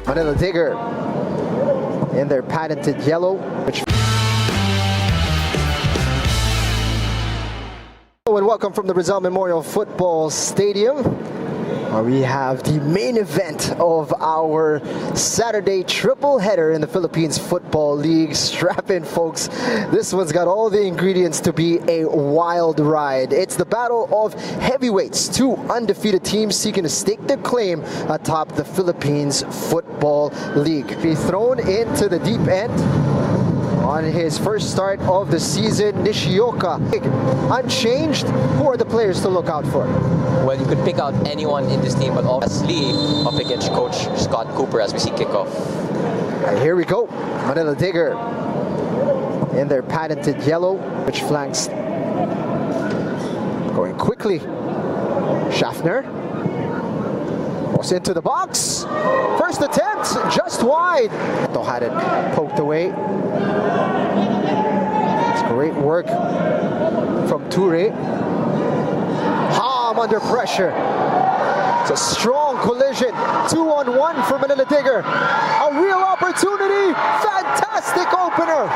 Manila Digger in their patented yellow, which and welcome from the Rizal Memorial Football Stadium, where we have the main event of our Saturday triple header in the Philippines Football League. Strap in, folks. This one's got all the ingredients to be a wild ride. It's the battle of heavyweights, two undefeated teams seeking to stake their claim atop the Philippines Football League. Be thrown into the deep end on his first start of the season, Nishioka. Unchanged, who are the players to look out for? Well, you could pick out anyone in this team, but obviously up against Coach Scott Cooper as we see kickoff. Right, here we go. Manila Digger in their patented yellow, which flanks. Going quickly. Schaffner goes into the box. First attempt, just wide. Though had it poked away. It's great work from Ture. Ham under pressure. It's a strong collision. 2-on-1 for Manila Digger. A real opportunity. Fantastic opener.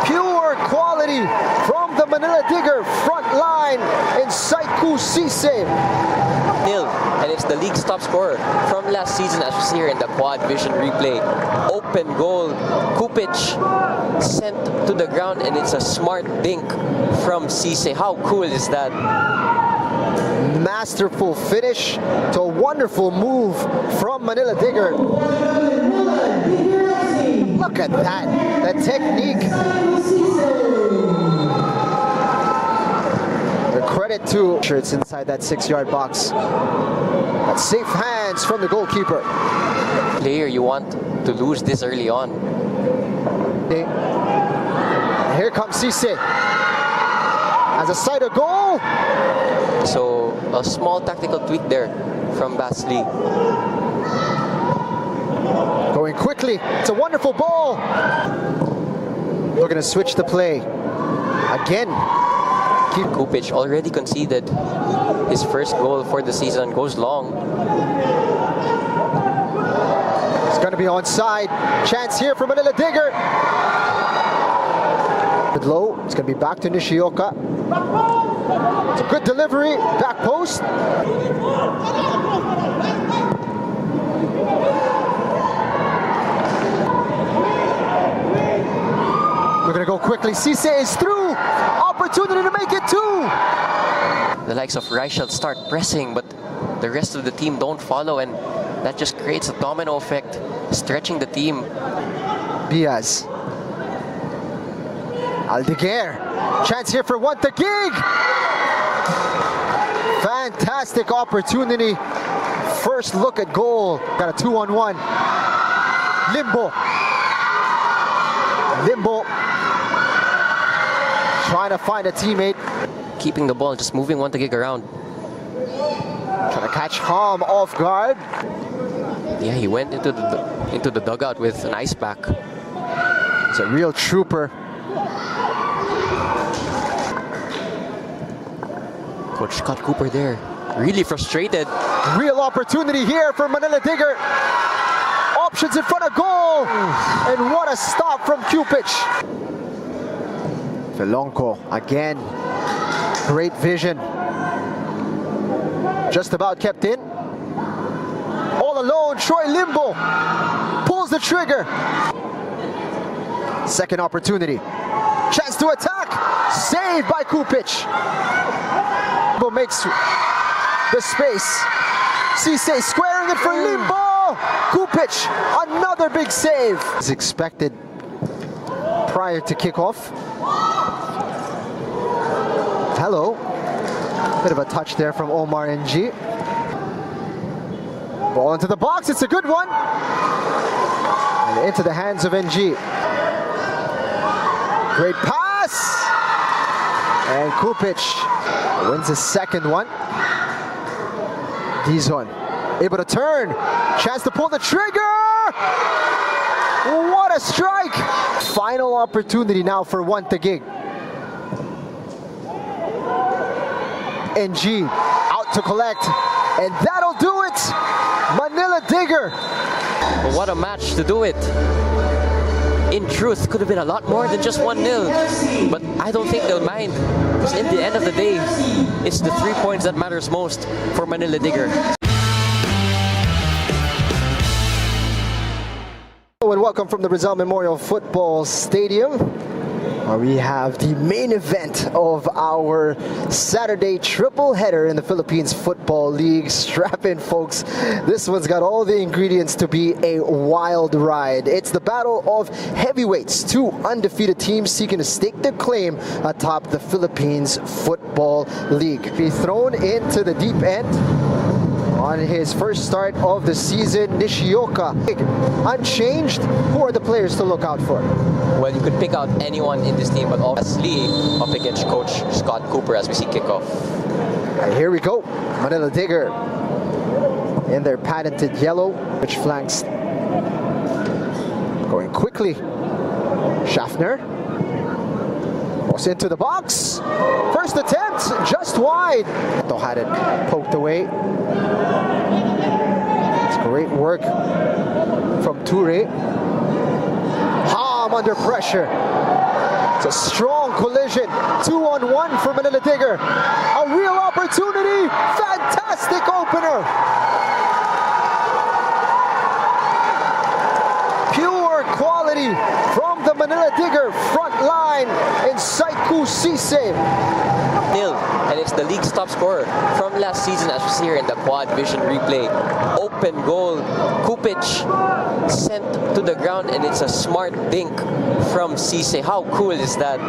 Pure quality from the Manila Digger front line in Saiku Sise. Nil, and it's the league's top scorer from last season, as we see here in the quad vision replay. Open goal, Kupic sent to the ground, and it's a smart dink from Sise. How cool is that? Masterful finish to a wonderful move from Manila Digger. Look at that, the technique. Credit to shirts inside that 6-yard box. But safe hands from the goalkeeper. Player you want to lose this early on. Here comes Sise. As a sight of goal. So a small tactical tweak there from Basli. Going quickly. It's a wonderful ball. We're going to switch the play. Again. Kupic already conceded his first goal for the season, goes long. going to be onside. Chance here for Manila Digger. Good low. It's going to be back to Nishioka. It's a good delivery. Back post. We're going to go quickly. Cisse is through. Opportunity to make it two. The likes of Reichel start pressing, but the rest of the team don't follow, and that just creates a domino effect, stretching the team. Diaz. DIGGER. Chance here for TAGUIG. Fantastic opportunity. First look at goal. Got a 2-on-1. Limbo. Trying to find a teammate. Keeping the ball, just moving TAGUIG around. Trying to catch Hom off guard. Yeah, he went into the dugout with an ice pack. He's a real trooper. Coach Scott Cooper there, really frustrated. Real opportunity here for Manila Digger. Options in front of goal. And what a stop from Cupich. Velonco again. Great vision. Just about kept in. All alone, Troy Limbo pulls the trigger. Second opportunity. Chance to attack. Saved by Cupich. Limbo makes the space. Cisse squaring it for Limbo. Cupich, another big save. As expected prior to kickoff. Hello. Bit of a touch there from Omar NG. Ball into the box, it's a good one. And into the hands of NG. Great pass. And Cupich wins his second one. Dizon able to turn. Chance to pull the trigger. What a strike. Final opportunity now for TAGUIG. NG out to collect, and that'll do it. Manila Digger. But what a match to do it. In truth, could have been a lot more than just 1-0. But I don't think they'll mind, because in the end of the day, it's the 3 points that matters most for Manila Digger. Hello and welcome from the Rizal Memorial Football Stadium, where we have the main event of our Saturday triple header in the Philippines Football League. Strap in, folks. This one's got all the ingredients to be a wild ride. It's the battle of heavyweights, two undefeated teams seeking to stake their claim atop the Philippines Football League. Be thrown into the deep end on his first start of the season. Nishioka unchanged. Who are the players to look out for? Well, you could pick out anyone in this team, but obviously up against Coach Scott Cooper as we see kickoff. And here we go. Manila Digger in their patented yellow, which flanks going quickly. Schaffner goes into the box. First attempt, just wide. Though had it poked away. It's great work from Ture. Hom under pressure. It's a strong collision. 2-on-1 for Manila Digger. A real opportunity. Fantastic opener. Pure quality from the Manila Digger front line in Saiku Cisse. And it's the league's top scorer from last season, as we see here in the quad vision replay. Open goal. Cupich sent to the ground, and it's a smart dink from Cisse. How cool is that?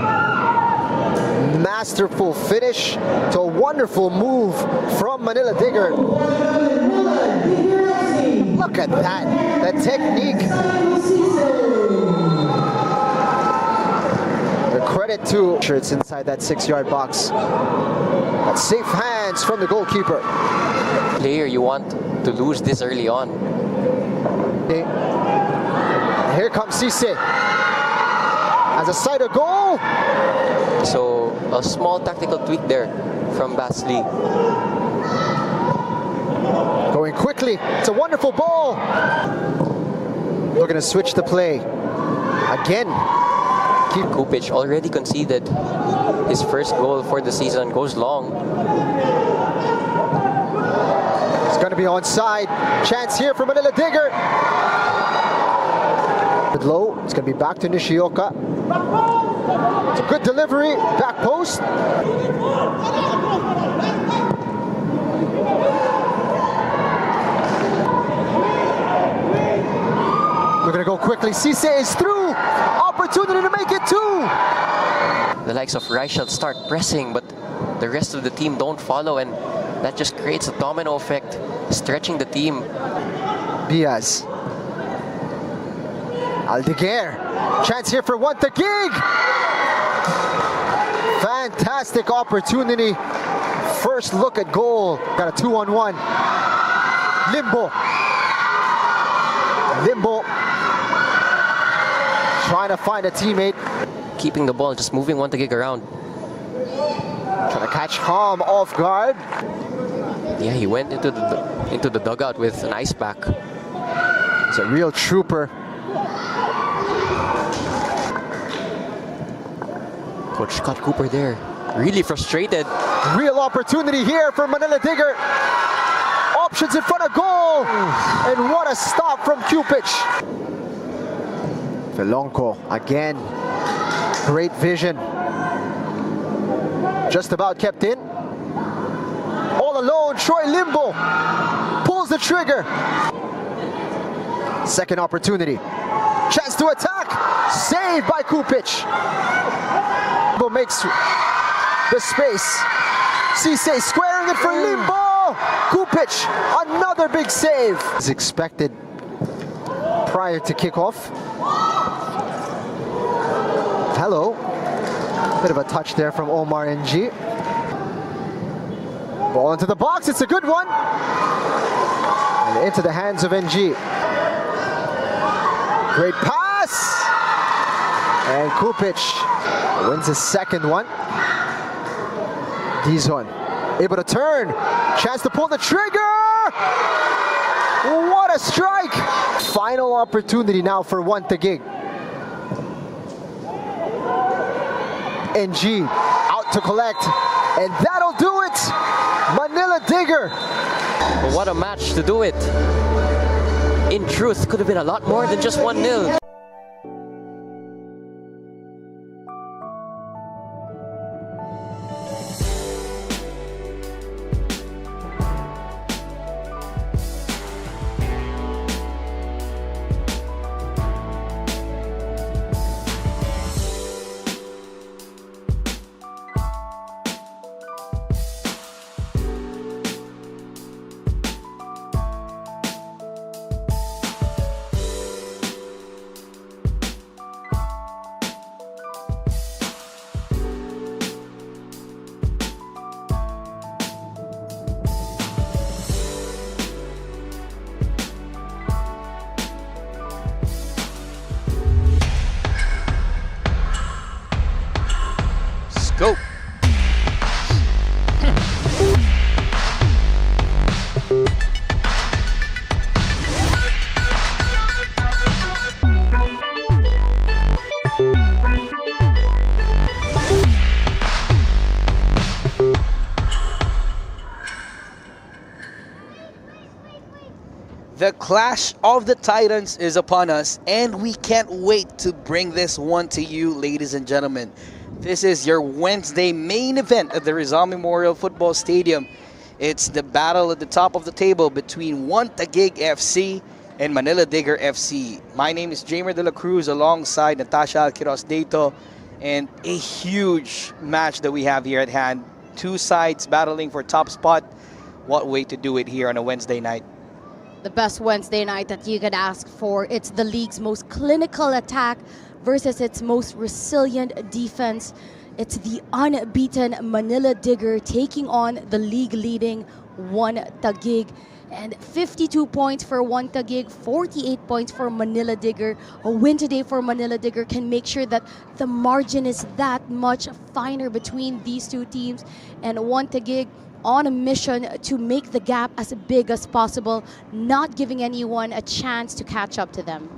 Masterful finish to a wonderful move from Manila Digger. Look at that, the technique. The credit to shirts inside that 6-yard box. But safe hands from the goalkeeper. Player you want to lose this early on. Okay. Here comes Cisse. As a sight of goal. So a small tactical tweak there from Basli. Going quickly. It's a wonderful ball. We're going to switch the play. Again. Kupic already conceded his first goal for the season, goes long. It's going to be onside. Chance here for Manila Digger. Low. It's going to be back to Nishioka. It's a good delivery. Back post. We're going to go quickly. Cisse is through. Opportunity to make it two. The likes of Reichel start pressing, but the rest of the team don't follow, and that just creates a domino effect, stretching the team. Diaz. Aldeguer. Chance here for one TAGUIG. Fantastic opportunity. First look at goal. Got a 2-on-1. Limbo. Trying to find a teammate. Keeping the ball, just moving one TAGUIG around. Trying to catch Hom off guard. Yeah, he went into the dugout with an ice pack. He's a real trooper. Coach Scott Cooper there, really frustrated. Real opportunity here for Manila Digger. Options in front of goal. And what a stop from Kupic. Velonco again. Great vision. Just about kept in. All alone, Troy Limbo pulls the trigger. Second opportunity. Chance to attack. Saved by Kupic. Limbo makes the space. Cisse squaring it for Limbo. Kupic, another big save. Is expected prior to kickoff. Hello. Bit of a touch there from Omar NG. Ball into the box, it's a good one. And into the hands of NG. Great pass. And Kupic wins his second one. Dizon able to turn. Chance to pull the trigger. What a strike. Final opportunity now for one TAGUIG. NG out to collect. And that'll do it. Manila Digger. What a match to do it. In truth, could have been a lot more than just 1-0. Go. The clash of the Titans is upon us, and we can't wait to bring this one to you, ladies and gentlemen. This is your Wednesday main event at the Rizal Memorial Football Stadium. It's the battle at the top of the table between one TAGUIG FC and Manila Digger FC. My name is Jamer De La Cruz alongside Natasha Alquiros Deito, and a huge match that we have here at hand. Two sides battling for top spot. What way to do it here on a Wednesday night. The best Wednesday night that you could ask for. It's the league's most clinical attack versus its most resilient defense. It's the unbeaten Manila Digger taking on the league-leading one TAGUIG. And 52 points for one TAGUIG, 48 points for Manila Digger. A win today for Manila Digger can make sure that the margin is that much finer between these two teams. And one TAGUIG on a mission to make the gap as big as possible, not giving anyone a chance to catch up to them.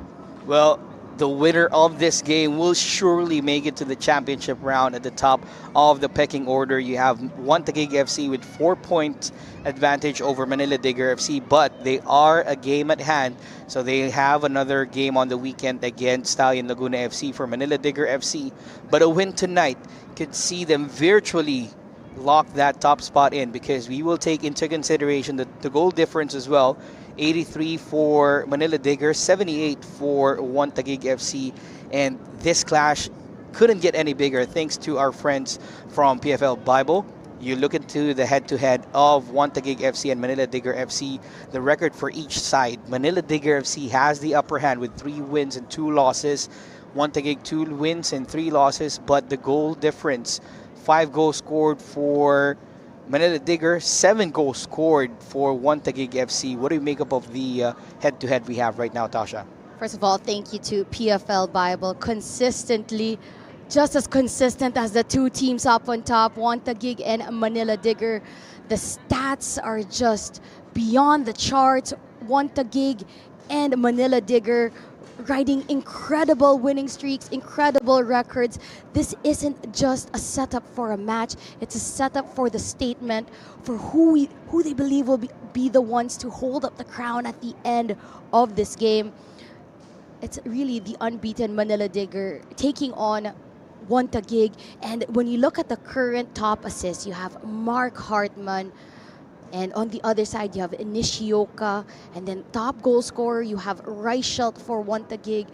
Well, the winner of this game will surely make it to the championship round at the top of the pecking order. You have TAGUIG FC with 4-point advantage over Manila Digger FC, but they are a game at hand. So they have another game on the weekend against Stallion Laguna FC for Manila Digger FC. But a win tonight could see them virtually lock that top spot in, because we will take into consideration the goal difference as well. 83 for Manila Digger, 78 for TAGUIG FC, and this clash couldn't get any bigger thanks to our friends from PFL Bible. You look into the head-to-head of TAGUIG FC and Manila Digger FC, the record for each side. Manila Digger FC has the upper hand with 3 wins and 2 losses. TAGUIG 2 wins and 3 losses, but the goal difference, 5 goals scored for Manila Digger, 7 goals scored for TAGUIG FC. What do you make up of the head-to-head we have right now, Tasha? First of all, thank you to PFL Bible. Consistently, just as consistent as the two teams up on top, TAGUIG and Manila Digger. The stats are just beyond the charts. TAGUIG and Manila Digger riding incredible winning streaks, incredible records. This isn't just a setup for a match. It's a setup for the statement for who they believe will be the ones to hold up the crown at the end of this game. It's really the unbeaten Manila Digger taking on TAGUIG. And when you look at the current top assists, you have Mark Hartman, and on the other side, you have Nishioka. And then top goal scorer, you have Reichelt for TAGUIG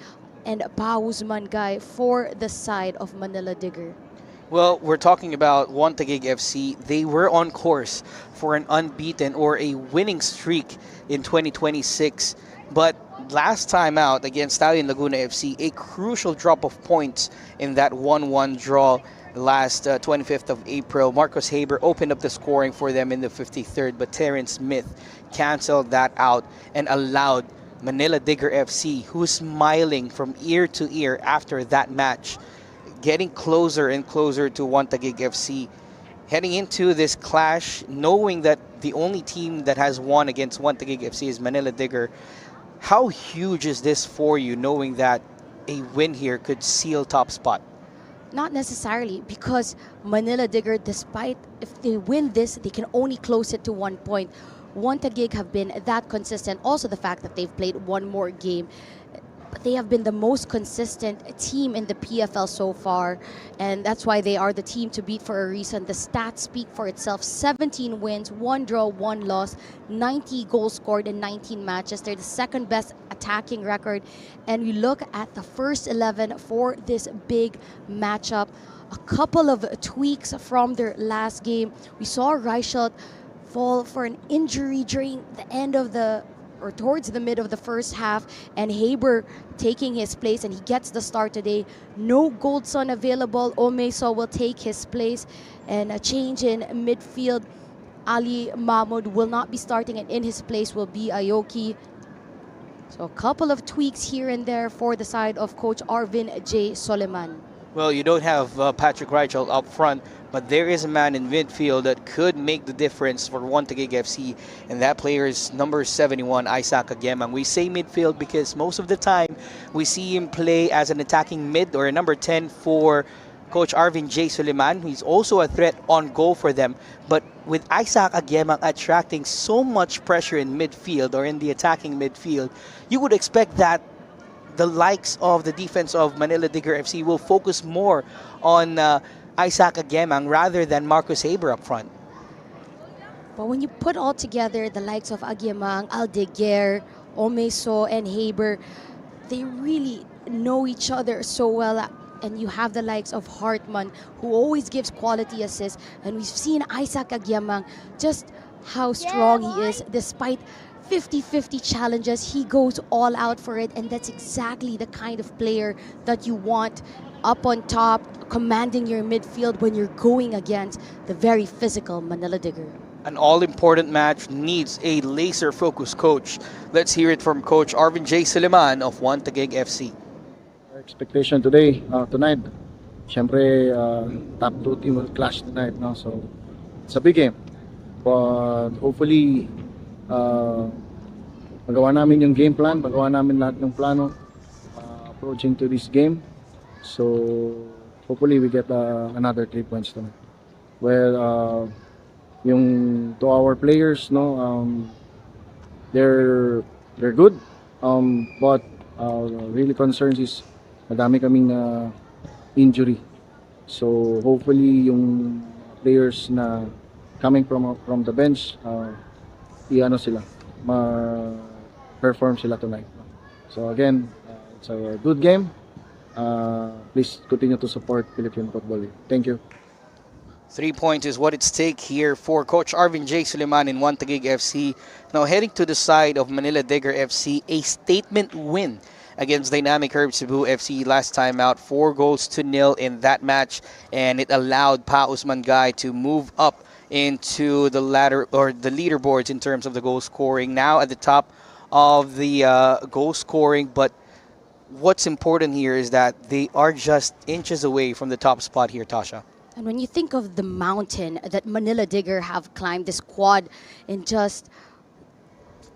and Paus Mangay for the side of Manila Digger. Well, we're talking about TAGUIG FC. They were on course for an unbeaten or a winning streak in 2026. But last time out against Stallion Laguna FC, a crucial drop of points in that 1-1 draw last 25th of April. Marcos Haber opened up the scoring for them in the 53rd, but Terrence Smith canceled that out and allowed Manila Digger FC, who's smiling from ear to ear after that match, getting closer and closer to TAGUIG FC, heading into this clash, knowing that the only team that has won against TAGUIG FC is Manila Digger. How huge is this for you, knowing that a win here could seal top spot? Not necessarily, because Manila Digger, despite if they win this, they can only close it to 1 point. TAGUIG have been that consistent. Also the fact that they've played one more game. But they have been the most consistent team in the PFL so far, and that's why they are the team to beat for a reason. The stats speak for itself. 17 wins, 1 draw, 1 loss, 90 goals scored in 19 matches. They're the second best attacking record. And we look at the first 11 for this big matchup. A couple of tweaks from their last game. We saw Reichelt fall for an injury during the end of towards the mid of the first half, and Haber taking his place, and he gets the start today. No Goldson available. Omeso will take his place, and a change in midfield. Ali Mahmoud will not be starting, and in his place will be Aoki. So a couple of tweaks here and there for the side of Coach Arvin J. Soleman. Well, you don't have Patrick Reichelt up front, but there is a man in midfield that could make the difference for TAGUIG FC, and that player is number 71, Isaac Agemang. We say midfield because most of the time we see him play as an attacking mid or a number 10 for Coach Arvin J. Suleiman. He's also a threat on goal for them, but with Isaac Agemang attracting so much pressure in midfield or in the attacking midfield, you would expect that the likes of the defense of Manila Digger FC will focus more on Isaac Agemang rather than Marcos Haber up front. But when you put all together the likes of Agemang, Aldeguer, Omeso, and Haber, they really know each other so well. And you have the likes of Hartman, who always gives quality assists. And we've seen Isaac Agemang, just how strong he is despite 50-50 challenges. He goes all out for it, and that's exactly the kind of player that you want up on top, commanding your midfield when you're going against the very physical Manila Digger. An all-important match needs a laser-focused coach. Let's hear it from Coach Arvin J. Suleiman of TAGUIG FC. Our expectation tonight, syempre, top 2 team will clash tonight, no? So it's a big game, but hopefully magawa namin yung game plan, magawa namin lahat ng plano approaching to this game. So hopefully we get another 3 points tonight. Well, yung to our players, no, they're good. But really concerns is madami kaming injury. So hopefully yung players na coming from the bench, iano sila, ma-perform sila tonight. So again, it's a good game. Please continue to support Philippine Football League. Thank you. 3 points is what it's take here for Coach Arvin J. Suleiman in TAGUIG FC. Now heading to the side of Manila Digger FC, a statement win against Dynamic Herb Cebu FC last time out, 4-0 in that match, and it allowed Pa Usman Guy to move up into the ladder or the leaderboards in terms of the goal scoring. Now at the top of the goal scoring, but what's important here is that they are just inches away from the top spot here, Tasha. And when you think of the mountain that Manila Digger have climbed, this squad in just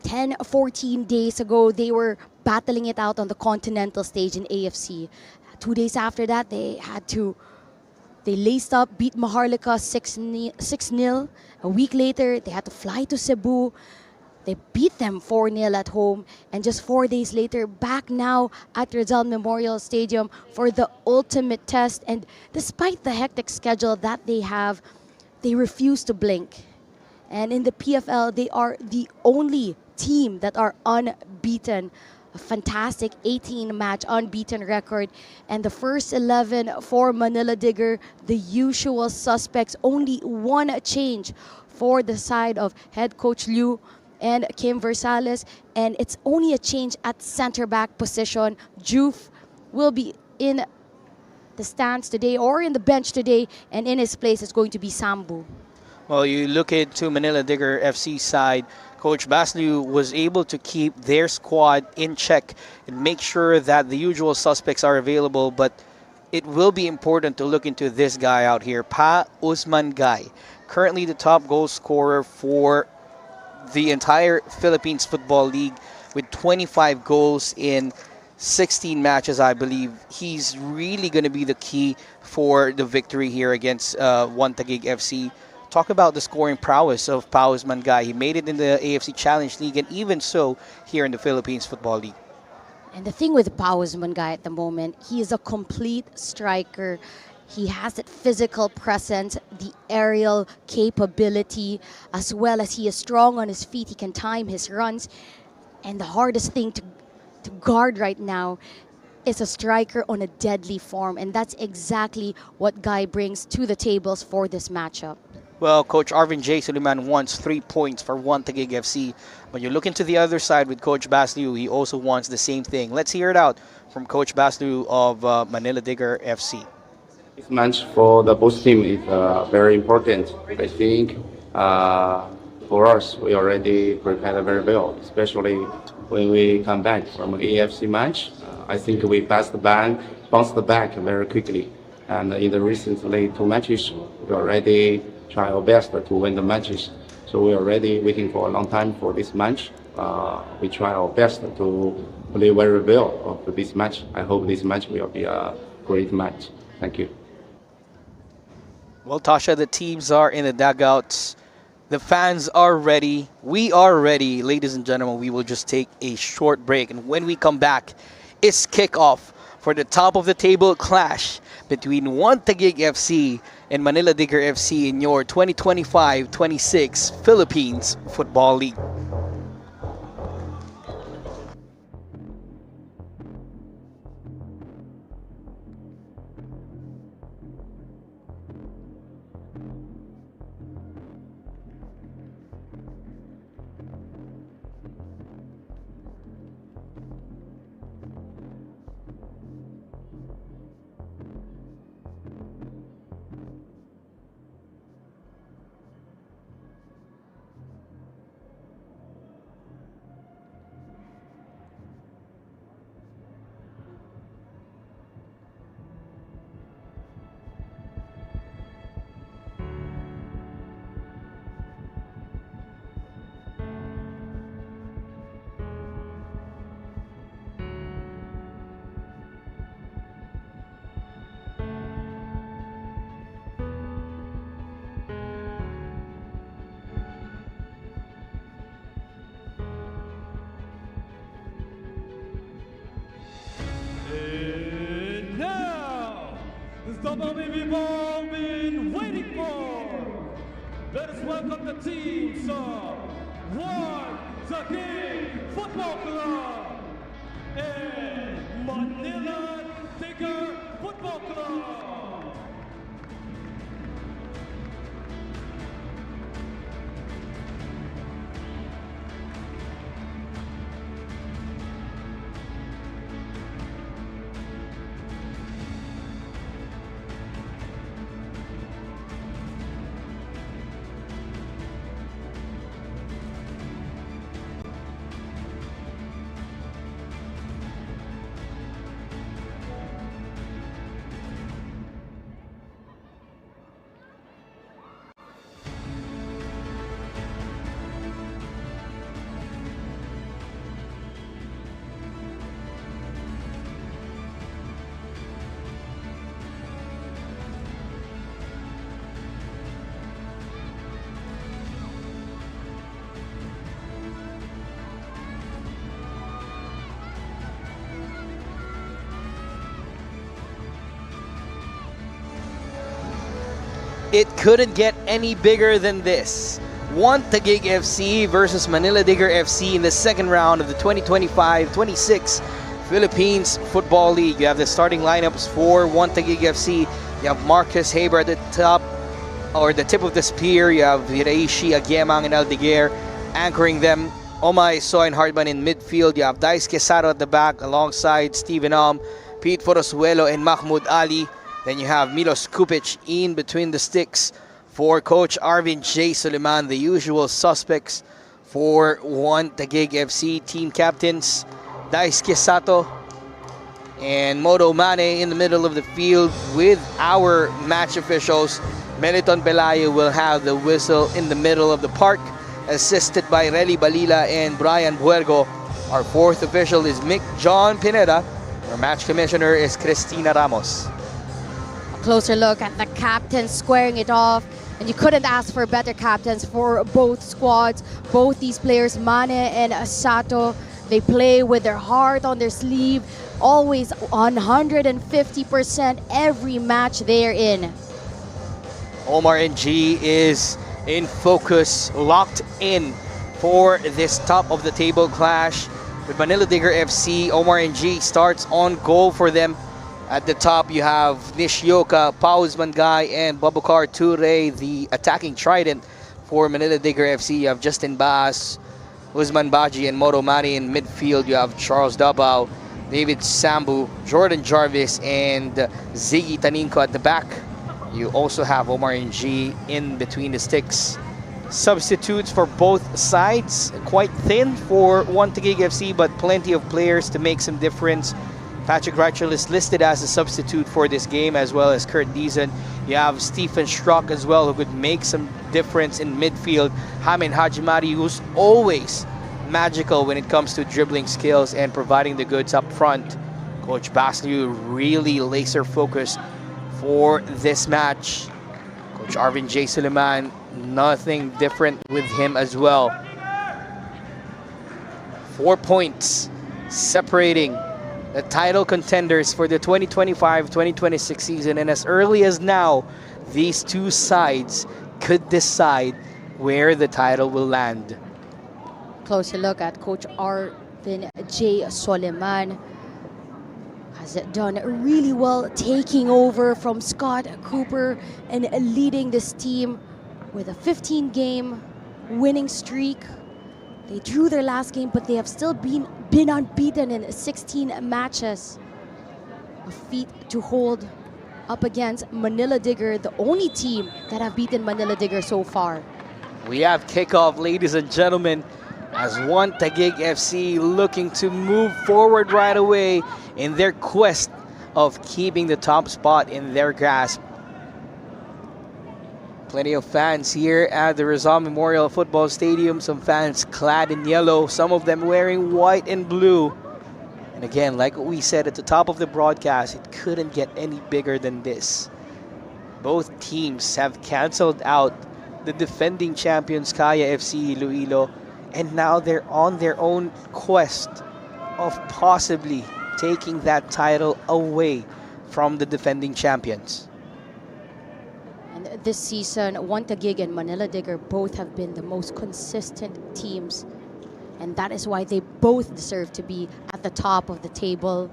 10, 14 days ago, they were battling it out on the continental stage in AFC. 2 days after that, they laced up, beat Maharlika 6-0. A week later, they had to fly to Cebu. They beat them 4-0 at home. And just 4 days later, back now at Rizal Memorial Stadium for the ultimate test. And despite the hectic schedule that they have, they refuse to blink. And in the PFL, they are the only team that are unbeaten. A fantastic 18-match unbeaten record. And the first 11 for Manila Digger, the usual suspects. Only one change for the side of head coach Liu and Kim Versales, and it's only a change at center back position. Juf will be in the stands today or in the bench today, and in his place is going to be Sambu. Well, you look into Manila Digger FC side, Coach Basliu was able to keep their squad in check and make sure that the usual suspects are available, but it will be important to look into this guy out here, Pa Usman Guy, currently the top goal scorer for the entire Philippines Football League with 25 goals in 16 matches, I believe. He's really going to be the key for the victory here against TAGUIG FC. Talk about the scoring prowess of Pa Usman Guy. He made it in the AFC Challenge League and even so here in the Philippines Football League. And the thing with Pa Usman Guy at the moment, he is a complete striker. He has that physical presence, the aerial capability, as well as he is strong on his feet. He can time his runs. And the hardest thing to guard right now is a striker on a deadly form. And that's exactly what Guy brings to the tables for this matchup. Well, Coach Arvin J. Suleiman wants 3 points for TAGUIG FC. When you look into the other side with Coach Basliu, he also wants the same thing. Let's hear it out from Coach Basliu of Manila Digger FC. This match for the both team is very important. I think for us, we already prepared very well, especially when we come back from an AFC match. I think we bounced back very quickly. And in the recently 2 matches, we already try our best to win the matches. So we are already waiting for a long time for this match. We try our best to play very well for this match. I hope this match will be a great match. Thank you. Well, Tasha, the teams are in the dugouts. The fans are ready. We are ready. Ladies and gentlemen, we will just take a short break. And when we come back, it's kickoff for the top of the table clash between TAGUIG FC and Manila Digger FC in your 2025-26 Philippines Football League. the moment we've all been waiting for. Let us welcome the teams of TAGUIG Football Club and Manila Digger Football Club. It couldn't get any bigger than this. One TAGUIG FC versus Manila Digger FC in the second round of the 2025-26 Philippines Football League. You have the starting lineups for One TAGUIG FC. You have Marcus Haber at the top, or the tip of the spear. You have Viraishi, Agiemang, and DIGGER anchoring them. Omay, Soy, and Hardman in midfield. You have Daisuke Sato at the back alongside Steven Pete Forosuelo, and Mahmoud Ali. Then you have Milos Kupic in between the sticks for Coach Arvin J. Suleiman, the usual suspects for One TAGUIG FC team captains. Daisuke Sato and Modo Mane in the middle of the field with our match officials. Meliton Pelayo will have the whistle in the middle of the park, assisted by Relly Balila and Brian Buergo. Our fourth official is Mick John Pineda. Our match commissioner is Cristina Ramos. Closer look at the captains squaring it off, and you couldn't ask for better captains for both squads. Both these players, Mane and Sato, they play with their heart on their sleeve, always 150% every match they're in. Omar NG is in focus, locked in for this top of the table clash with Manila Digger FC. Omar NG starts on goal for them. At the top, you have Nishioka, Paus Mangay, and Babukar Ture, the attacking trident for Manila Digger FC. You have Justin Baas, Usman Baji, and Moto Mani in midfield. You have Charles Dabao, David Sambu, Jordan Jarvis, and Ziggy Taninko at the back. You also have Omar NG in between the sticks. Substitutes for both sides, quite thin for One TAGUIG FC, but plenty of players to make some difference. Patrick Reichel is listed as a substitute for this game, as well as Kurt Deason. You have Stephen Strzok as well, who could make some difference in midfield. Hamin Hajimari, who's always magical when it comes to dribbling skills and providing the goods up front. Coach Basliu really laser focused for this match. Coach Arvin J. Suleiman, nothing different with him as well. 4 points separating the title contenders for the 2025-2026 season, and as early as now, these two sides could decide where the title will land. Closer look at Coach Arvin J. Suleiman. Has done really well taking over from Scott Cooper and leading this team with a 15-game winning streak. They drew their last game, but they have still been unbeaten in 16 matches. A feat to hold up against Manila Digger, the only team that have beaten Manila Digger so far. We have kickoff, ladies and gentlemen, as One TAGUIG FC looking to move forward right away in their quest of keeping the top spot in their grasp. Plenty of fans here at the Rizal Memorial Football Stadium. Some fans clad in yellow, some of them wearing white and blue. And again, like what we said at the top of the broadcast, it couldn't get any bigger than this. Both teams have canceled out the defending champions Kaya FC Iloilo, and now they're on their own quest of possibly taking that title away from the defending champions. this season, TAGUIG and Manila Digger both have been the most consistent teams. And that is why they both deserve to be at the top of the table.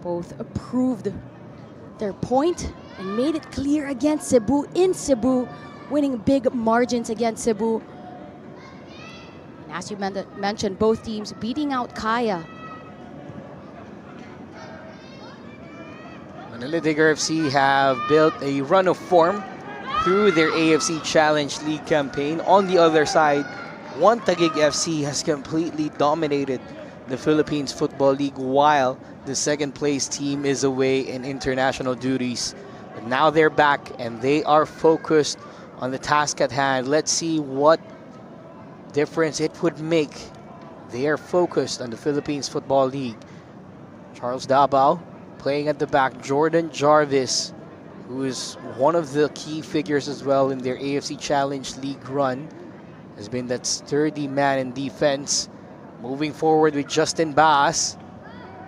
Both proved their point and made it clear against Cebu in Cebu, winning big margins against Cebu. And as you mentioned, both teams beating out Kaya. Manila Digger FC have built a run of form through their AFC Challenge League campaign. On the other side, TAGUIG FC has completely dominated the Philippines Football League while the second place team is away in international duties. But now they're back and they are focused on the task at hand. Let's see what difference it would make. They are focused on the Philippines Football League. Charles Dabao playing at the back. Jordan Jarvis, who is one of the key figures as well in their AFC Challenge League run, has been that sturdy man in defense. Moving forward with Justin Bass,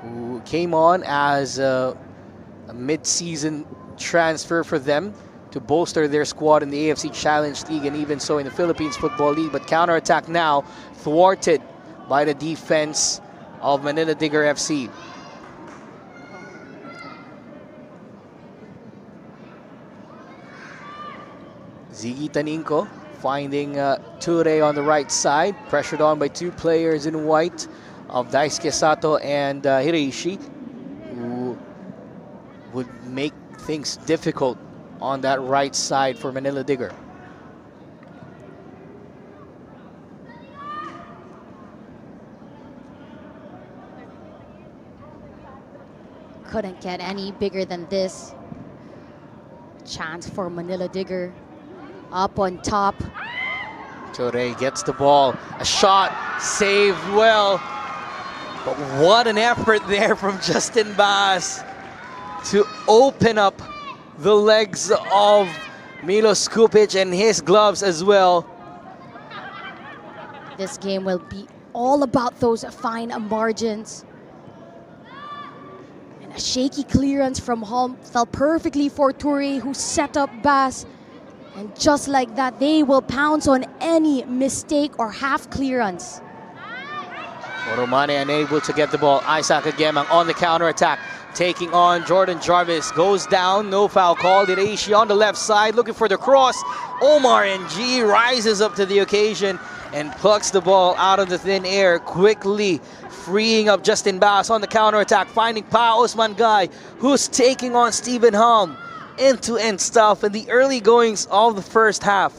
who came on as a mid-season transfer for them to bolster their squad in the AFC Challenge League and even so in the Philippines Football League. But counterattack now thwarted by the defense of Manila Digger FC. Ziggy Taninko finding Ture on the right side, pressured on by two players in white of Daisuke Sato and Hiraishi, who would make things difficult on that right side for Manila Digger. Couldn't get any bigger than this. Chance for Manila Digger. Up on top. Ture gets the ball. A shot saved well. But what an effort there from Justin Bass to open up the legs of Milos Kupic and his gloves as well. This game will be all about those fine margins. And a shaky clearance from Holm fell perfectly for Ture, who set up Bass. And just like that, they will pounce on any mistake or half clearance. Oromane unable to get the ball. Isaac Agemang on the counter-attack. Taking on Jordan Jarvis. Goes down, no foul called. Hiraishi on the left side looking for the cross. Omar NG rises up to the occasion and plucks the ball out of the thin air quickly, freeing up Justin Bass on the counter-attack. Finding Pa Osman Guy, who's taking on Stephen Holm. End-to-end stuff in the early goings of the first half.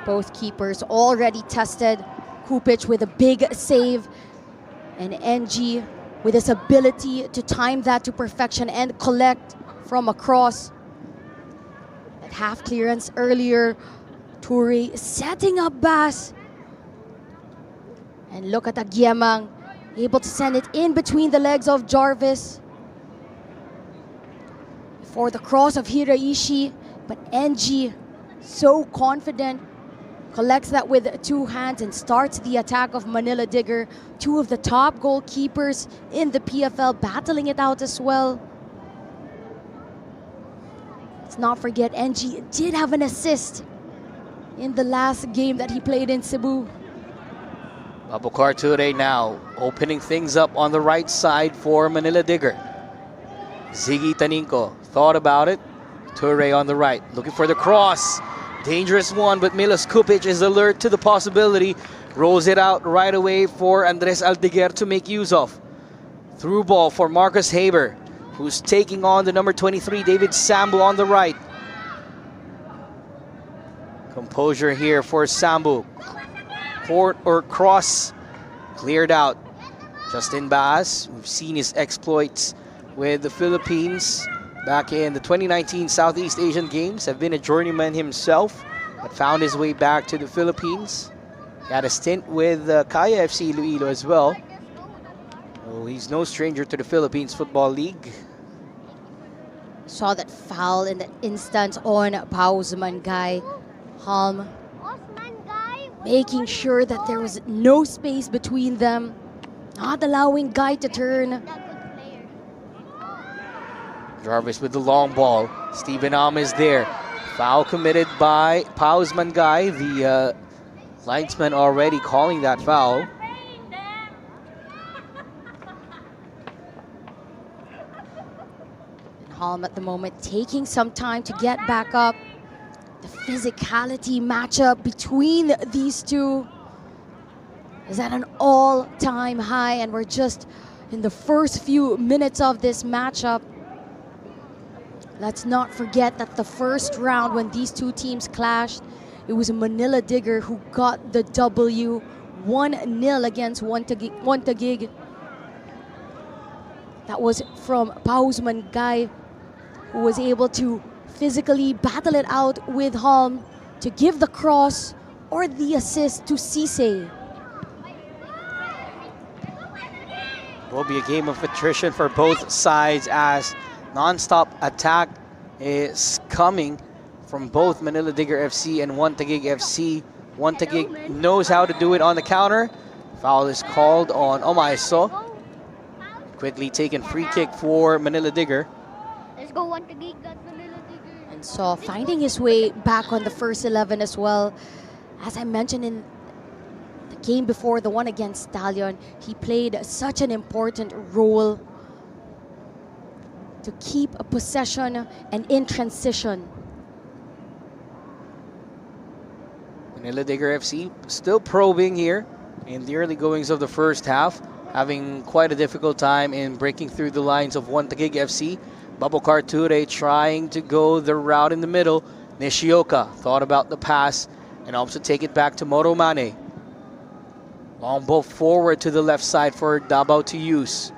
Both keepers already tested. Kupic with a big save, and NG with his ability to time that to perfection and collect from across. That half clearance earlier, Ture setting up Bass. And look at Agiemang, able to send it in between the legs of Jarvis. For the cross of Hiraishi, but NG so confident, collects that with two hands and starts the attack of Manila Digger. Two of the top goalkeepers in the PFL battling it out as well. Let's not forget, NG did have an assist in the last game that he played in Cebu. Babukar Ture now opening things up on the right side for Manila Digger. Ziggy Taninko thought about it. Ture on the right, looking for the cross. Dangerous one, but Milos Kupic is alert to the possibility. Rolls it out right away for Andres Aldeguer to make use of. Through ball for Marcus Haber, who's taking on the number 23, David Sambu on the right. Composure here for Sambu. Court or cross cleared out. Justin Bass, we've seen his exploits with the Philippines back in the 2019 Southeast Asian Games, have been a journeyman himself, but found his way back to the Philippines. He had a stint with Kaya FC Iloilo as well. Oh, he's no stranger to the Philippines Football League. Saw that foul in the instant on Pausman Guy. Holm making sure that there was no space between them, not allowing Guy to turn. Jarvis with the long ball. Steven Am is there. Foul committed by Paus Mangay. The linesman already calling that foul. Holm at the moment taking some time to get back up. The physicality matchup between these two is at an all-time high, and we're just in the first few minutes of this matchup. Let's not forget that the first round when these two teams clashed, it was Manila Digger who got the W, 1-0 against One Taguig. That was from Paus Mangay, who was able to physically battle it out with Holm to give the cross or the assist to Cisse. Will be a game of attrition for both sides as non-stop attack is coming from both Manila Digger FC and One Taguig FC. One Taguig knows how to do it on the counter. Foul is called on Omaiso. Quickly taken free kick for Manila Digger. Let's go One Taguig, that Manila Digger. And so finding his way back on the first 11 as well. As I mentioned in the game before, the one against Stallion, he played such an important role to keep a possession and in transition. Manila Digger FC still probing here in the early goings of the first half, having quite a difficult time in breaking through the lines of One Taguig FC. Babokar Ture trying to go the route in the middle. Nishioka thought about the pass and opts to take it back to Moro Mane. Long ball forward to the left side for Davao to use.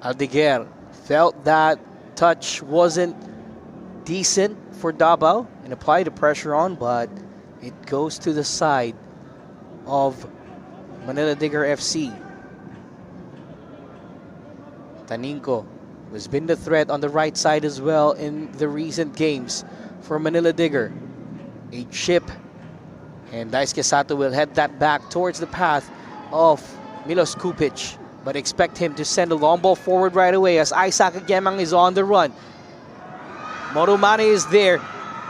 Aldeguer felt that touch wasn't decent for Davao and applied the pressure on, but it goes to the side of Manila Digger FC. Taninko has been the threat on the right side as well in the recent games for Manila Digger. A chip, and Daisuke Sato will head that back towards the path of Milos Kupic, but expect him to send a long ball forward right away as Isaac Agemang is on the run. Morumane is there.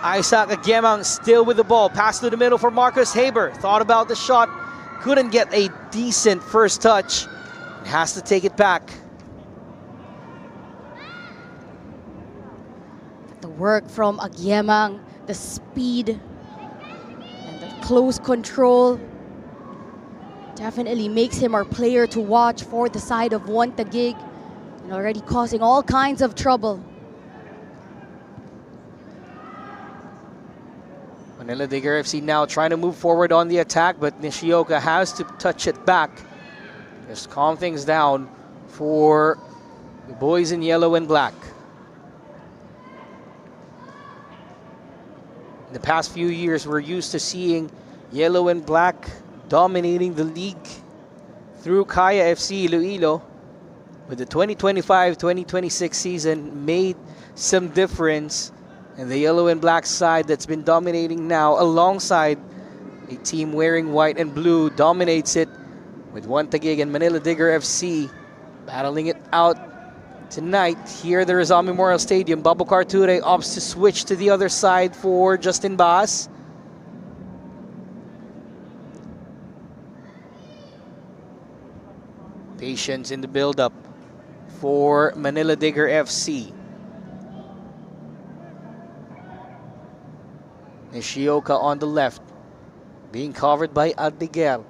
Isaac Agemang still with the ball. Pass to the middle for Marcus Haber. Thought about the shot, couldn't get a decent first touch. Has to take it back. The work from Agyemang, the speed and the close control definitely makes him our player to watch for the side of One Taguig, and already causing all kinds of trouble. Manila Digger FC now trying to move forward on the attack, but Nishioka has to touch it back. Just calm things down for the boys in yellow and black. In the past few years, we're used to seeing yellow and black dominating the league through Kaya FC Iloilo. But the 2025-2026 season made some difference, and the yellow and black side that's been dominating now alongside a team wearing white and blue dominates it, with One Taguig and Manila Digger FC battling it out tonight here at the Rizal Memorial Stadium. Babokar Ture opts to switch to the other side for Justin Baas. Patience in the build-up for Manila Digger FC. Nishioka on the left, being covered by Aldeguer.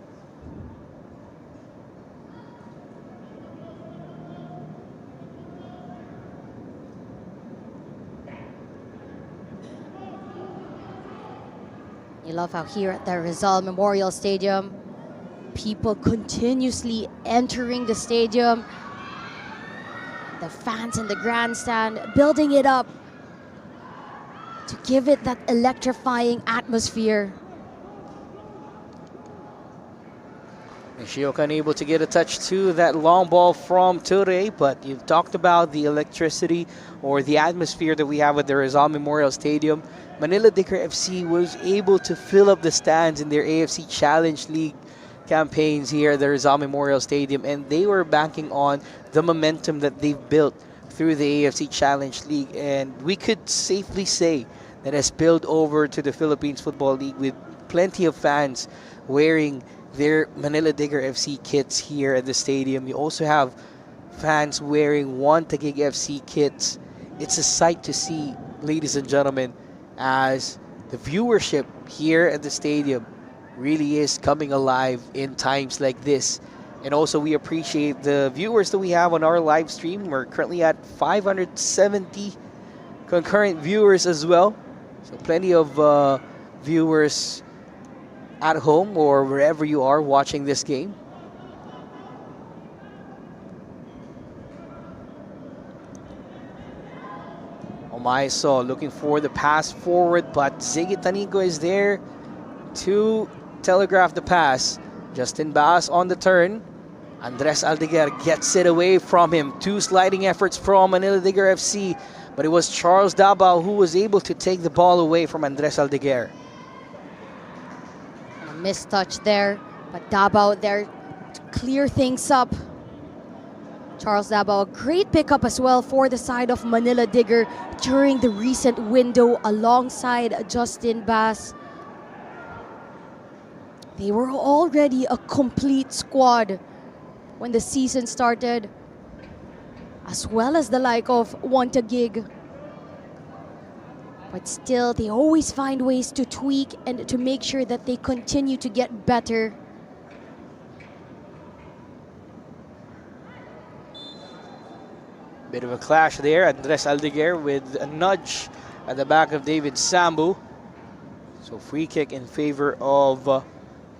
You love how here at the Rizal Memorial Stadium, people continuously entering the stadium. The fans in the grandstand building it up to give it that electrifying atmosphere. Nishioka unable to get a touch to that long ball from Ture, but you've talked about the electricity or the atmosphere that we have at the Rizal Memorial Stadium. Manila Digger FC was able to fill up the stands in their AFC Challenge League campaigns here at the Rizal Memorial Stadium, and they were banking on the momentum that they've built through the AFC Challenge League, and we could safely say that has spilled over to the Philippines Football League with plenty of fans wearing their Manila Digger FC kits here at the stadium. You also have fans wearing One Taguig FC kits. It's a sight to see, ladies and gentlemen, as the viewership here at the stadium really is coming alive in times like this. And also, we appreciate the viewers that we have on our live stream. We're currently at 570 concurrent viewers as well. So plenty of viewers at home or wherever you are watching this game. Omaiso looking for the pass forward, but Ziggy Tanico is there to telegraph the pass. Justin Bass on the turn. Andres Aldeguer gets it away from him. Two sliding efforts from Manila Digger FC, but it was Charles Dabao who was able to take the ball away from Andres Aldeguer. A missed touch there, but Dabao there to clear things up. Charles Dabao, a great pickup as well for the side of Manila Digger during the recent window alongside Justin Bass. They were already a complete squad when the season started, as well as the like of One Taguig. But still, they always find ways to tweak and to make sure that they continue to get better. Bit of a clash there. Andres Aldeguer with a nudge at the back of David Sambu. So free kick in favor of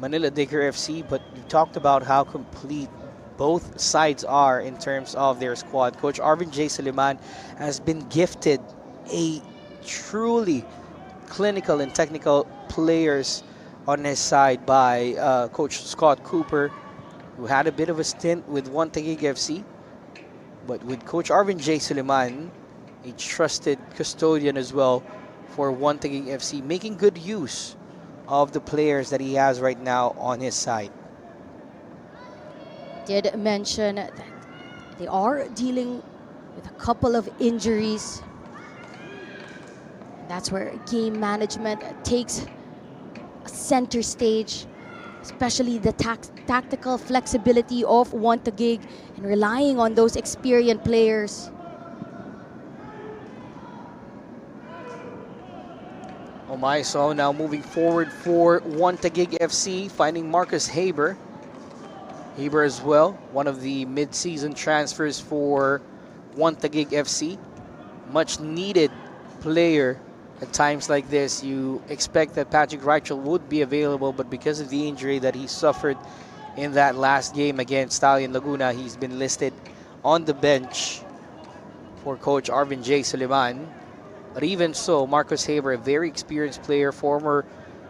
Manila Digger FC, but we talked about how complete both sides are in terms of their squad. Coach Arvin J. Suleiman has been gifted a truly clinical and technical players on his side by Coach Scott Cooper, who had a bit of a stint with One Taguig FC. But with Coach Arvin J. Suleiman, a trusted custodian as well for One Taguig FC, making good use of the players that he has right now on his side. Did mention that they are dealing with a couple of injuries. That's where game management takes a center stage, especially the tactical flexibility of One Taguig and relying on those experienced players. Omaiso now moving forward for One Taguig FC, finding Marcus Haber. Haber as well, one of the mid-season transfers for One Taguig FC. Much needed player at times like this. You expect that Patrick Reichel would be available, but because of the injury that he suffered in that last game against Stallion Laguna, he's been listed on the bench for Coach Arvin J. Suleiman. But even so, Marcus Haber, a very experienced player, former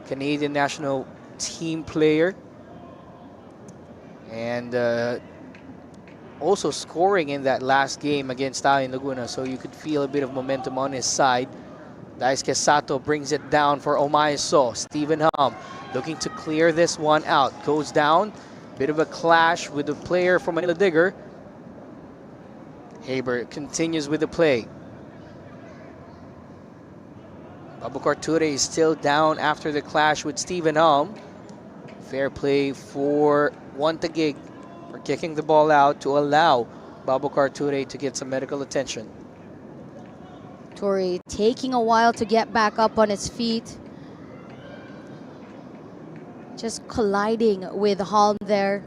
Canadian national team player, and also scoring in that last game against Stallion Laguna, so you could feel a bit of momentum on his side. Daisuke Sato brings it down for Omaiso. Stephen Hum looking to clear this one out. Goes down. Bit of a clash with the player from Manila Digger. Haber continues with the play. Babukar Ture is still down after the clash with Stephen Hum. Fair play for One Taguig for kicking the ball out to allow Babukar Ture to get some medical attention. Ture taking a while to get back up on his feet. Just colliding with Holm there.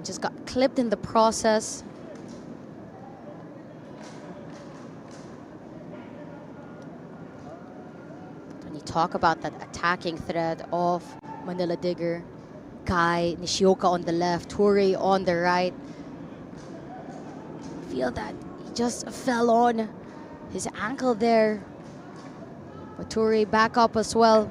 Just got clipped in the process. When you talk about that attacking thread of Manila Digger, Kai, Nishioka on the left, Ture on the right. Feel that he just fell on his ankle there. But Ture back up as well.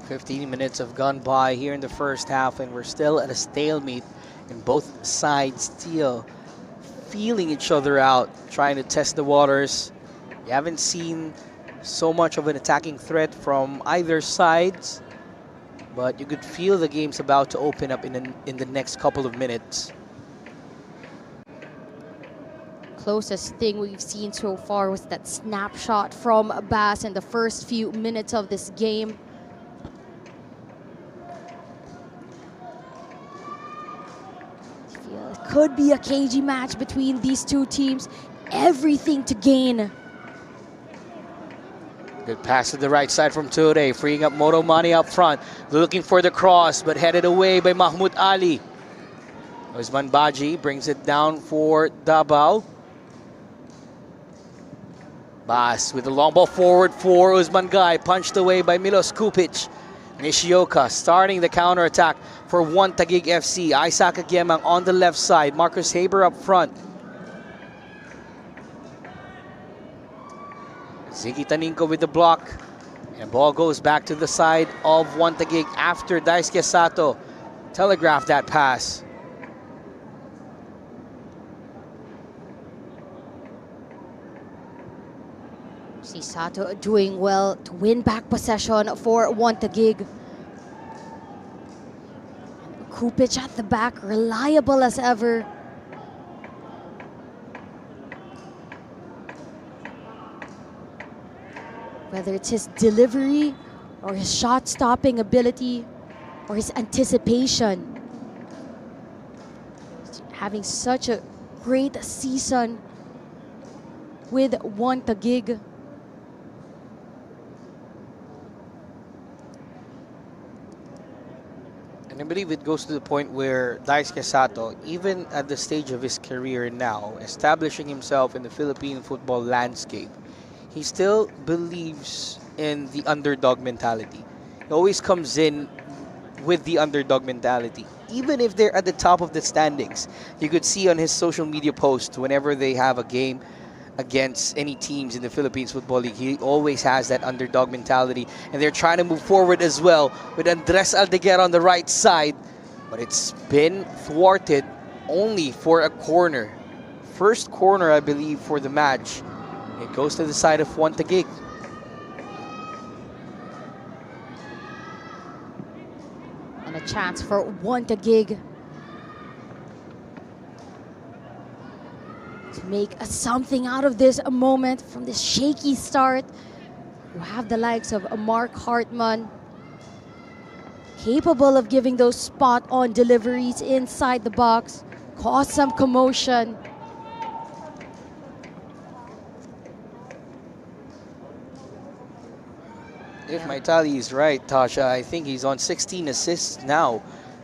"15 minutes have gone by here in the first half, and we're still at a stalemate, and both sides still feeling each other out, trying to test the waters. You haven't seen so much of an attacking threat from either sides. but you could feel the game's about to open up in the next couple of minutes. Closest thing we've seen so far was that snapshot from Bass in the first few minutes of this game. Feel it could be a cagey match between these two teams. Everything to gain. Good pass to the right side from Ture, freeing up Motomani up front. Looking for the cross, but headed away by Mahmoud Ali. Osman Baji brings it down for Davao. Bas with the long ball forward for Usman Guy, punched away by Milos Kupic. Nishioka starting the counter-attack for 1 Taguig FC. Isaac Agiemang on the left side, Marcus Haber up front. Ziggy Taninko with the block. And ball goes back to the side of 1 Taguig after Daisuke Sato telegraphed that pass. See Sato doing well to win back possession for 1 Taguig. Kupic at the back, reliable as ever. Whether it's his delivery or his shot-stopping ability or his anticipation. Having such a great season with 1 Taguig. And I believe it goes to the point where Daisuke Sato, even at the stage of his career now, establishing himself in the Philippine football landscape, he still believes in the underdog mentality. He always comes in with the underdog mentality. Even if they're at the top of the standings, you could see on his social media posts whenever they have a game against any teams in the Philippines Football League, he always has that underdog mentality. And they're trying to move forward as well with Andres Aldeguer on the right side. But it's been thwarted only for a corner. First corner, I believe, for the match. It goes to the side of 1 Taguig. And a chance for 1 Taguig to make something out of this moment from this shaky start. You have the likes of Mark Hartman, capable of giving those spot-on deliveries inside the box, cause some commotion. If my tally is right, Tasha, I think he's on 16 assists now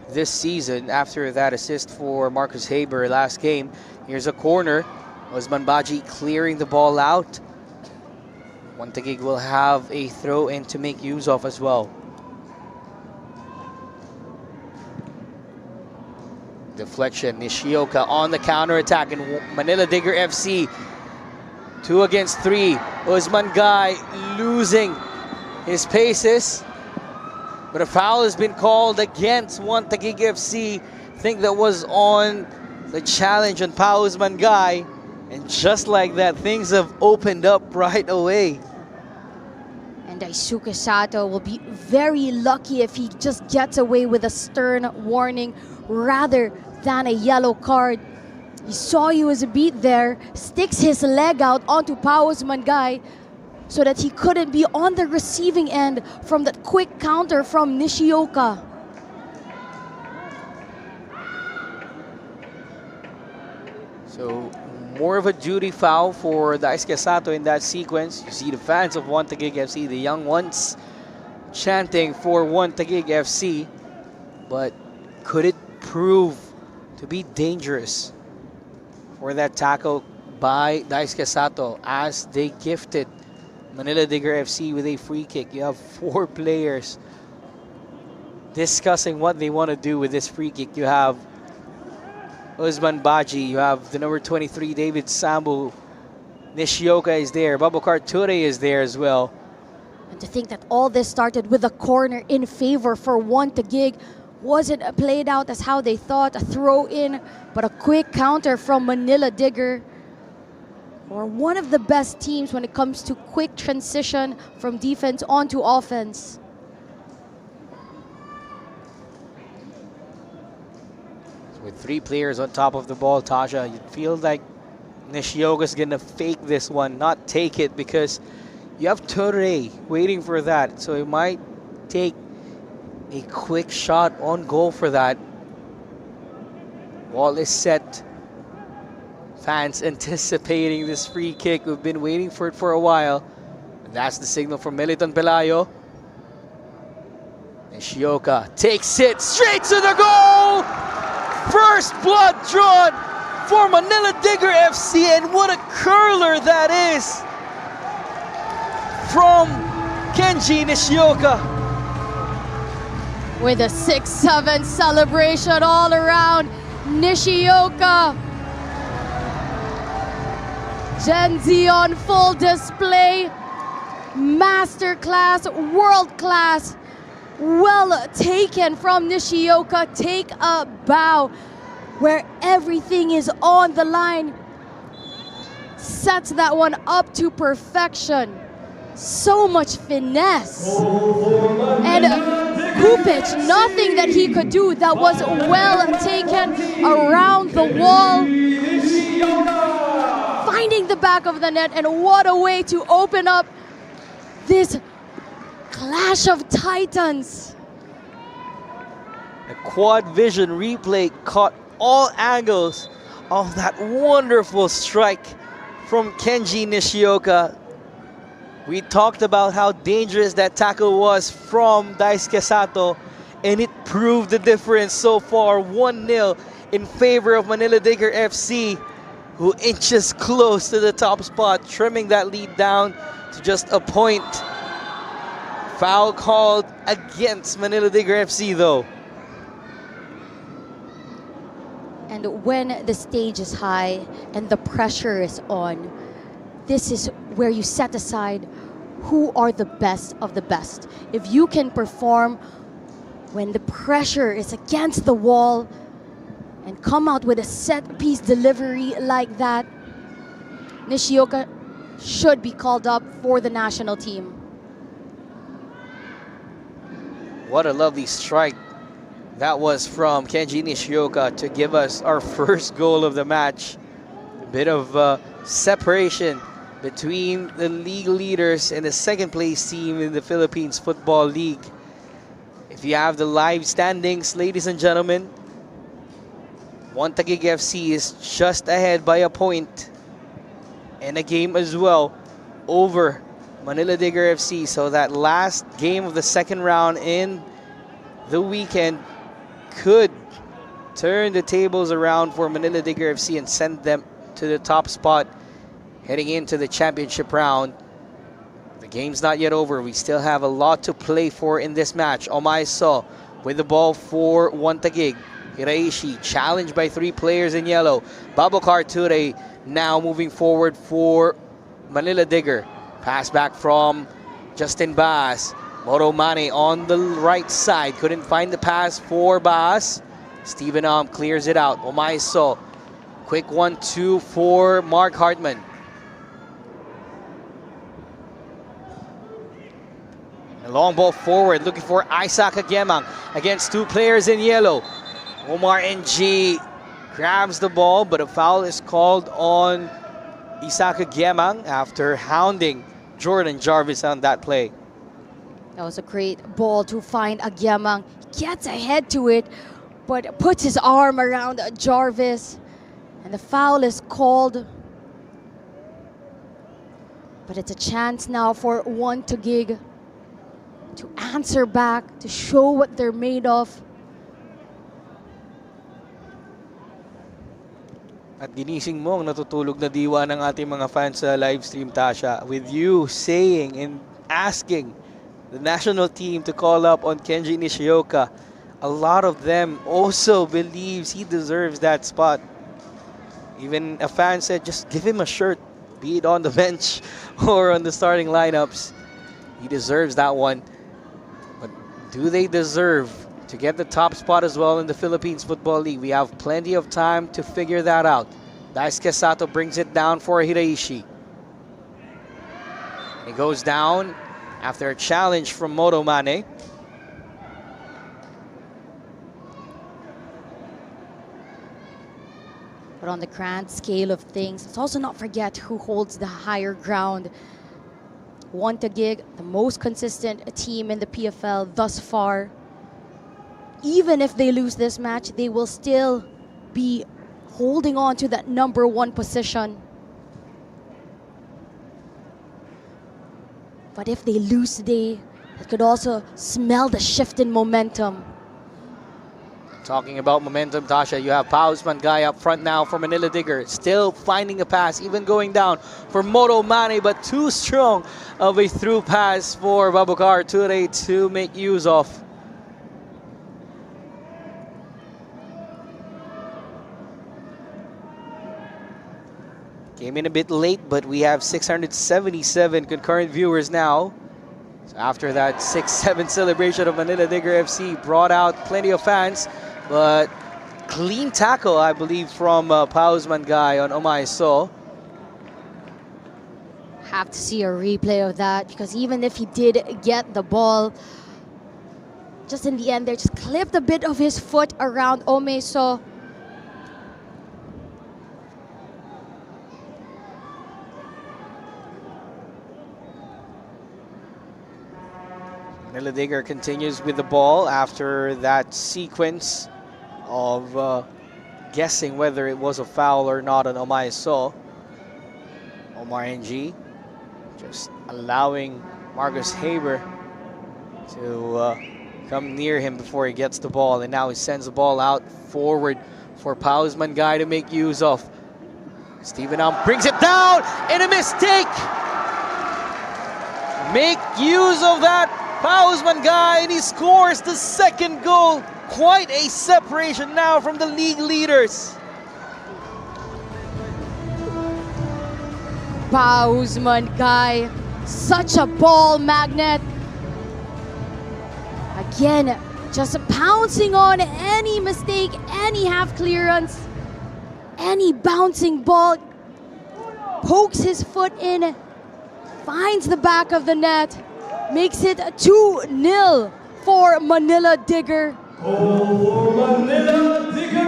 this season after that assist for Marcus Haber last game. Here's a corner. Osman Baji clearing the ball out. 1 Taguig will have a throw in to make use of as well. Deflection, Nishioka on the counter attack, and Manila Digger FC 2 against 3. Usman Guy losing his paces, but a foul has been called against 1 Taguig FC. I think that was on the challenge on Pao Usman Guy, and just like that, things have opened up right away. And Daisuke Sato will be very lucky if he just gets away with a stern warning rather than a yellow card. He saw he was a beat there, sticks his leg out onto Pao Usman Guy so that he couldn't be on the receiving end from that quick counter from Nishioka. So more of a duty foul for Daisuke Sato in that sequence. You see the fans of 1 Taguig FC, the young ones, chanting for 1 Taguig FC. But could it prove to be dangerous for that tackle by Daisuke Sato as they gifted Manila Digger FC with a free kick? You have 4 players discussing what they want to do with this free kick. You have Usman Baji, you have the number 23, David Sambu, Nishioka is there, Babakar Ture is there as well. And to think that all this started with a corner in favor for 1 Taguig. Wasn't played out as how they thought, a throw in, but a quick counter from Manila Digger. Or one of the best teams when it comes to quick transition from defense onto offense. With 3 players on top of the ball, Tasha, you'd feel like Nishioka's gonna fake this one, not take it, because you have Torre waiting for that. So it might take a quick shot on goal for that. Wall is set. Fans anticipating this free kick. We've been waiting for it for a while. And that's the signal from Meliton Pelayo. Nishioka takes it straight to the goal! First blood drawn for Manila Digger FC, and what a curler that is from Kenji Nishioka. With a 6-7 celebration all around, Nishioka. Gen Z on full display. Masterclass, world class. Well taken from Nishioka. Take a bow where everything is on the line. Sets that one up to perfection. So much finesse. And Kupic, nothing that he could do. That was well taken around the wall. Finding the back of the net, and what a way to open up this clash of titans. The quad vision replay caught all angles of that wonderful strike from Kenji Nishioka. We talked about how dangerous that tackle was from Daisuke Sato, and it proved the difference so far. 1-0 in favor of Manila Digger FC, who inches close to the top spot, trimming that lead down to just a point. Foul called against Manila Digger FC though. And when the stage is high and the pressure is on, this is where you set aside who are the best of the best. If you can perform when the pressure is against the wall and come out with a set piece delivery like that, Nishioka should be called up for the national team. What a lovely strike that was from Kenji Nishioka to give us our first goal of the match. A bit of separation between the league leaders and the second place team in the Philippines Football League. If you have the live standings, ladies and gentlemen, TAGUIG FC is just ahead by a point and a game as well over Manila Digger FC. So that last game of the second round in the weekend could turn the tables around for Manila Digger FC and send them to the top spot heading into the championship round. The game's not yet over. We still have a lot to play for in this match. Omaiso with the ball for TAGUIG. Hiraishi challenged by 3 players in yellow. Babakar Ture now moving forward for Manila Digger. Pass back from Justin Bass. Moro Mane on the right side. Couldn't find the pass for Bass. Steven clears it out. Omaiso. Quick 1-2 for Mark Hartman. A long ball forward, looking for Isaac Agemang against 2 players in yellow. Omar NG grabs the ball, but a foul is called on Isaac Agemang after hounding Jordan Jarvis on that play. That was a great ball to find Agyamang. Gets ahead to it, but puts his arm around Jarvis. And the foul is called. But it's a chance now for TAGUIG to answer back, to show what they're made of. At ginising mo ang natutulog na diwa ng ating mga fans sa live stream, Tasha, with you saying and asking the national team to call up on Kenji Nishioka. A lot of them also believes he deserves that spot. Even a fan said, just give him a shirt, be it on the bench or on the starting lineups. He deserves that one. But do they deserve to get the top spot as well in the Philippines Football League? We have plenty of time to figure that out. Daisuke Sato brings it down for Hiraishi. It goes down after a challenge from Moto Mane. But on the grand scale of things, let's also not forget who holds the higher ground. TAGUIG, the most consistent team in the PFL thus far. Even if they lose this match, they will still be holding on to that #1 position. But if they lose today, it could also smell the shift in momentum. Talking about momentum, Tasha, you have Pausman guy up front now for Manila Digger. Still finding a pass, even going down for Moto Mane, but too strong of a through pass for Babukar Ture to make use of. Came in a bit late, but we have 677 concurrent viewers now. So after that 6-7 celebration of Manila Digger FC brought out plenty of fans, but clean tackle, I believe, from Pausman guy on Omaiso. Have to see a replay of that, because even if he did get the ball, just in the end there, just clipped a bit of his foot around Omaiso. Manila Digger continues with the ball after that sequence of guessing whether it was a foul or not on Omaiso. Omar NG just allowing Marcus Haber to come near him before he gets the ball, and now he sends the ball out forward for Pausman guy to make use of. Steven Am brings it down, and a mistake! Make use of that Pausman guy, and he scores the second goal. Quite a separation now from the league leaders. Pausman guy, such a ball magnet. Again, just pouncing on any mistake, any half clearance, any bouncing ball. Pokes his foot in, finds the back of the net, makes it 2-0 for Manila Digger. For Manila Digger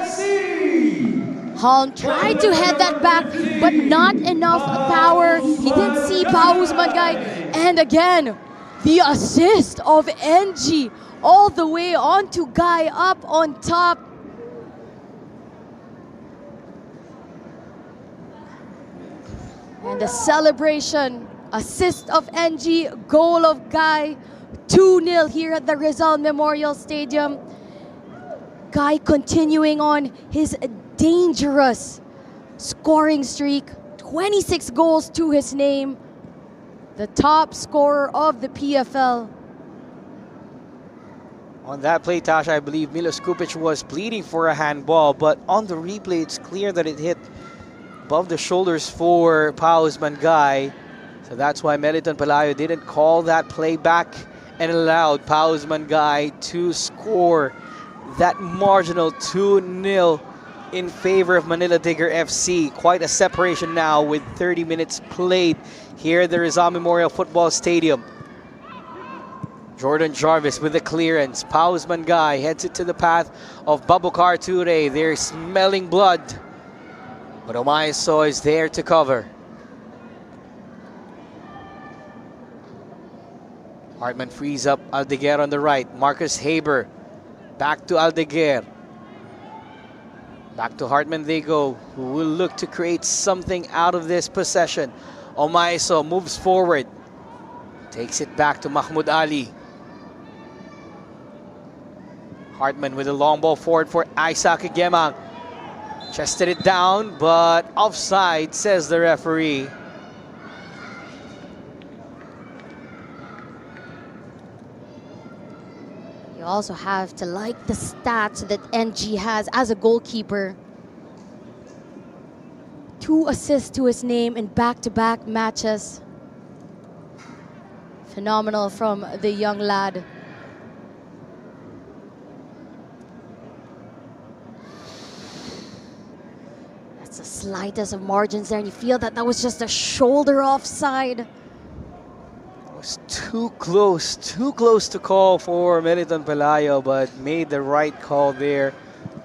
FC. Holm tried to head that back, but not enough power. He didn't see Pausman guy. And again, the assist of NG all the way onto Guy up on top. And the celebration, assist of NG, goal of Guy, 2-0 here at the Rizal Memorial Stadium. Guy continuing on his dangerous scoring streak, 26 goals to his name, the top scorer of the PFL. On that play, Tasha, I believe Milos Kupic was pleading for a handball, but on the replay, it's clear that it hit above the shoulders for Pausman guy. So that's why Meliton Palayo didn't call that play back and allowed Pausman guy to score that marginal 2-0 in favor of Manila Digger FC. Quite a separation now with 30 minutes played here at the Rizal Memorial Football Stadium. Jordan Jarvis with the clearance. Pausman guy heads it to the path of Babukar Ture. They're smelling blood, but Omaiso is there to cover. Hartman frees up Aldeguer on the right. Marcus Haber back to Aldeguer. Back to Hartman they go, who will look to create something out of this possession. Omaiso moves forward. Takes it back to Mahmoud Ali. Hartman with a long ball forward for Isaac Gemang. Chested it down, but offside, says the referee. You also have to like the stats that NG has as a goalkeeper. 2 assists to his name in back-to-back matches. Phenomenal from the young lad. That's the slightest of margins there, and you feel that that was just a shoulder offside. Was too close to call for Meliton Palayo, but made the right call there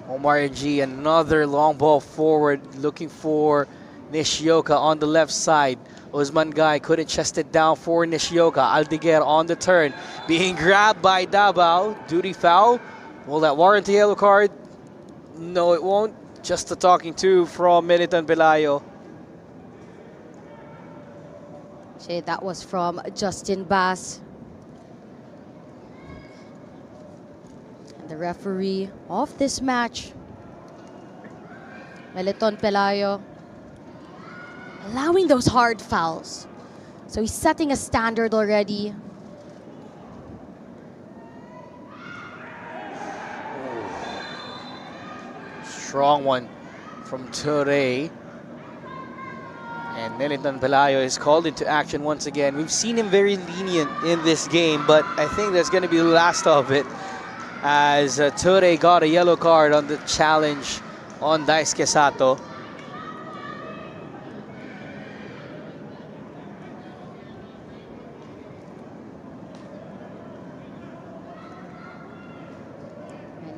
Omar and G, another long ball forward, looking for Nishioka on the left side. Usman Guy couldn't chest it down for Nishioka. Aldeguer on the turn, being grabbed by Davao. Duty foul. Will that warrant a yellow card? No, it won't. Just a talking to from Militan Pelayo. Jay, that was from Justin Bass. And the referee of this match, Militan Pelayo, allowing those hard fouls. So he's setting a standard already. Strong one from Ture. And Militan Pelayo is called into action once again. We've seen him very lenient in this game, but I think that's going to be the last of it, as Ture got a yellow card on the challenge on Daisuke Sato.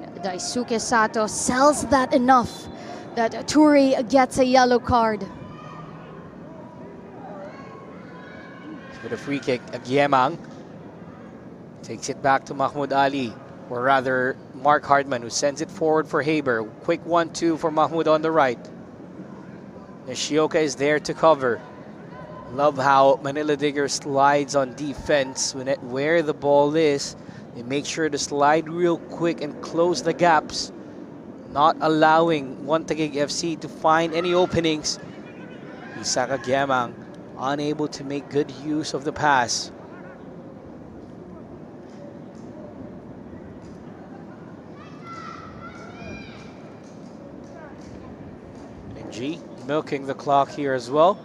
And Daisuke Sato sells that enough that Ture gets a yellow card. With a free kick, Agyemang takes it back to Mahmoud Ali, or rather Mark Hardman, who sends it forward for Haber. Quick 1-2 for Mahmoud on the right. Nishioka is there to cover. Love how Manila Digger slides on defense where the ball is. They make sure to slide real quick and close the gaps, not allowing TAGUIG FC to find any openings. Isak Agyemang unable to make good use of the pass. G milking the clock here as well.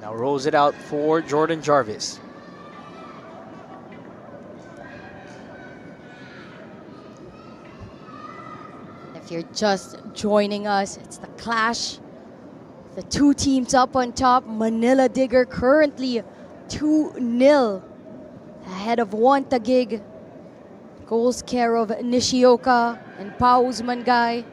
Now rolls it out for Jordan Jarvis. If you're just joining us, it's the clash. The two teams up on top. Manila Digger currently 2-0 ahead of TAGUIG. Goals care of Nishioka and Pao Usmangay.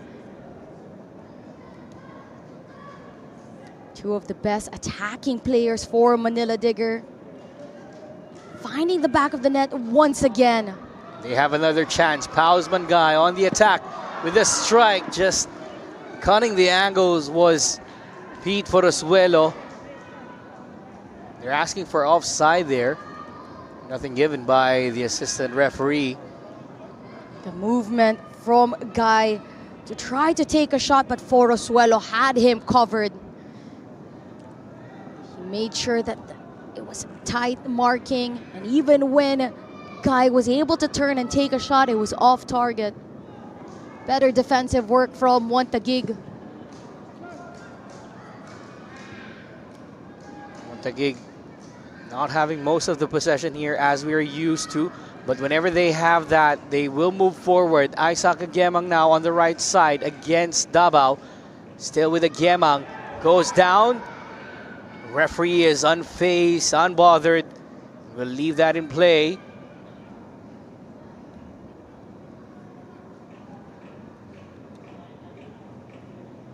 Two of the best attacking players for Manila Digger. Finding the back of the net once again. They have another chance. Pao Usmangay on the attack with a strike. Just cutting the angles was Pete Forosuelo. They're asking for offside there. Nothing given by the assistant referee. The movement from Guy to try to take a shot, but Forosuelo had him covered. He made sure that it was tight marking, and even when Guy was able to turn and take a shot, it was off target. Better defensive work from TAGUIG. TAGUIG not having most of the possession here as we are used to, but whenever they have that, they will move forward. Isaac Agyemang now on the right side against Davao. Still with Agyemang, goes down. Referee is unfazed, unbothered. We'll leave that in play.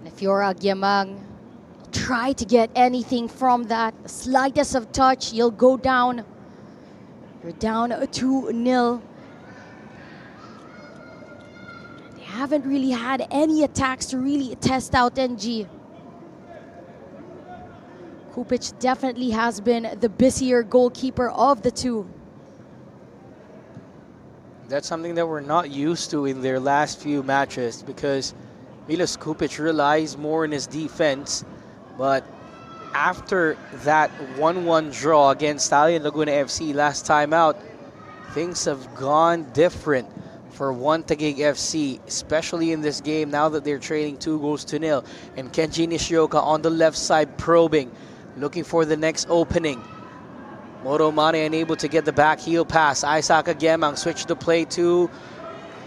If you're Agyemang, try to get anything from that. The slightest of touch, you'll go down. You're down 2-0. They haven't really had any attacks to really test out NG. Kupic definitely has been the busier goalkeeper of the two. That's something that we're not used to in their last few matches, because Milos Kupic relies more on his defense. But after that 1-1 draw against Stallion Laguna FC last time out, things have gone different for TAGUIG FC, especially in this game now that they're trailing 2-0. And Kenji Nishioka on the left side probing, looking for the next opening. Moro Mane unable to get the back heel pass. Isaac Agyemang switched the play to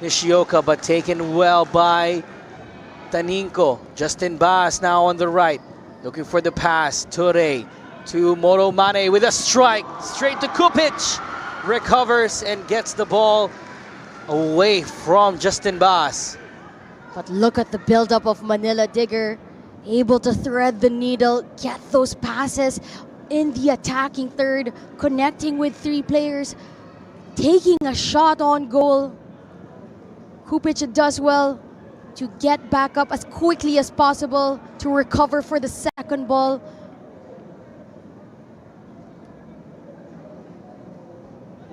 Nishioka, but taken well by Taninko. Justin Bass now on the right, looking for the pass. Ture to Moro Mane with a strike. Straight to Kupic. Recovers and gets the ball away from Justin Bass. But look at the buildup of Manila Digger, able to thread the needle, get those passes in the attacking third, connecting with 3 players, taking a shot on goal. Kupic does well to get back up as quickly as possible to recover for the second ball.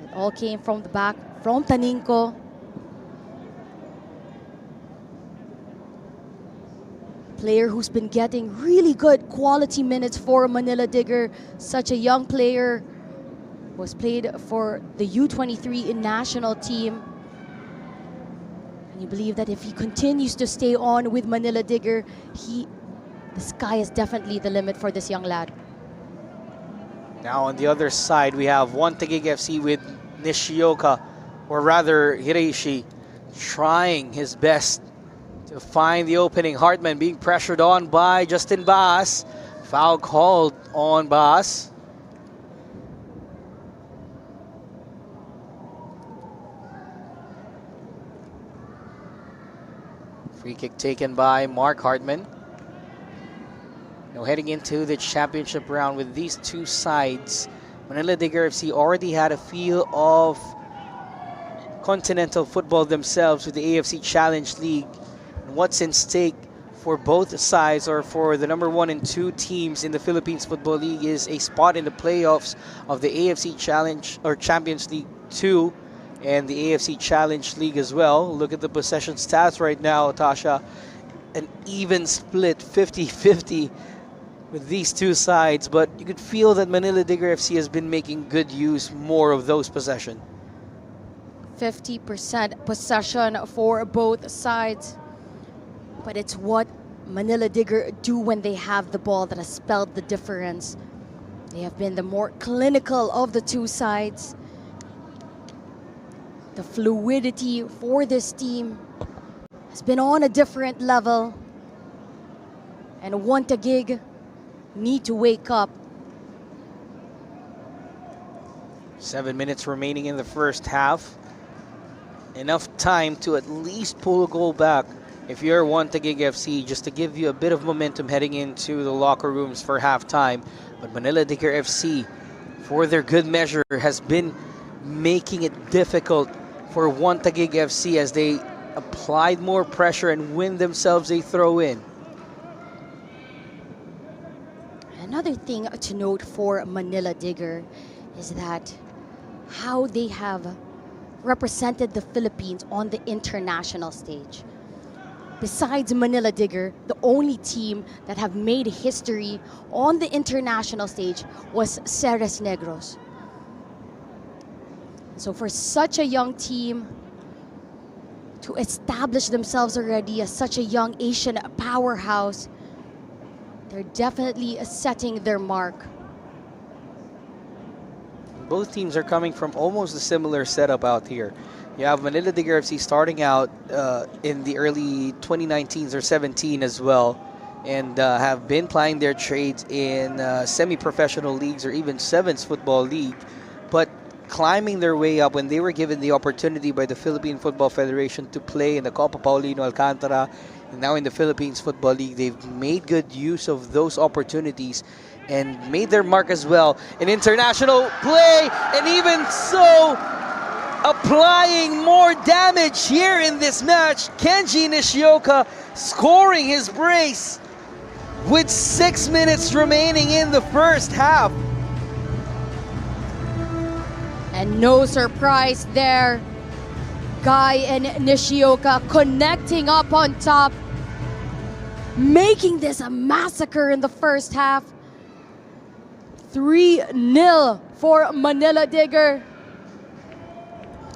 It all came from the back, from Taninco. Player who's been getting really good quality minutes for Manila Digger. Such a young player, was played for the U23 national team. And you believe that if he continues to stay on with Manila Digger, the sky is definitely the limit for this young lad. Now on the other side, we have one TAGUIG FC with Nishioka, or rather Hiraishi, trying his best to find the opening. Hartman being pressured on by Justin Baas. Foul called on Baas. Free kick taken by Mark Hartman. Now heading into the championship round with these two sides, Manila Digger FC already had a feel of continental football themselves with the AFC Challenge League. And what's in stake for both sides, or for the number 1 and 2 teams in the Philippines Football League, is a spot in the playoffs of the AFC Challenge or Champions League 2 and the AFC Challenge League as well. Look at the possession stats right now, Tasha. An even split, 50-50 with these two sides, but you could feel that Manila Digger FC has been making good use more of those possession. 50% possession for both sides. But it's what Manila Digger do when they have the ball that has spelled the difference. They have been the more clinical of the two sides. The fluidity for this team has been on a different level. And one TAGUIG need to wake up. 7 minutes remaining in the first half. Enough time to at least pull a goal back if you're one TAGUIG FC, just to give you a bit of momentum heading into the locker rooms for halftime. But Manila Digger FC, for their good measure, has been making it difficult for one TAGUIG FC as they applied more pressure and win themselves a throw in. Another thing to note for Manila Digger is that how they have represented the Philippines on the international stage. Besides Manila Digger, the only team that have made history on the international stage was Ceres Negros. So for such a young team to establish themselves already as such a young Asian powerhouse, they're definitely setting their mark. Both teams are coming from almost a similar setup out here. You have Manila Digger FC starting out in the early 2019s or 17 as well, and have been plying their trades in semi-professional leagues or even Sevens Football League, but climbing their way up when they were given the opportunity by the Philippine Football Federation to play in the Copa Paulino Alcantara, and now in the Philippines Football League. They've made good use of those opportunities and made their mark as well. An international play, and even so, applying more damage here in this match. Kenji Nishioka scoring his brace with 6 minutes remaining in the first half. And no surprise there. Guy and Nishioka connecting up on top, making this a massacre in the first half. 3-0 for Manila Digger.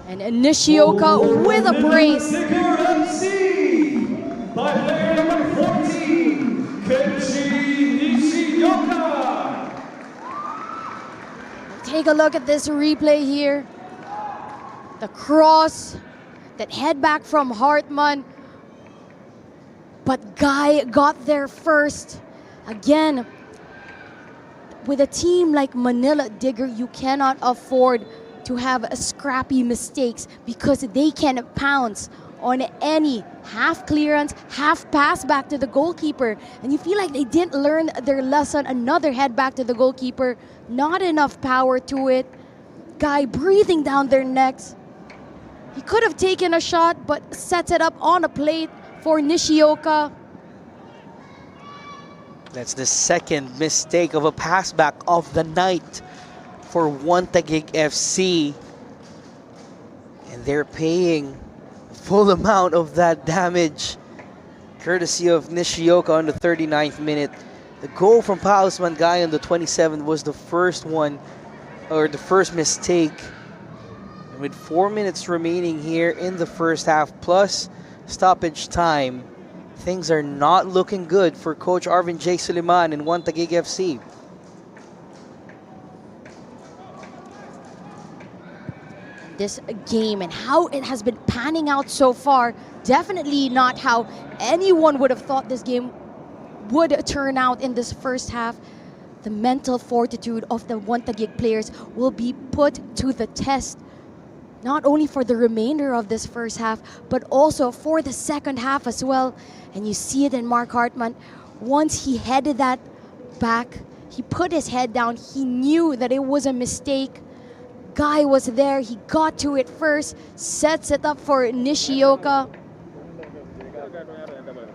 And Nishioka with a brace. Digger FC by player number 14, Kenji Nishioka. Take a look at this replay here. The cross, that head back from Hartman. But Guy got there first. Again, with a team like Manila Digger, you cannot afford to have scrappy mistakes because they can pounce on any half clearance, half pass back to the goalkeeper. And you feel like they didn't learn their lesson. Another head back to the goalkeeper. Not enough power to it. Guy breathing down their necks. He could have taken a shot, but sets it up on a plate for Nishioka. That's the second mistake of a pass back of the night for TAGUIG FC. And they're paying full amount of that damage, courtesy of Nishioka on the 39th minute. The goal from Pausman Guy on the 27th was the first one, or the first mistake. And with 4 minutes remaining here in the first half, plus stoppage time, things are not looking good for Coach Arvin J. Suleiman in TAGUIG FC. This game and how it has been panning out so far, definitely not how anyone would have thought this game would turn out in this first half. The mental fortitude of the TAGUIG players will be put to the test, not only for the remainder of this first half, but also for the second half as well. And you see it in Mark Hartman. Once he headed that back, he put his head down. He knew that it was a mistake. Guy was there. He got to it first, sets it up for Nishioka.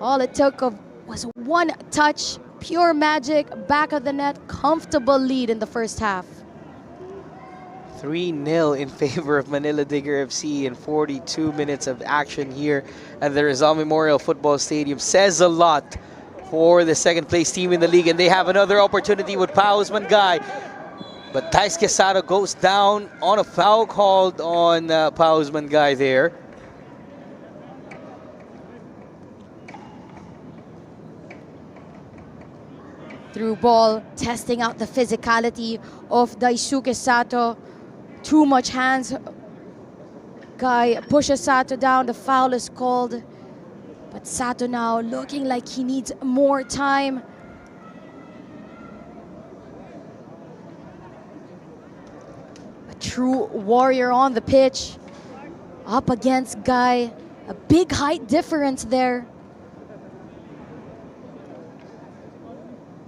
All it took was one touch, pure magic, back of the net, comfortable lead in the first half. 3-0 in favor of Manila Digger FC in 42 minutes of action here at the Rizal Memorial Football Stadium. Says a lot for the second place team in the league, and they have another opportunity with Pausman Guy. But Thais Quesada goes down on a foul called on Pausman Guy there. Through ball, testing out the physicality of Daisuke Sato. Too much hands. Guy pushes Sato down. The foul is called. But Sato now looking like he needs more time. A true warrior on the pitch. Up against Guy. A big height difference there.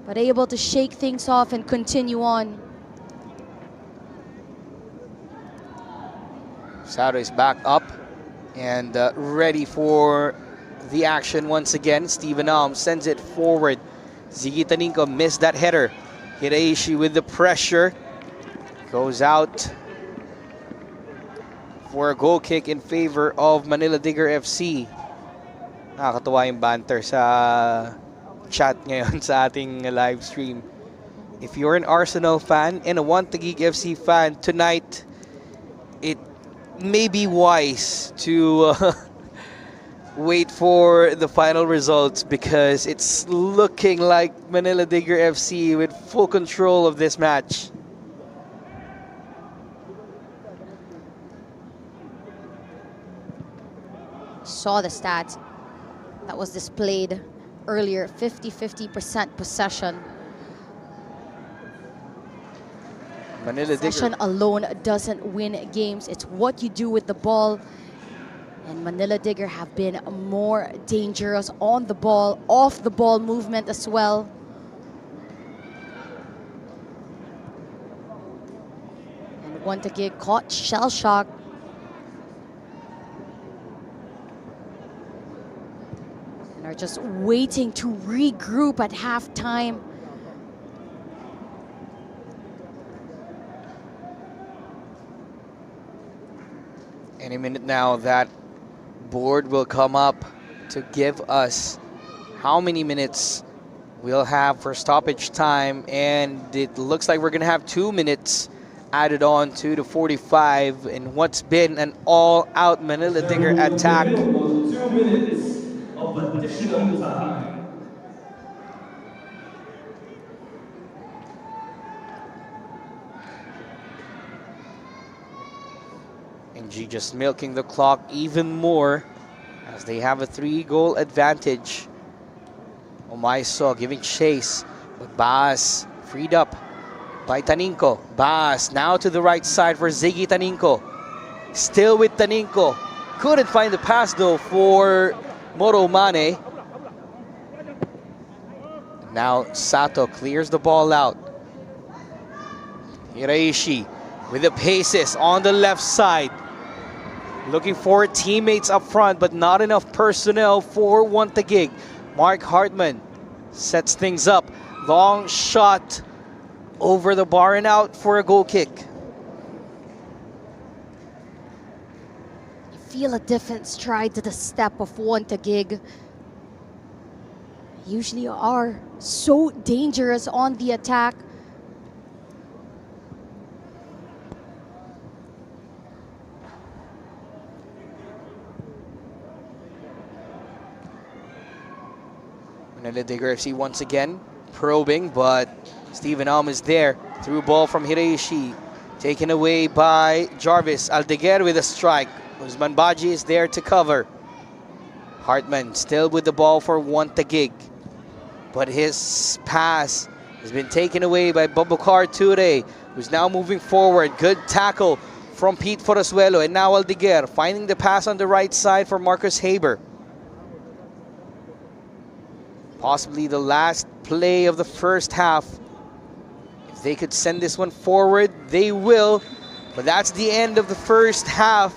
But able to shake things off and continue on. Sato is back up and ready for the action once again. Steven Alm sends it forward. Ziggy Taninko missed that header. Hiraishi with the pressure. Goes out for a goal kick in favor of Manila Digger FC. Nakakatuwa yung banter sa chat ngayon sa ating live stream. If you're an Arsenal fan and a TAGUIG FC fan tonight, it may be wise to wait for the final results, because it's looking like Manila Digger FC with full control of this match. Saw the stats that was displayed earlier, 50% possession. Manila Possession Digger alone doesn't win games. It's what you do with the ball. And Manila Digger have been more dangerous on the ball, off the ball movement as well. And TAGUIG caught shell shock. And are just waiting to regroup at halftime. Any minute now, that board will come up to give us how many minutes we'll have for stoppage time, and it looks like we're gonna have 2 minutes added on to the 45 in what's been an all-out Manila Digger attack. 2 minutes of additional time. NG just milking the clock even more as they have a 3-goal advantage. Omaiso giving chase, but Baas freed up by Taninko. Baas now to the right side for Ziggy Taninko. Still with Taninko. Couldn't find the pass though for Moro Mane. Now Sato clears the ball out. Hiraishi with the paces on the left side. Looking for teammates up front, but not enough personnel for TAGUIG. Mark Hartman sets things up. Long shot over the bar and out for a goal kick. You feel a different stride to the step of TAGUIG. Usually are so dangerous on the attack. Manila Digger FC once again probing, but Steven Alm is there. Through ball from Hiraishi, taken away by Jarvis. Aldeguer with a strike. Usman Baji is there to cover. Hartman still with the ball for TAGUIG, but his pass has been taken away by Babukar Ture, who's now moving forward. Good tackle from Pete Forasuelo, and now Aldeguer finding the pass on the right side for Marcus Haber. Possibly the last play of the first half. If they could send this one forward, they will. But that's the end of the first half.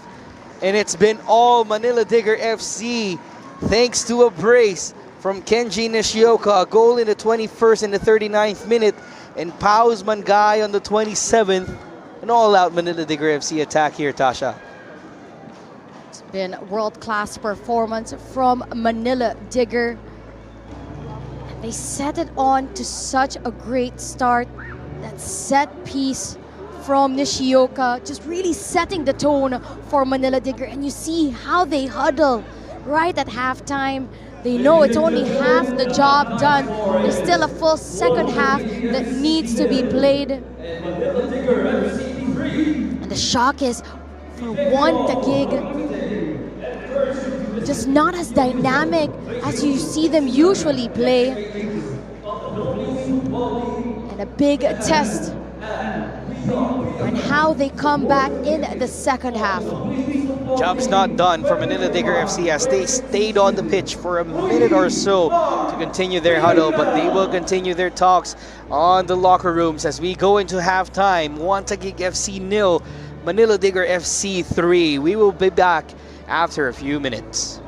And it's been all Manila Digger FC. Thanks to a brace from Kenji Nishioka. A goal in the 21st and the 39th minute. And Paus Mangay on the 27th. An all-out Manila Digger FC attack here, Tasha. It's been a world-class performance from Manila Digger. They set it on to such a great start. That set piece from Nishioka, just really setting the tone for Manila Digger. And you see how they huddle right at halftime. They know it's only half the job done. There's still a full second half that needs to be played. And the shock is for TAGUIG, just not as dynamic as you see them usually play. And a big test on how they come back in the second half. Job's not done for Manila Digger FC as they stayed on the pitch for a minute or so to continue their huddle, but they will continue their talks on the locker rooms as we go into halftime. TAGUIG FC 0, Manila Digger FC 3. We will be back after a few minutes.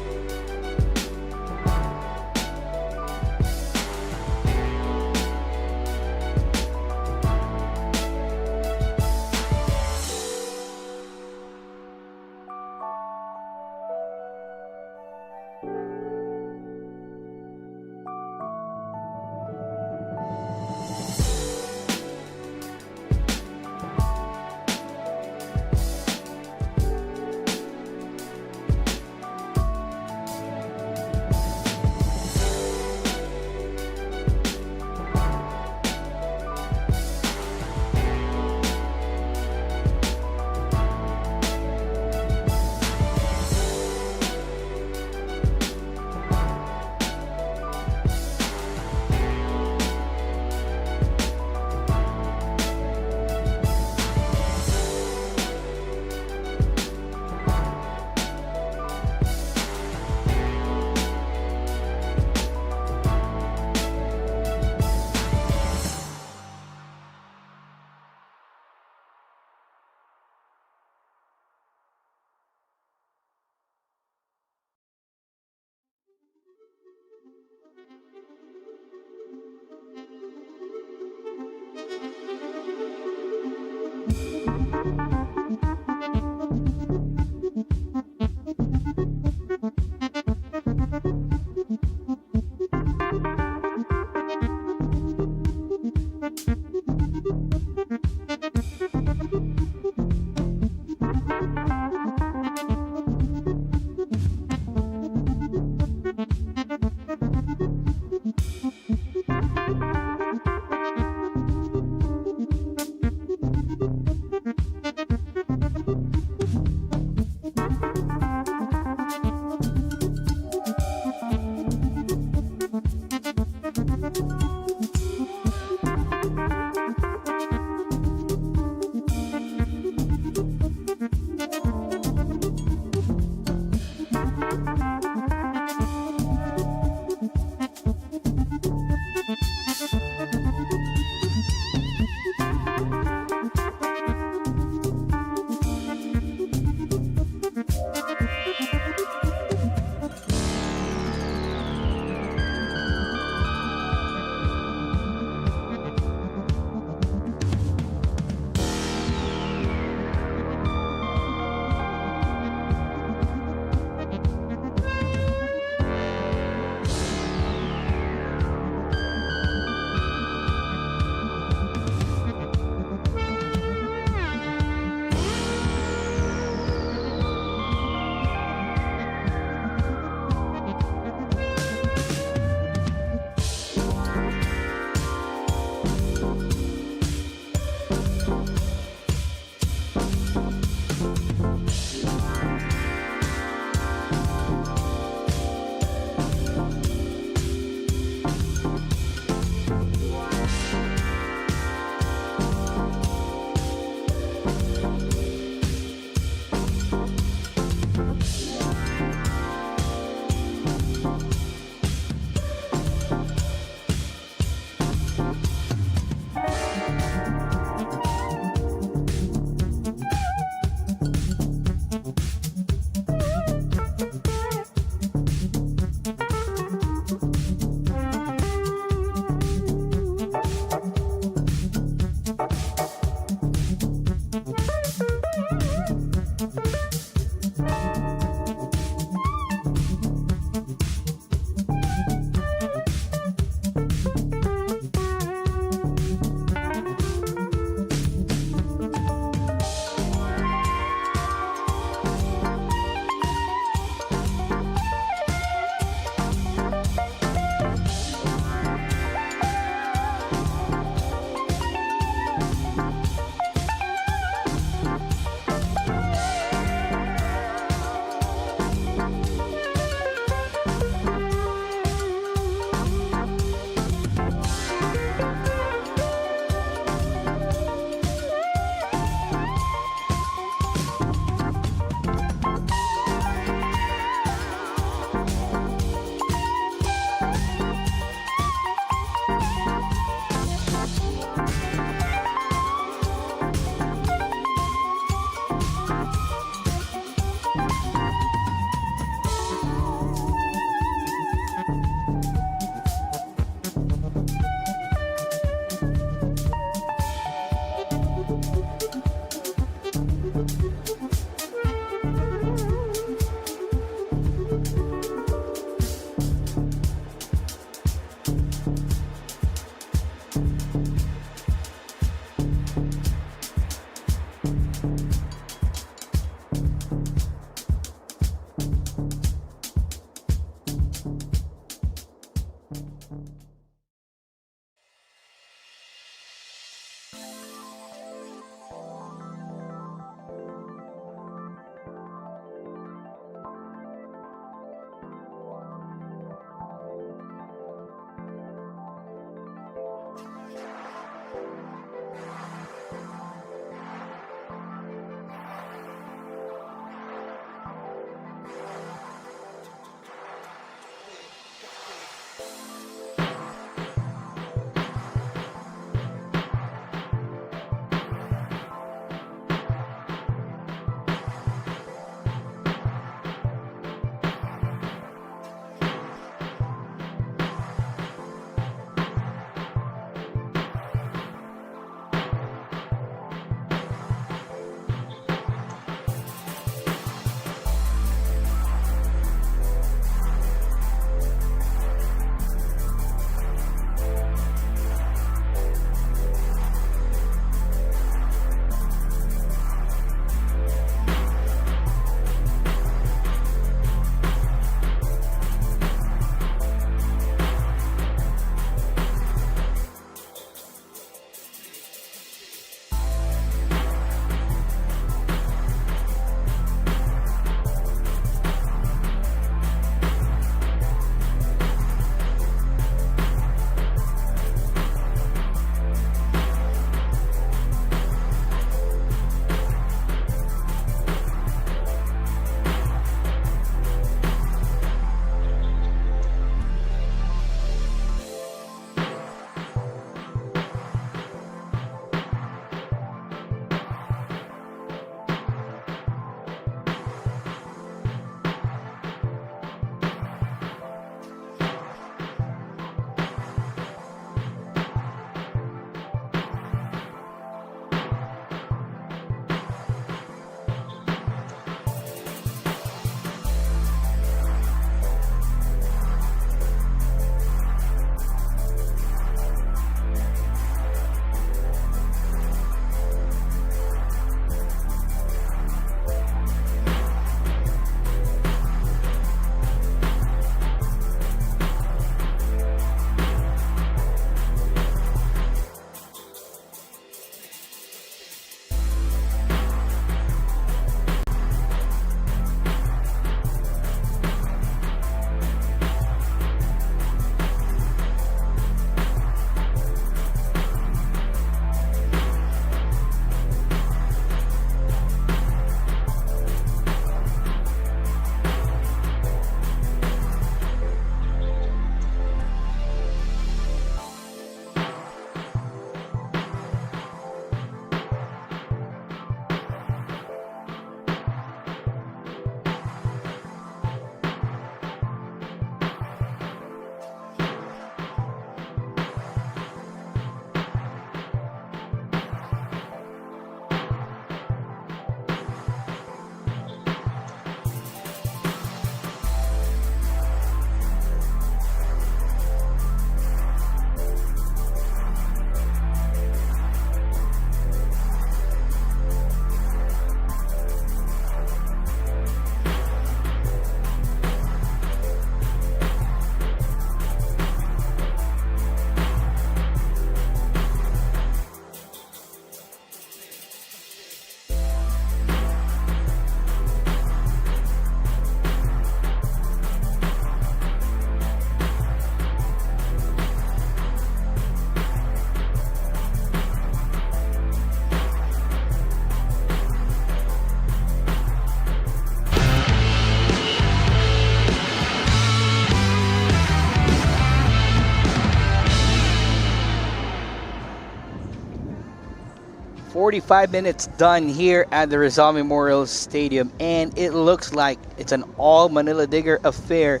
45 minutes done here at the Rizal Memorial Stadium, and it looks like it's an all Manila Digger affair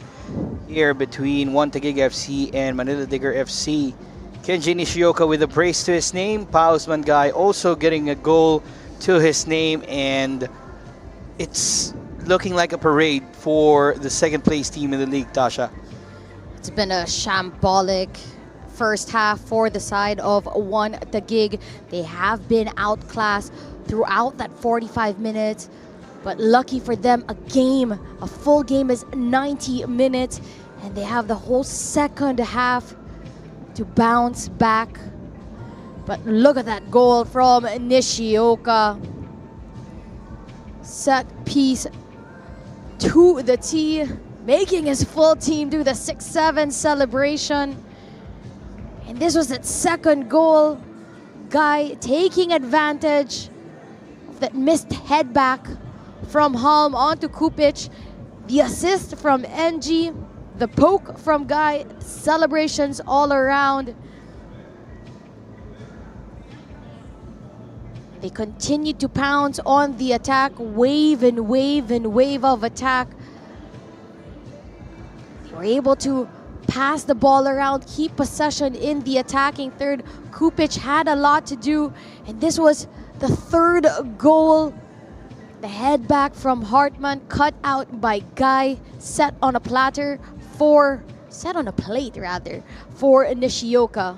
here between One Taguig FC and Manila Digger FC. Kenji Nishioka with a brace to his name. Paus Mangay also getting a goal to his name, and it's looking like a parade for the second place team in the league, Tasha. It's been a shambolic first half for the side of One Taguig. They have been outclassed throughout that 45 minutes, but lucky for them, a full game is 90 minutes, and they have the whole second half to bounce back. But look at that goal from Nishioka. Set piece to the tee, making his full team do the 6-7 celebration. And this was that second goal. Guy taking advantage of that missed head back from Halm onto Kupic. The assist from NG, the poke from Guy, celebrations all around. They continue to pounce on the attack, wave and wave and wave of attack. They were able to pass the ball around, keep possession in the attacking third. Kupic had a lot to do, and this was the third goal. The head back from Hartman, cut out by Guy, set on a plate for Nishioka.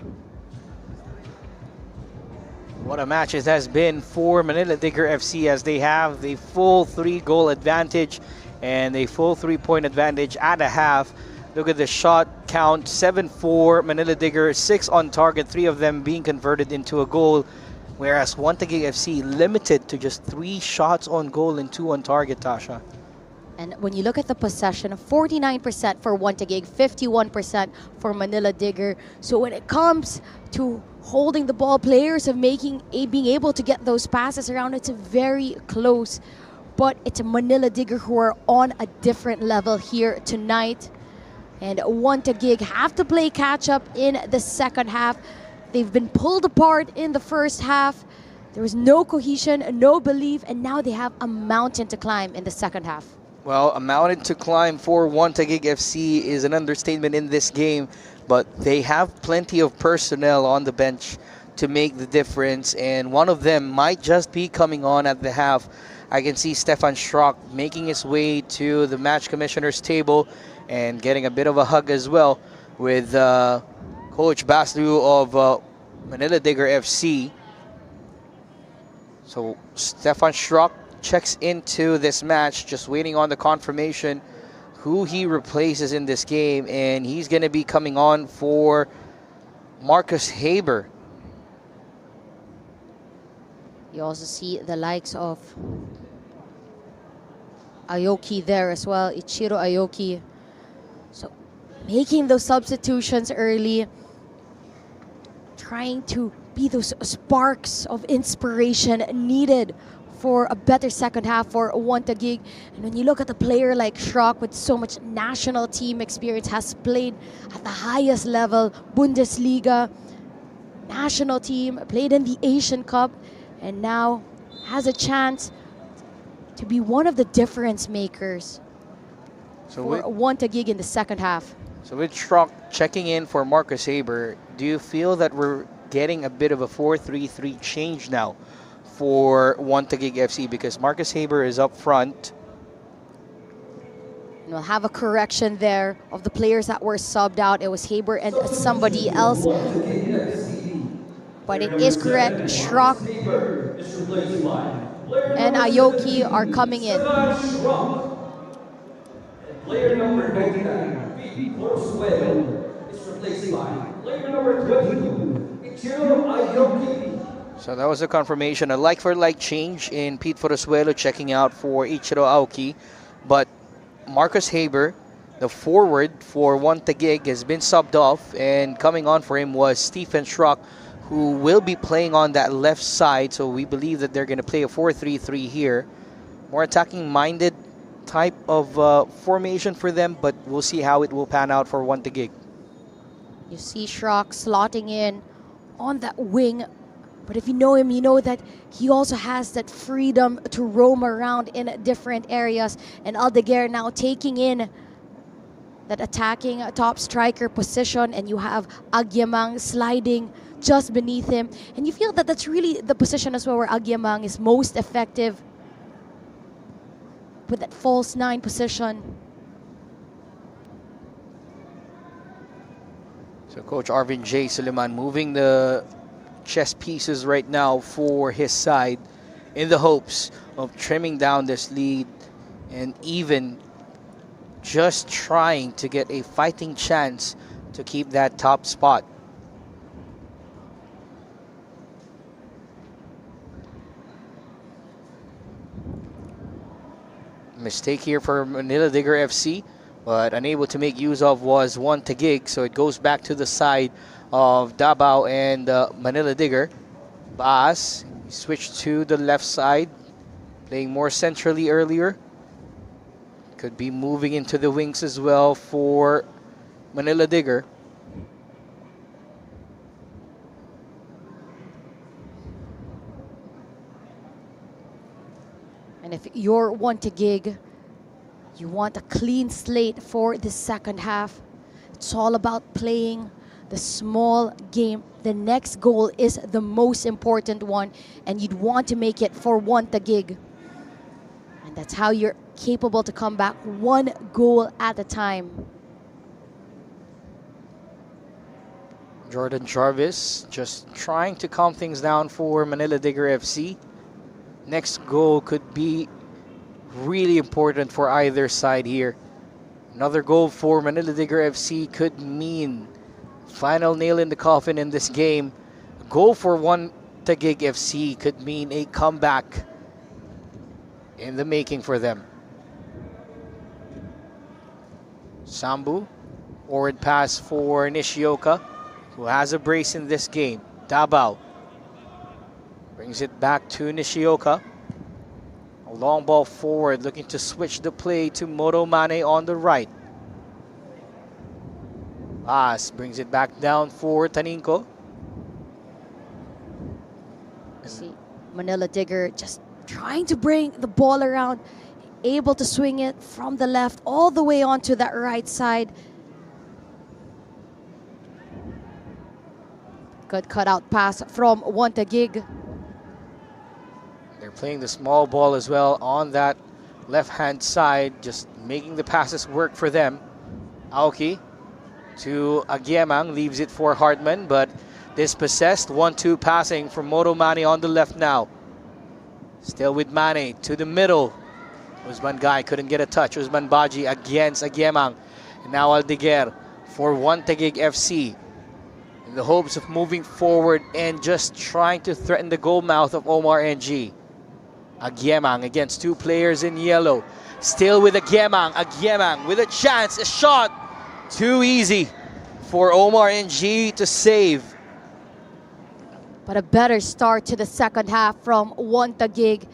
What a match it has been for Manila Digger FC, as they have the full 3-goal advantage and a full 3-point advantage at a half. Look at the shot count, 7 for Manila Digger, 6 on target, 3 of them being converted into a goal, whereas One Taguig FC limited to just 3 shots on goal and 2 on target, Tasha. And when you look at the possession, 49% for One Taguig, 51% for Manila Digger. So when it comes to holding the ball, players of being able to get those passes around, it's very close. But it's Manila Digger who are on a different level here tonight. And One Taguig have to play catch up in the second half. They've been pulled apart in the first half. There was no cohesion, no belief, and now they have a mountain to climb in the second half. Well, a mountain to climb for One Taguig FC is an understatement in this game, but they have plenty of personnel on the bench to make the difference, and one of them might just be coming on at the half. I can see Stefan Schrock making his way to the match commissioner's table and getting a bit of a hug as well with Coach Baslu of Manila Digger FC. So Stefan Schrock checks into this match, just waiting on the confirmation who he replaces in this game, and he's going to be coming on for Marcus Haber. You also see the likes of Aoki there as well, Ichiro Aoki. So making those substitutions early, trying to be those sparks of inspiration needed for a better second half for One Taguig. And when you look at a player like Schrock with so much national team experience, has played at the highest level, Bundesliga, national team, played in the Asian Cup, and now has a chance to be one of the difference makers for One Taguig in the second half. So with Schrock checking in for Marcus Haber, do you feel that we're getting a bit of a 4-3-3 change now for One Taguig FC, because Marcus Haber is up front? And we'll have a correction there of the players that were subbed out. It was Haber and somebody else. But it is correct. Schrock and Aoki are coming in. Player number 99, Pete Porsuelo, is replaced by player number 22, Ichiro Aoki. So that was a confirmation, a like-for-like change in Pete Porsuelo checking out for Ichiro Aoki. But Marcus Haber, the forward for One Taguig, has been subbed off, and coming on for him was Stephen Schrock, who will be playing on that left side. So we believe that they're going to play a 4-3-3 here. More attacking-minded type of formation for them, but we'll see how it will pan out for One Taguig. You see Schrock slotting in on that wing But if you know him, you know that he also has that freedom to roam around in different areas. And Aldeguer now taking in that attacking top striker position, and you have Agyemang sliding just beneath him. And you feel that that's really the position as well where Agyemang is most effective with that false 9 position. So Coach Arvin J. Suleiman moving the chess pieces right now for his side in the hopes of trimming down this lead and even just trying to get a fighting chance to keep that top spot. Mistake here for Manila Digger FC, but unable to make use of was one TAGUIG, so it goes back to the side of Davao and Manila Digger. Baas switched to the left side, playing more centrally earlier. Could be moving into the wings as well for Manila Digger. And if you're one TAGUIG, you want a clean slate for the second half. It's all about playing the small game. The next goal is the most important one, and you'd want to make it for one TAGUIG. And that's how you're capable to come back one goal at a time. Jordan Jarvis just trying to calm things down for Manila Digger FC. Next goal could be really important for either side here. Another goal for Manila Digger FC could mean final nail in the coffin in this game. A goal for one TAGUIG FC could mean a comeback in the making for them. Sambu, forward pass for Nishioka, who has a brace in this game. Davao brings it back to Nishioka. A long ball forward, looking to switch the play to Moto Mane on the right. Baas brings it back down for Taninko. See, Manila Digger just trying to bring the ball around, able to swing it from the left all the way onto that right side. Good cutout pass from one TAGUIG. They're playing the small ball as well on that left-hand side, just making the passes work for them. Aoki to Agyemang, leaves it for Hartman, but dispossessed. 1-2 passing from Moto Mane on the left now. Still with Mane to the middle. Usman Guy couldn't get a touch. Usman Baji against Agyemang. And now Aldeguer for one TAGUIG FC. In the hopes of moving forward and just trying to threaten the goal mouth of Omar NG. Agyemang against two players in yellow. Still with Agyemang. Agyemang with a chance, a shot. Too easy for Omar NG to save. But a better start to the second half from one TAGUIG.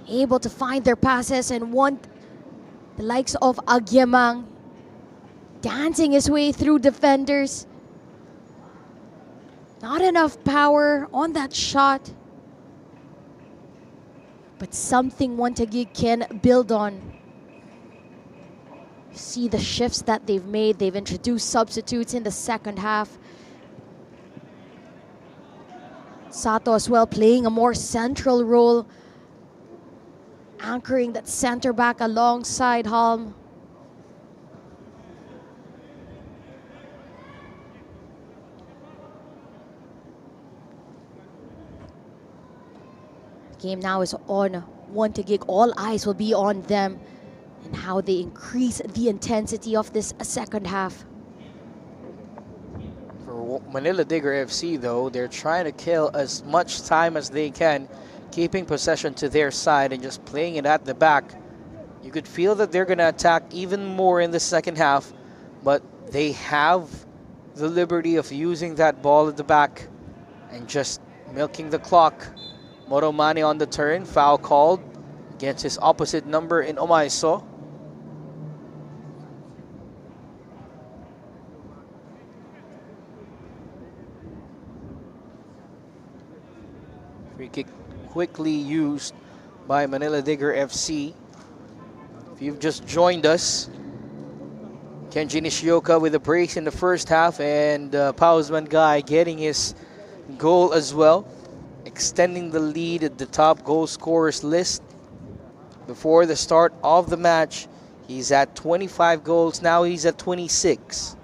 Able to find their passes and want the likes of Agyemang dancing his way through defenders. Not enough power on that shot. But something one TAGUIG can build on. See the shifts that they've made. They've introduced substitutes in the second half. Sato as well playing a more central role, anchoring that center back alongside Halm. The game now is on one TAGUIG. All eyes will be on them and how they increase the intensity of this second half. For Manila Digger FC though, they're trying to kill as much time as they can, keeping possession to their side and just playing it at the back. You could feel that they're going to attack even more in the second half, but they have the liberty of using that ball at the back and just milking the clock. Moto Mane on the turn, foul called against his opposite number in Omaiso. quickly used by Manila Digger FC. If you've just joined us, Kenji Nishioka with a brace in the first half, and Pausman Guy getting his goal as well, extending the lead at the top goal scorers list. Before the start of the match, he's at 25 goals. Now he's at 26.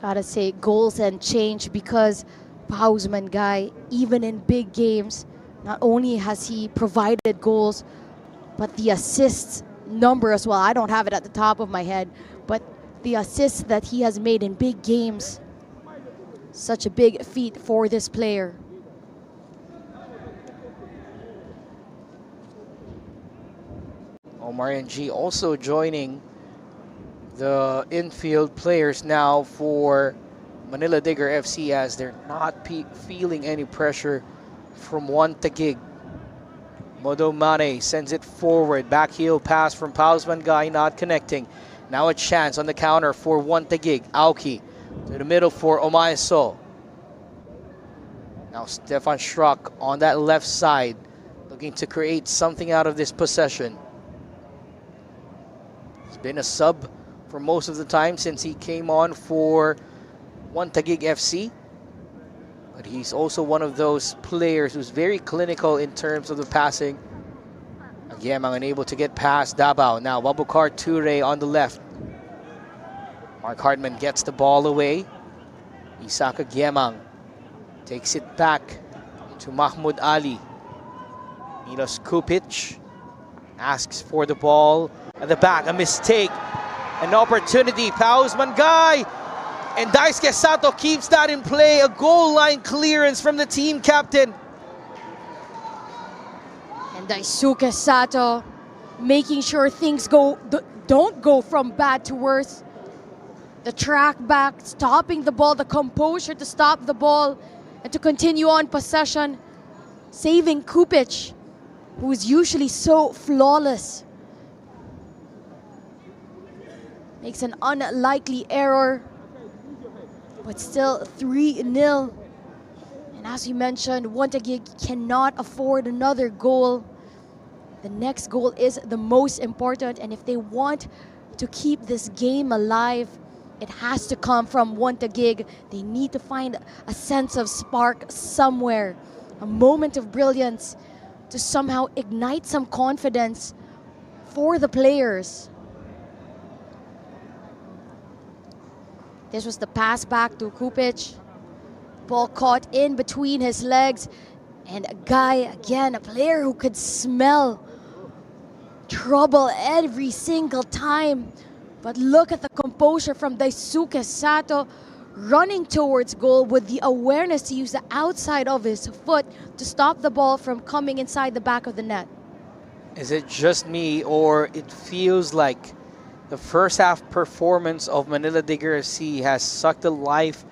Gotta say, goals and change, because Pausman Guy, even in big games, not only has he provided goals, but the assists number as well. I don't have it at the top of my head, but the assists that he has made in big games, such a big feat for this player. Omar G also joining the infield players now for Manila Digger FC, as they're not feeling any pressure from one TAGUIG. Modo Mane sends it forward. Back heel pass from Pausman Guy, not connecting. Now a chance on the counter for one TAGUIG. Aoki to the middle for Omaeso. Now Stefan Schrock on that left side, looking to create something out of this possession. He's been a sub for most of the time since he came on for one TAGUIG FC. But he's also one of those players who's very clinical in terms of the passing. Again, I'm unable to get past Davao. Now, Babukar Ture on the left. Mark Hartman gets the ball away. Isaka Giemang takes it back to Mahmoud Ali. Milos Kupic asks for the ball at the back. A mistake. An opportunity. Pausman Guy. And Daisuke Sato keeps that in play. A goal line clearance from the team captain. And Daisuke Sato making sure things don't go from bad to worse. The track back, stopping the ball, the composure to stop the ball and to continue on possession. Saving Kupic, who is usually so flawless. Makes an unlikely error, but still 3-0. And as you mentioned, one TAGUIG cannot afford another goal. The next goal is the most important, and if they want to keep this game alive, it has to come from one TAGUIG. They need to find a sense of spark somewhere, a moment of brilliance to somehow ignite some confidence for the players. This was the pass back to Kupic. Ball caught in between his legs. And a guy, again, a player who could smell trouble every single time. But look at the composure from Daisuke Sato, running towards goal with the awareness to use the outside of his foot to stop the ball from coming inside the back of the net. Is it just me, or it feels like the first half performance of Manila Digger FC has sucked the life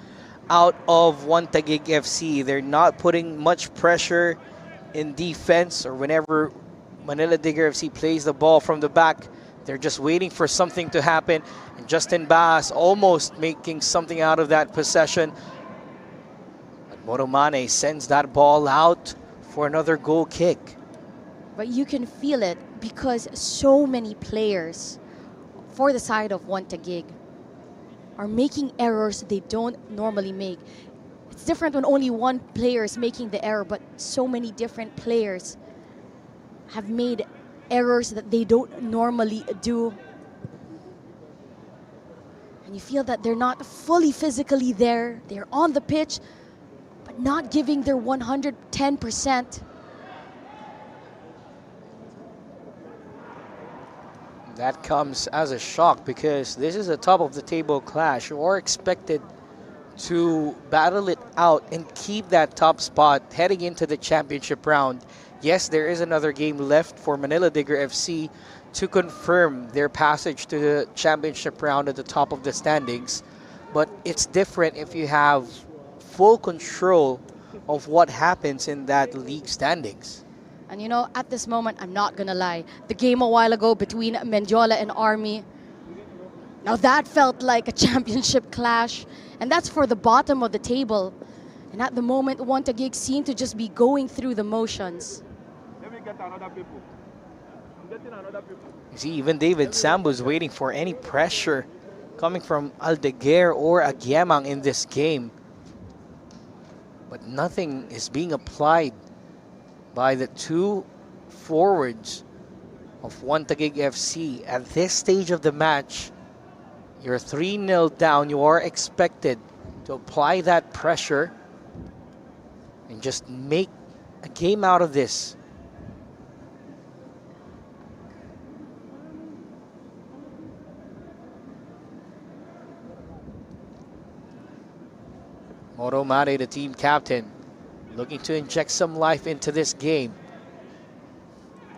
out of one TAGUIG FC? They're not putting much pressure in defense, or whenever Manila Digger FC plays the ball from the back, they're just waiting for something to happen. And Justin Bass almost making something out of that possession. But Moromane sends that ball out for another goal kick. But you can feel it because so many players for the side of one TAGUIG are making errors they don't normally make. It's different when only one player is making the error, but so many different players have made errors that they don't normally do. And you feel that they're not fully physically there. They're on the pitch, but not giving their 110%. That comes as a shock because this is a top of the table clash. You are expected to battle it out and keep that top spot heading into the championship round. Yes, there is another game left for Manila Digger FC to confirm their passage to the championship round at the top of the standings. But it's different if you have full control of what happens in that league standings. And you know, at this moment, I'm not gonna lie, the game a while ago between Mendiola and Army, now that felt like a championship clash, and that's for the bottom of the table. And at the moment, TAGUIG seemed to just be going through the motions. You see, even David Sambu's waiting for any pressure coming from Aldeguer or Agyemang in this game. But nothing is being applied by the two forwards of TAGUIG FC. At this stage of the match, you're 3-0 down. You are expected to apply that pressure and just make a game out of this. Moro Mare, the team captain, looking to inject some life into this game.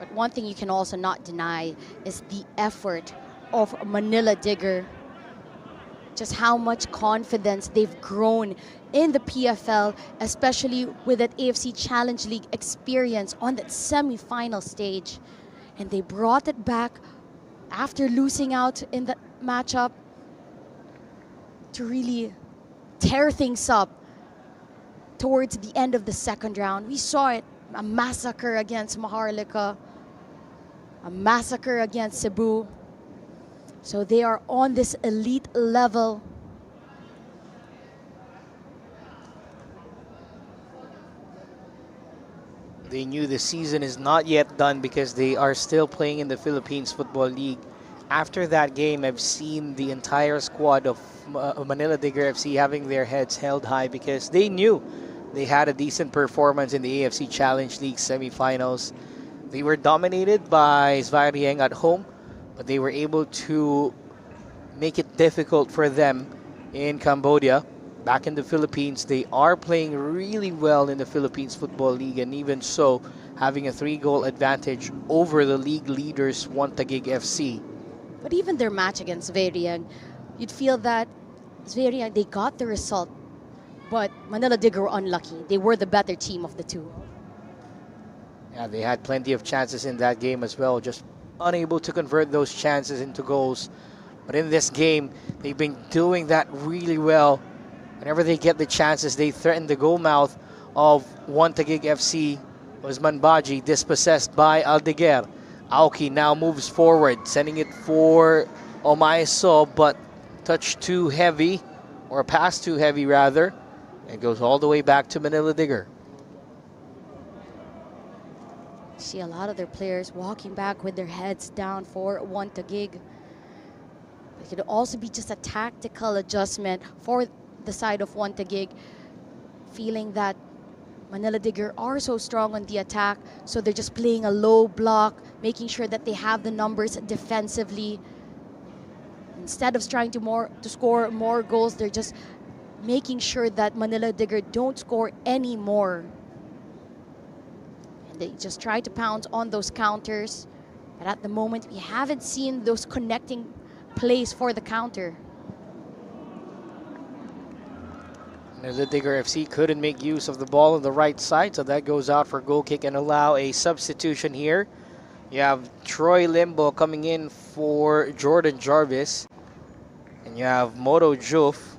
But one thing you can also not deny is the effort of Manila Digger. Just how much confidence they've grown in the PFL, especially with that AFC Challenge League experience on that semi-final stage. And they brought it back after losing out in that matchup to really tear things up towards the end of the second round. We saw it, a massacre against Maharlika, a massacre against Cebu. So they are on this elite level. They knew the season is not yet done because they are still playing in the Philippines Football League. After that game, I've seen the entire squad of Manila Digger FC having their heads held high because they knew they had a decent performance in the AFC Challenge League semifinals. They were dominated by Svarieng at home, but they were able to make it difficult for them in Cambodia. Back in the Philippines, they are playing really well in the Philippines Football League, and even so, having a 3-goal advantage over the league leaders, TAGUIG FC. But even their match against Svarieng, you'd feel that Svarieng, they got the result, but Manila Digger were unlucky. They were the better team of the two. Yeah, they had plenty of chances in that game as well, just unable to convert those chances into goals. But in this game, they've been doing that really well. Whenever they get the chances, they threaten the goal mouth of TAGUIG FC. Osman Baji dispossessed by Aldeguer. Aoki now moves forward, sending it for Omaeso, but touch too heavy, or pass too heavy rather. It goes all the way back to Manila Digger. See a lot of their players walking back with their heads down for TAGUIG. It could also be just a tactical adjustment for the side of TAGUIG, feeling that Manila Digger are so strong on the attack, so they're just playing a low block, making sure that they have the numbers defensively. Instead of trying to score more goals, they're just making sure that Manila Digger don't score any more. And they just try to pounce on those counters, but at the moment we haven't seen those connecting plays for the counter. The Digger FC couldn't make use of the ball on the right side, so that goes out for goal kick and allow a substitution here. You have Troy Limbo coming in for Jordan Jarvis. And you have Moto Juf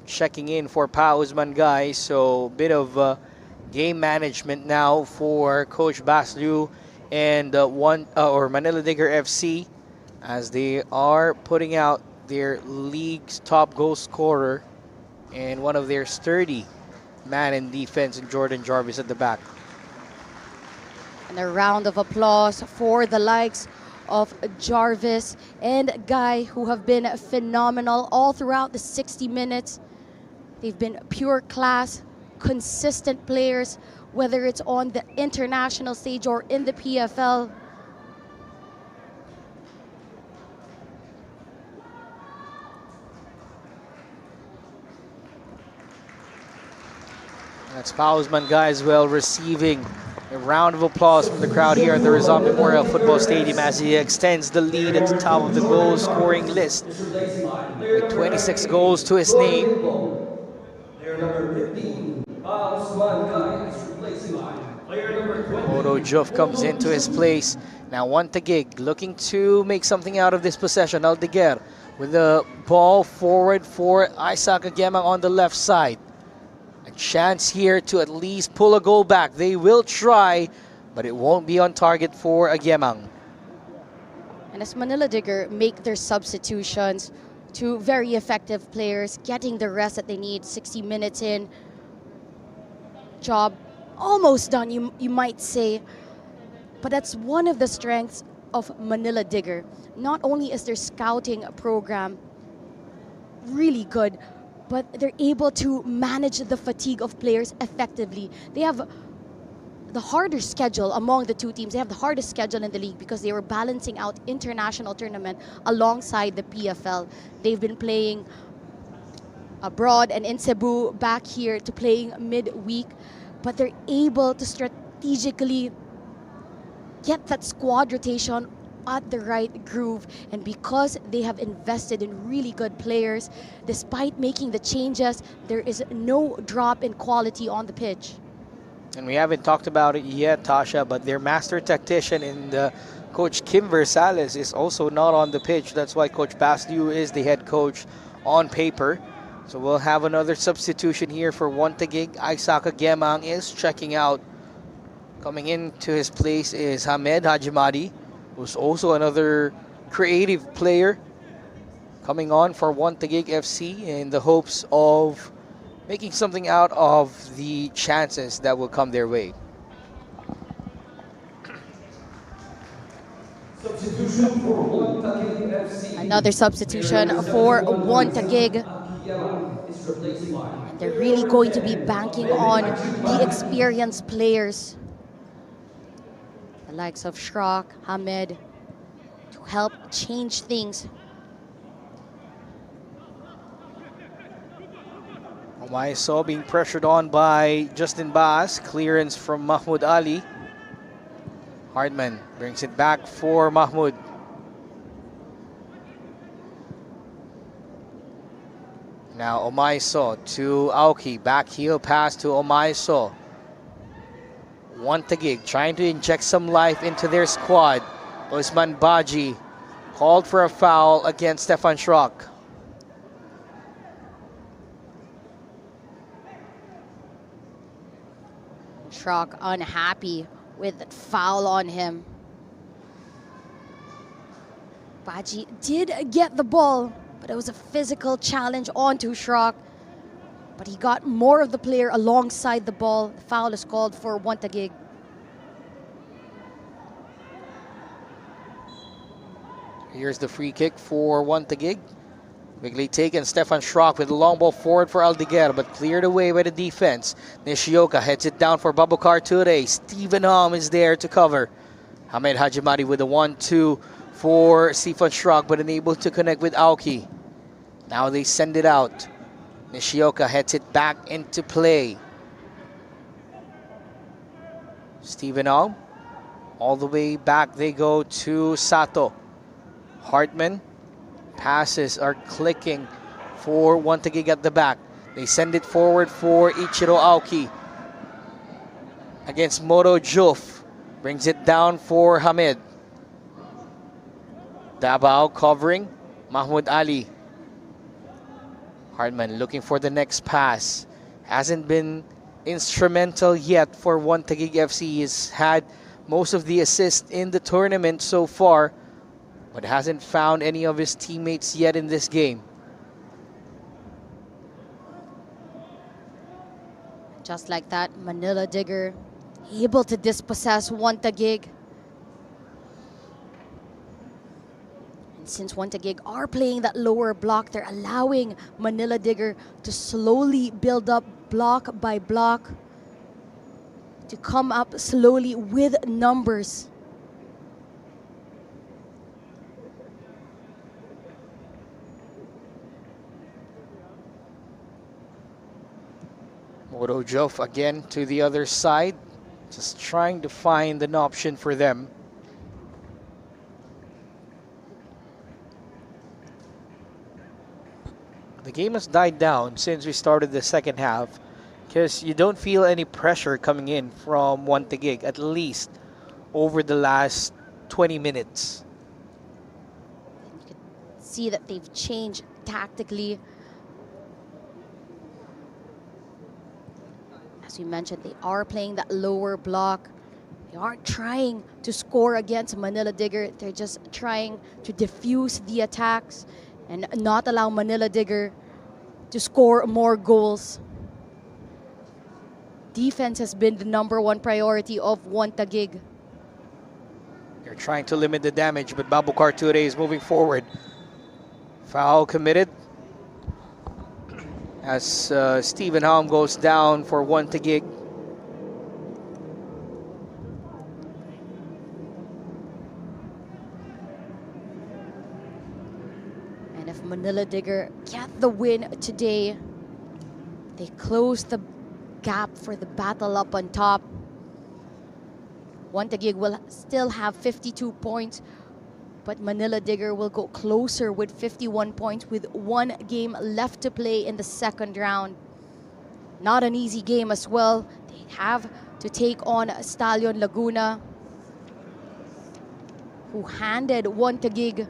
checking in for Pa Usman Guy. So bit of game management now for Coach Baslu and Manila Digger FC, as they are putting out their league's top goal scorer and one of their sturdy man in defense in Jordan Jarvis at the back. And a round of applause for the likes of Jarvis and Guy, who have been phenomenal all throughout the 60 minutes. They've been pure class, consistent players, whether it's on the international stage or in the PFL. That's Pausman Guy as well, receiving a round of applause from the crowd here at the Rizal Memorial Football Stadium as he extends the lead at the top of the goal scoring list with 26 goals to his name. Moto Juf comes into his place. Now TAGUIG looking to make something out of this possession. Aldeguer with the ball forward for Isaac Agyemang on the left side. A chance here to at least pull a goal back. They will try, but it won't be on target for Agyemang. And as Manila Digger make their substitutions, two very effective players, getting the rest that they need, 60 minutes in. Job almost done, you might say. But that's one of the strengths of Manila Digger. Not only is their scouting program really good, but they're able to manage the fatigue of players effectively. They have the harder schedule among the two teams. They have the hardest schedule in the league because they were balancing out international tournament alongside the PFL. They've been playing abroad and in Cebu, back here to playing midweek, but they're able to strategically get that squad rotation at the right groove. And because they have invested in really good players, despite making the changes, there is no drop in quality on the pitch. And we haven't talked about it yet, Tasha, but their master tactician in Coach Kim Versales is also not on the pitch. That's why Coach Basliu is the head coach on paper. So we'll have another substitution here for Taguig. Isaac Agyemang is checking out. Coming into his place is Hamed Hajimadi, who's also another creative player coming on for Taguig FC in the hopes of making something out of the chances that will come their way. Substitution for Taguig FC. Another substitution for Taguig. Is replaced by And they're really going to be banking on the experienced players, the likes of Shrock, Hamed, to help change things. Omaiso being pressured on by Justin Bass. Clearance from Mahmoud Ali. Hardman brings it back for Mahmoud. Now Omaiso to Aoki. Back heel pass to Omaiso. Taguig trying to inject some life into their squad. Osman Baji called for a foul against Stefan Schrock. Schrock unhappy with that foul on him. Baji did get the ball, but it was a physical challenge onto Schrock. But he got more of the player alongside the ball. The foul is called for Taguig. Here's the free kick for Taguig. Quickly taken, Stefan Schrock with a long ball forward for Aldeguer, but cleared away by the defense. Nishioka heads it down for Babukar Ture. Stephen Hom is there to cover. Hamed Hajimadi with a 1-2 for Stefan Schrock, but unable to connect with Aoki. Now they send it out. Nishioka heads it back into play. Stephen Hom, all the way back they go to Sato. Hartman. Passes are clicking for Taguig at the back. They send it forward for Ichiro Aoki against Moro Juf. Brings it down for Hamed. Dabao covering Mahmoud Ali. Hardman looking for the next pass. Hasn't been instrumental yet for Taguig FC. He's had most of the assists in the tournament so far, but hasn't found any of his teammates yet in this game. Just like that, Manila Digger able to dispossess Taguig. And since Taguig are playing that lower block, they're allowing Manila Digger to slowly build up block by block, to come up slowly with numbers. Moro Juf again to the other side, just trying to find an option for them. The game has died down since we started the second half, because you don't feel any pressure coming in from Taguig, at least over the last 20 minutes. You can see that they've changed tactically. As we mentioned, they are playing that lower block. They aren't trying to score against Manila Digger. They're just trying to diffuse the attacks and not allow Manila Digger to score more goals. Defense has been the #1 priority of TAGUIG. They're trying to limit the damage, but Babukar Ture is moving forward. Foul committed as Stephen Helm goes down for TAGUIG. And if Manila Digger get the win today, they close the gap for the battle up on top. TAGUIG will still have 52 points, but Manila Digger will go closer with 51 points with 1 game left to play in the second round. Not an easy game as well. They have to take on Stallion Laguna, who handed TAGUIG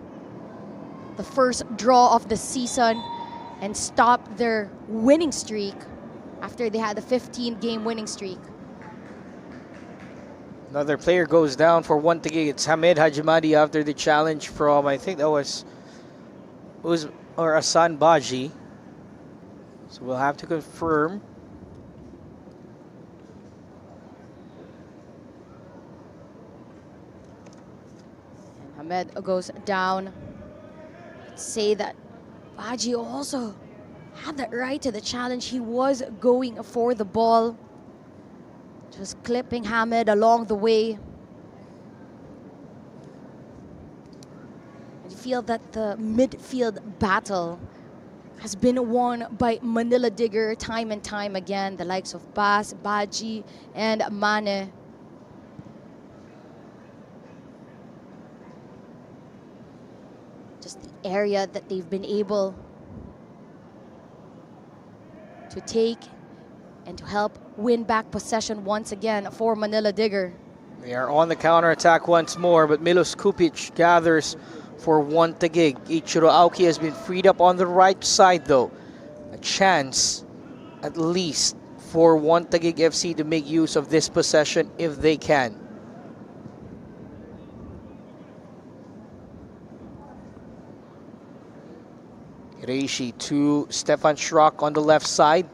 the first draw of the season and stopped their winning streak after they had a 15-game winning streak. Another player goes down for TAGUIG. It's Hamid Hajimadi after the challenge from, I think that was Asan Baji. So we'll have to confirm. And Hamid goes down. Say that Baji also had that right to the challenge. He was going for the ball, just clipping Hamid along the way. I feel that the midfield battle has been won by Manila Digger time and time again. The likes of Bas, Baji, and Mane. Just the area that they've been able to take and to help win back possession once again for Manila Digger. They are on the counter-attack once more, but Milos Kupic gathers for TAGUIG. Ichiro Aoki has been freed up on the right side though. A chance, at least, for TAGUIG FC to make use of this possession if they can. Reishi to Stefan Schrock on the left side.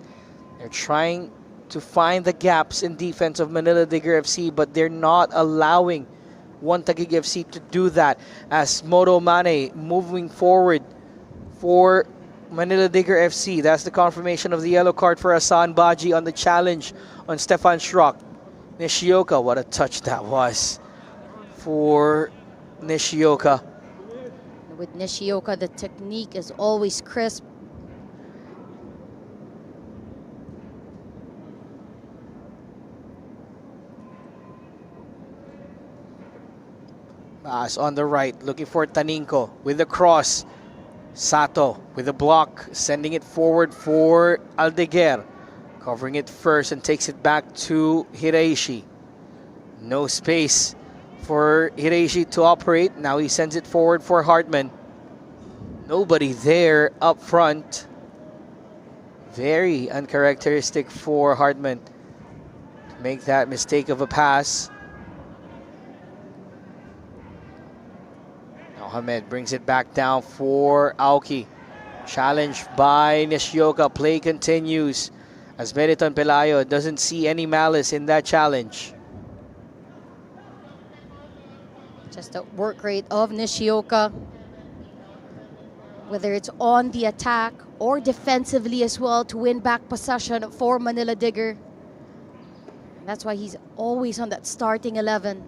They're trying to find the gaps in defense of Manila Digger FC, but they're not allowing TAGUIG FC to do that, as Moto Mane moving forward for Manila Digger FC. That's the confirmation of the yellow card for Asan Baji on the challenge on Stefan Schrock. Nishioka, what a touch that was for Nishioka. With Nishioka, the technique is always crisp. Bas on the right, looking for Taninko with the cross. Sato with the block, sending it forward for Aldeguer. Covering it first and takes it back to Hiraishi. No space for Hiraishi to operate. Now he sends it forward for Hartman. Nobody there up front. Very uncharacteristic for Hartman to make that mistake of a pass. Ahmed brings it back down for Aoki. Challenged by Nishioka. Play continues as Meriton Pelayo doesn't see any malice in that challenge. Just the work rate of Nishioka, whether it's on the attack or defensively as well, to win back possession for Manila Digger. That's why he's always on that starting 11.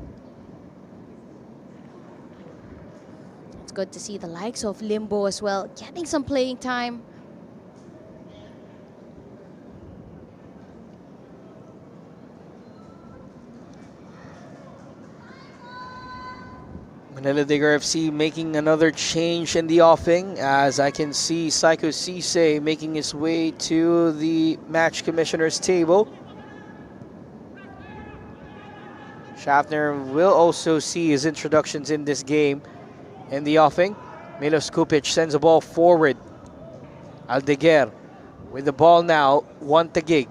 It's good to see the likes of Limbo as well getting some playing time. Manila Digger FC making another change in the offing, as I can see Psycho Cisse making his way to the match commissioner's table. Schaffner will also see his introductions in this game in the offing. Milos Kupic sends the ball forward. Aldeguer with the ball now, TAGUIG.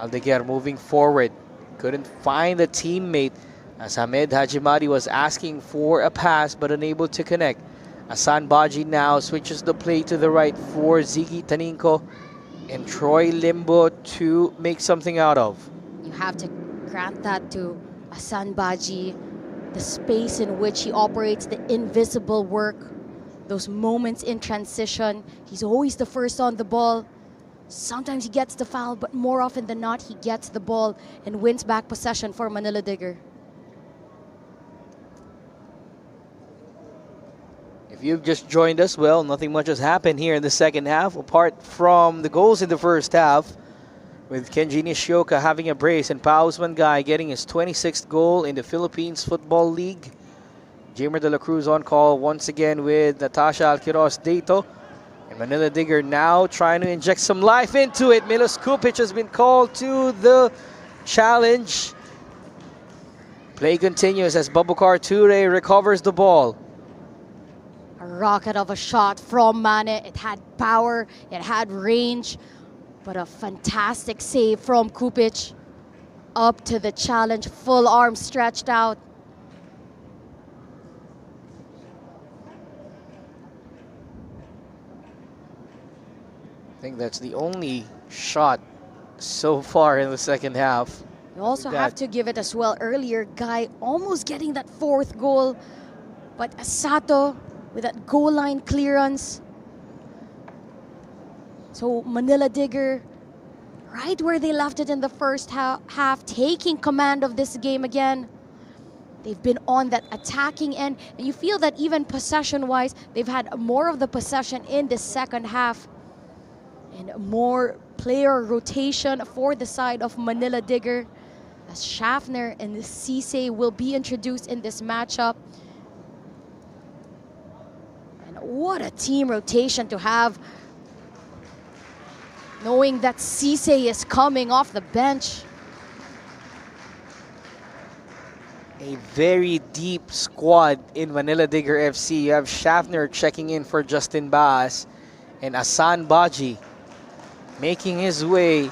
Aldeguer moving forward. Couldn't find a teammate as Hamed Hajimadi was asking for a pass but unable to connect. Asan Baji now switches the play to the right for Ziggy Taninko and Troy Limbo to make something out of. You have to grant that to Asan Baji. The space in which he operates, the invisible work, those moments in transition. He's always the first on the ball. Sometimes he gets the foul, but more often than not, he gets the ball and wins back possession for Manila Digger. If you've just joined us, well, nothing much has happened here in the second half, apart from the goals in the first half, with Kenji Nishioka having a brace and Pao Mangay getting his 26th goal in the Philippines Football League. Jamer De La Cruz on call once again with Natasha Alquiros Dato. And Manila Digger now trying to inject some life into it. Milos Kupic has been called to the challenge. Play continues as Babukar Ture recovers the ball. A rocket of a shot from Mane. It had power, it had range, but a fantastic save from Kupic. Up to the challenge, full arm stretched out. I think that's the only shot so far in the second half. You also have to give it as well. Earlier, Guy almost getting that fourth goal, but Sato with that goal line clearance. So Manila Digger, right where they left it in the first half, taking command of this game again. They've been on that attacking end, and you feel that even possession-wise, they've had more of the possession in the second half. And more player rotation for the side of Manila Digger, as Schaffner and Cisse will be introduced in this matchup. And what a team rotation to have, knowing that Cisse is coming off the bench. A very deep squad in Manila Digger FC. You have Schaffner checking in for Justin Baas and Asan Baji making his way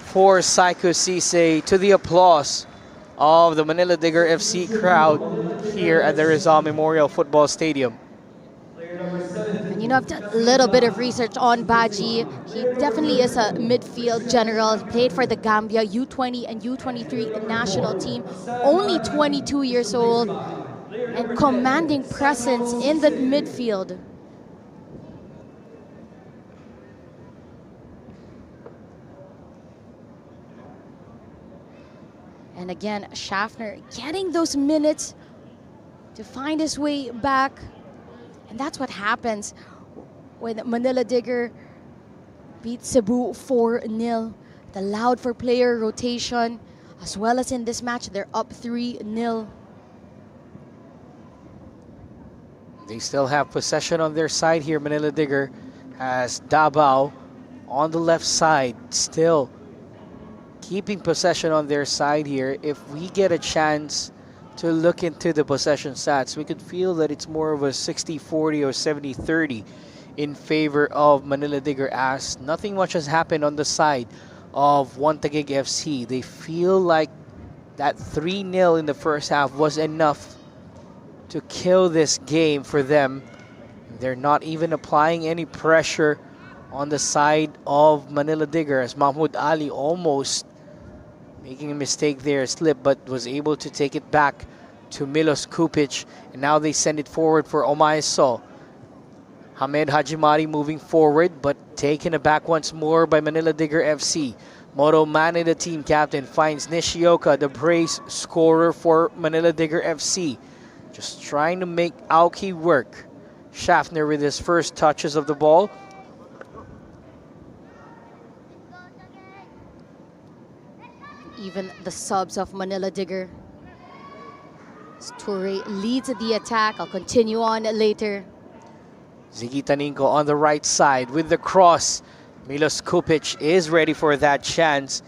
for Psycho Cisse, to the applause of the Manila Digger FC crowd here at the Rizal Memorial Football Stadium. And you know, I've done a little bit of research on Baji. He definitely is a midfield general. He played for the Gambia U20 and U23 national team. Only 22 years old and commanding presence in the midfield. And again, Schaffner getting those minutes to find his way back. And that's what happens when Manila Digger beats Cebu 4-0. It allowed for player rotation, as well as in this match, they're up 3-0. They still have possession on their side here. Manila Digger has Davao on the left side, still keeping possession on their side here. If we get a chance to look into the possession stats, we could feel that it's more of a 60-40 or 70-30 in favor of Manila Digger, as nothing much has happened on the side of TAGUIG FC. They feel like that 3-0 in the first half was enough to kill this game for them. They're not even applying any pressure on the side of Manila Digger, as Mahmoud Ali almost making a mistake there, slip, but was able to take it back to Milos Kupic. And now they send it forward for Omaeso. Hamed Hajimari moving forward, but taken aback once more by Manila Digger FC. Moro Mane, the team captain, finds Nishioka, the brace scorer for Manila Digger FC. Just trying to make Aoki work. Schaffner with his first touches of the ball. Even the subs of Manila Digger. Toure leads the attack. I'll continue on later. Ziggy Taninko on the right side with the cross. Milos Kupic is ready for that chance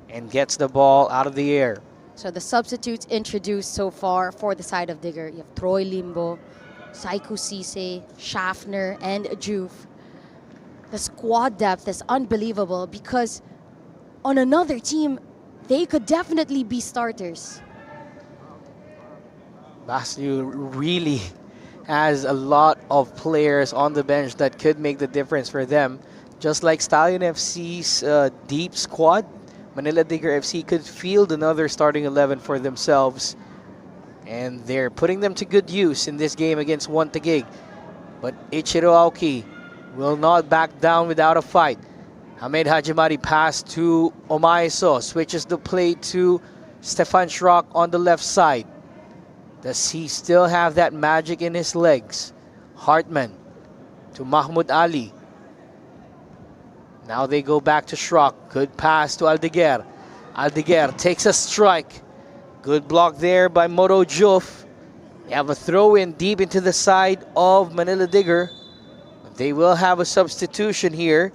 and gets the ball out of the air. So the substitutes introduced so far for the side of Digger, you have Troy Limbo, Saiku Cisse, Schaffner, and Juve. The squad depth is unbelievable because on another team, they could definitely be starters. Baslu really has a lot of players on the bench that could make the difference for them. Just like Stallion FC's deep squad, Manila Digger FC could field another starting 11 for themselves. And they're putting them to good use in this game against Taguig. But Ichiro Aoki will not back down without a fight. Hamed Hajimari pass to Omaiso, switches the play to Stefan Schrock on the left side. Does he still have that magic in his legs? Hartman to Mahmoud Ali. Now they go back to Schrock. Good pass to Aldeguer. Aldeguer takes a strike. Good block there by Moto Juf. They have a throw in deep into the side of Manila Digger. They will have a substitution here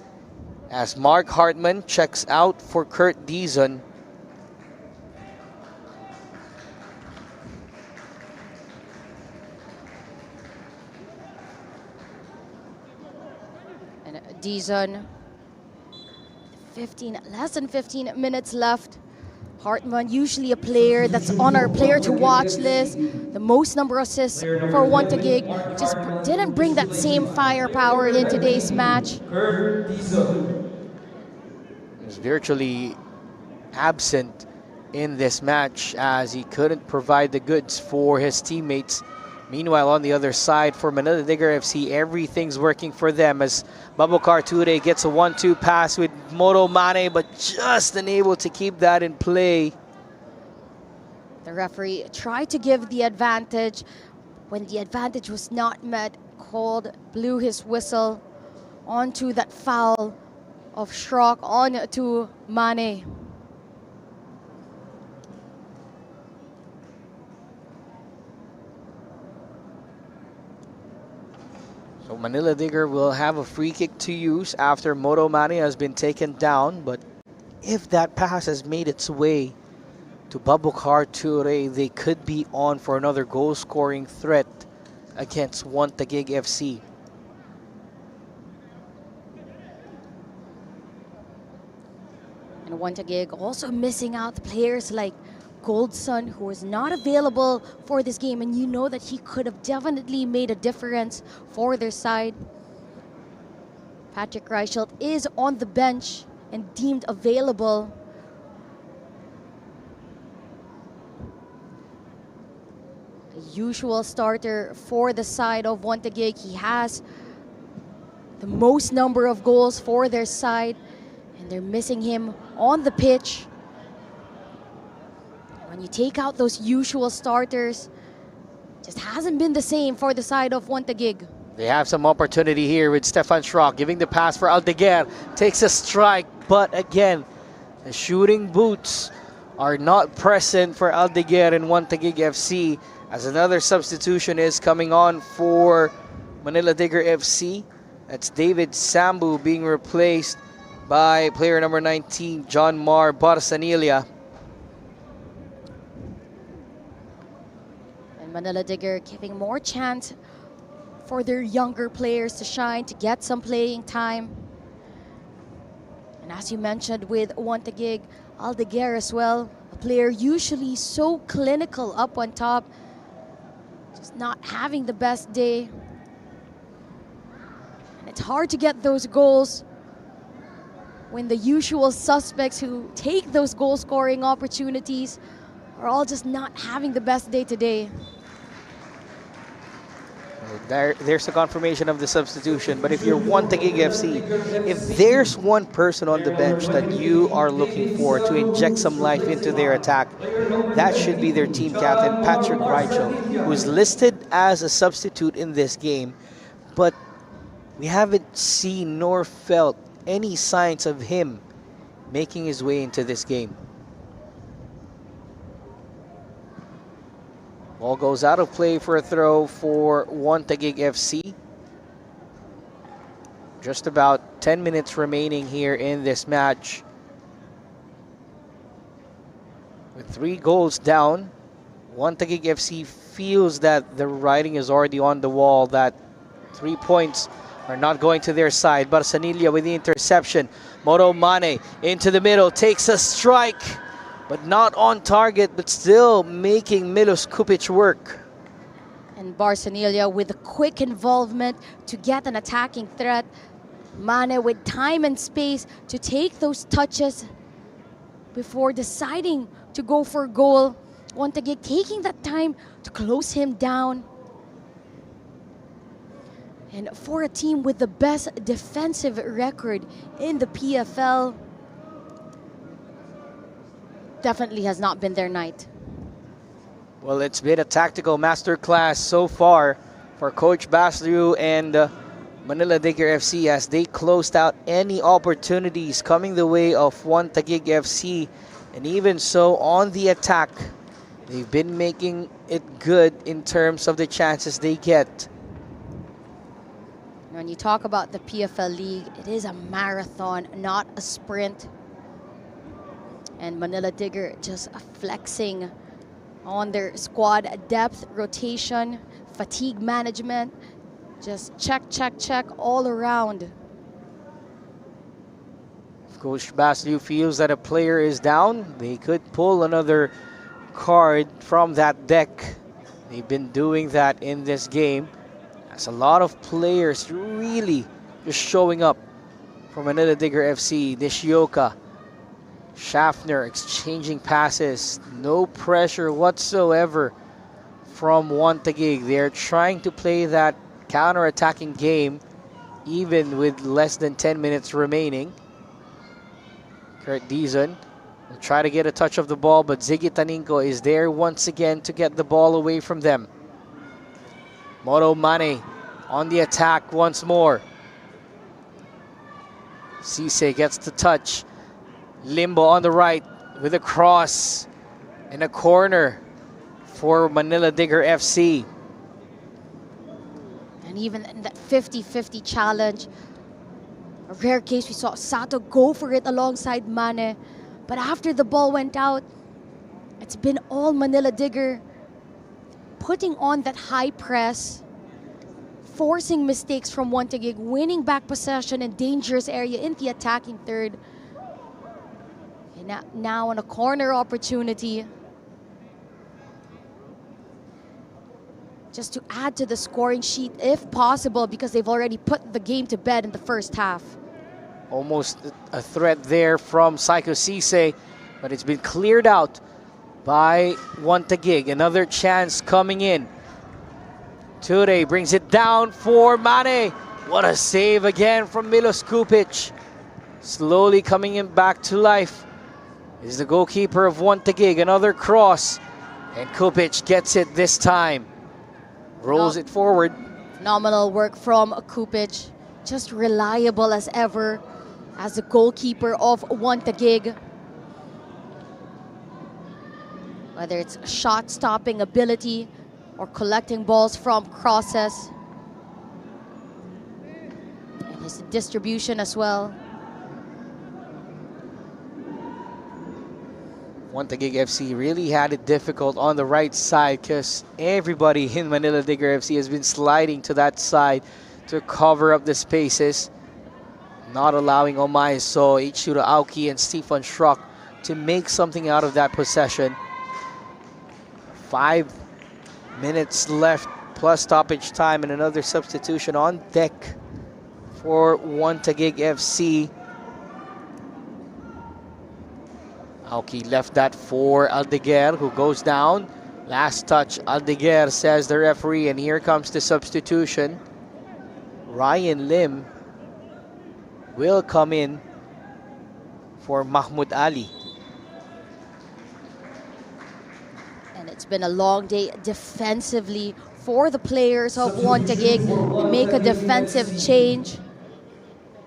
as Mark Hartman checks out for Kurt Dizon. And Dizon, less than 15 minutes left. Hartman, usually a player that's on our player to watch list. The most number of assists for Taguig. Just didn't bring that same firepower in today's match. He's virtually absent in this match as he couldn't provide the goods for his teammates. Meanwhile, on the other side for Manila Digger FC, everything's working for them as Babukar Ture gets a 1-2 pass with Moro Mane, but just unable to keep that in play. The referee tried to give the advantage. When the advantage was not met, blew his whistle onto that foul of Schrock on to Mane. So Manila Digger will have a free kick to use after Moto Mane has been taken down. But if that pass has made its way to Babukar Ture, they could be on for another goal-scoring threat against Taguig FC. And Taguig also missing out players like Goldson, who was not available for this game, and you know that he could have definitely made a difference for their side. Patrick Reichelt is on the bench and deemed available. The usual starter for the side of Taguig. He has the most number of goals for their side, and they're missing him on the pitch. When you take out those usual starters, just hasn't been the same for the side of Taguig. They have some opportunity here with Stefan Schrock giving the pass for Aldeguer. Takes a strike, but again, the shooting boots are not present for Aldeguer and Taguig FC as another substitution is coming on for Manila Digger FC. That's David Sambu being replaced by player number 19, John Mar Barsanilia. Manila Digger giving more chance for their younger players to shine, to get some playing time. And as you mentioned with Taguig, Aldeguer as well, a player usually so clinical up on top, just not having the best day. And it's hard to get those goals when the usual suspects who take those goal-scoring opportunities are all just not having the best day today. There's a confirmation of the substitution. But if you're Taguig FC, if there's one person on the bench that you are looking for to inject some life into their attack, that should be their team captain, Patrick Reichel, who is listed as a substitute in this game. But we haven't seen nor felt any signs of him making his way into this game. Ball goes out of play for a throw for Taguig FC. Just about 10 minutes remaining here in this match. With 3 goals down, Taguig FC feels that the writing is already on the wall, that 3 points are not going to their side. Barsanilia with the interception. Moro Mane into the middle, takes a strike. but not on target, but still making Milos Kupic work. And Barcelona with a quick involvement to get an attacking threat. Mane with time and space to take those touches before deciding to go for goal. Taguig taking that time to close him down. And for a team with the best defensive record in the PFL, definitely has not been their night. Well, it's been a tactical masterclass so far for Coach Basliu and Manila Digger FC as they closed out any opportunities coming the way of Taguig FC. And even so, on the attack, they've been making it good in terms of the chances they get. When you talk about the PFL League, it is a marathon, not a sprint. And Manila Digger just flexing on their squad depth, rotation, fatigue management. Just check, check, check all around. If Coach Basliu feels that a player is down, they could pull another card from that deck. They've been doing that in this game. There's a lot of players really just showing up for Manila Digger FC. Nishioka, Schaffner exchanging passes. No pressure whatsoever from Taguig. They're trying to play that counter-attacking game even with less than 10 minutes remaining. Kurt Dizon will try to get a touch of the ball, but Ziggy Taninco is there once again to get the ball away from them. Moro Mane on the attack once more. Cisse gets the touch. Limbo on the right with a cross in a corner for Manila Digger FC. And even in that 50-50 challenge, a rare case we saw Sato go for it alongside Mane. But after the ball went out, it's been all Manila Digger putting on that high press, forcing mistakes from Taguig, winning back possession in dangerous area in the attacking third. And now on a corner opportunity, just to add to the scoring sheet if possible, because they've already put the game to bed in the first half. Almost a threat there from Psycho Cisse, but it's been cleared out by Taguig. Another chance coming in. Ture brings it down for Mane. What a save again from Milos Kupic. Slowly coming in back to life is the goalkeeper of Taguig. Another cross, and Kupic gets it this time. Rolls it forward. Phenomenal work from Kupic. Just reliable as ever as the goalkeeper of Taguig. Whether it's shot-stopping ability or collecting balls from crosses. And his distribution as well. Taguig FC really had it difficult on the right side because everybody in Manila Digger FC has been sliding to that side to cover up the spaces, not allowing Omaiso, Ichiro Aoki, and Stefan Schrock to make something out of that possession. 5 minutes left plus stoppage time and another substitution on deck for Taguig FC. Aoki left that for Aldeguer, who goes down. Last touch, Aldeguer, says the referee, and here comes the substitution. Ryan Lim will come in for Mahmoud Ali. And it's been a long day defensively for the players of Taguig. They make a defensive change.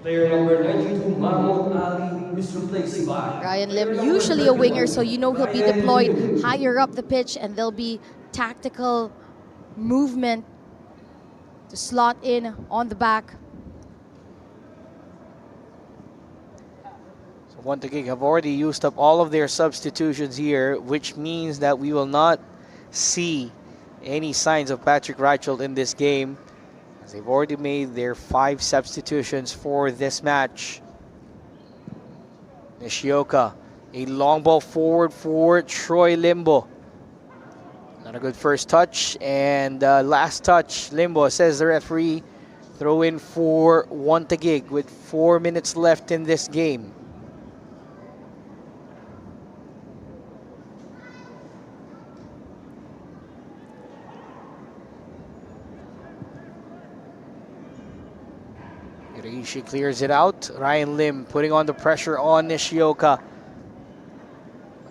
Player number 92, Mahmoud Ali, is replaced by Ryan Lim, usually a winger, so you know he'll be deployed higher up the pitch, and there'll be tactical movement to slot in on the back. So Taguig have already used up all of their substitutions here, which means that we will not see any signs of Patrick Reichelt in this game. They've already made their 5 substitutions for this match. Nishioka A long ball forward for Troy Limbo. Not a good first touch, and last touch, Limbo, says the referee. Throw in for TAGUIG with 4 minutes left in this game. Irishi clears it out. Ryan Lim putting on the pressure on Nishioka.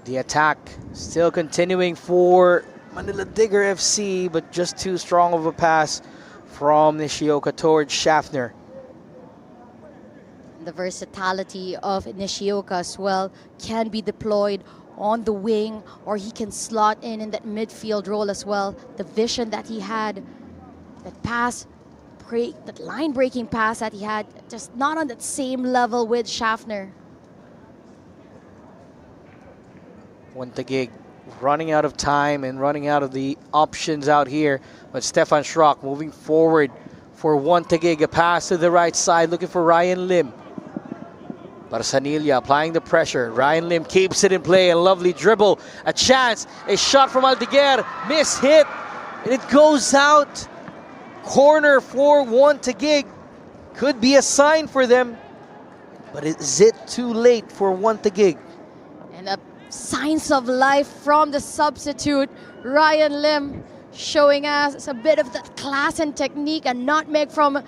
The attack still continuing for Manila Digger FC, but just too strong of a pass from Nishioka towards Schaffner. The versatility of Nishioka as well can be deployed on the wing, or he can slot in that midfield role as well. The vision that he had, that pass, that line-breaking pass that he had, just not on that same level with Schaffner. TAGUIG running out of time and running out of the options out here. But Stefan Schrock moving forward for TAGUIG. A pass to the right side, looking for Ryan Lim. Barsanilla applying the pressure. Ryan Lim keeps it in play. A lovely dribble. A chance. A shot from Aldeguer. Miss hit. And it goes out. Corner for TAGUIG. Could be a sign for them. But is it too late for TAGUIG? And signs of life from the substitute, Ryan Lim, showing us a bit of that class and technique. A nutmeg from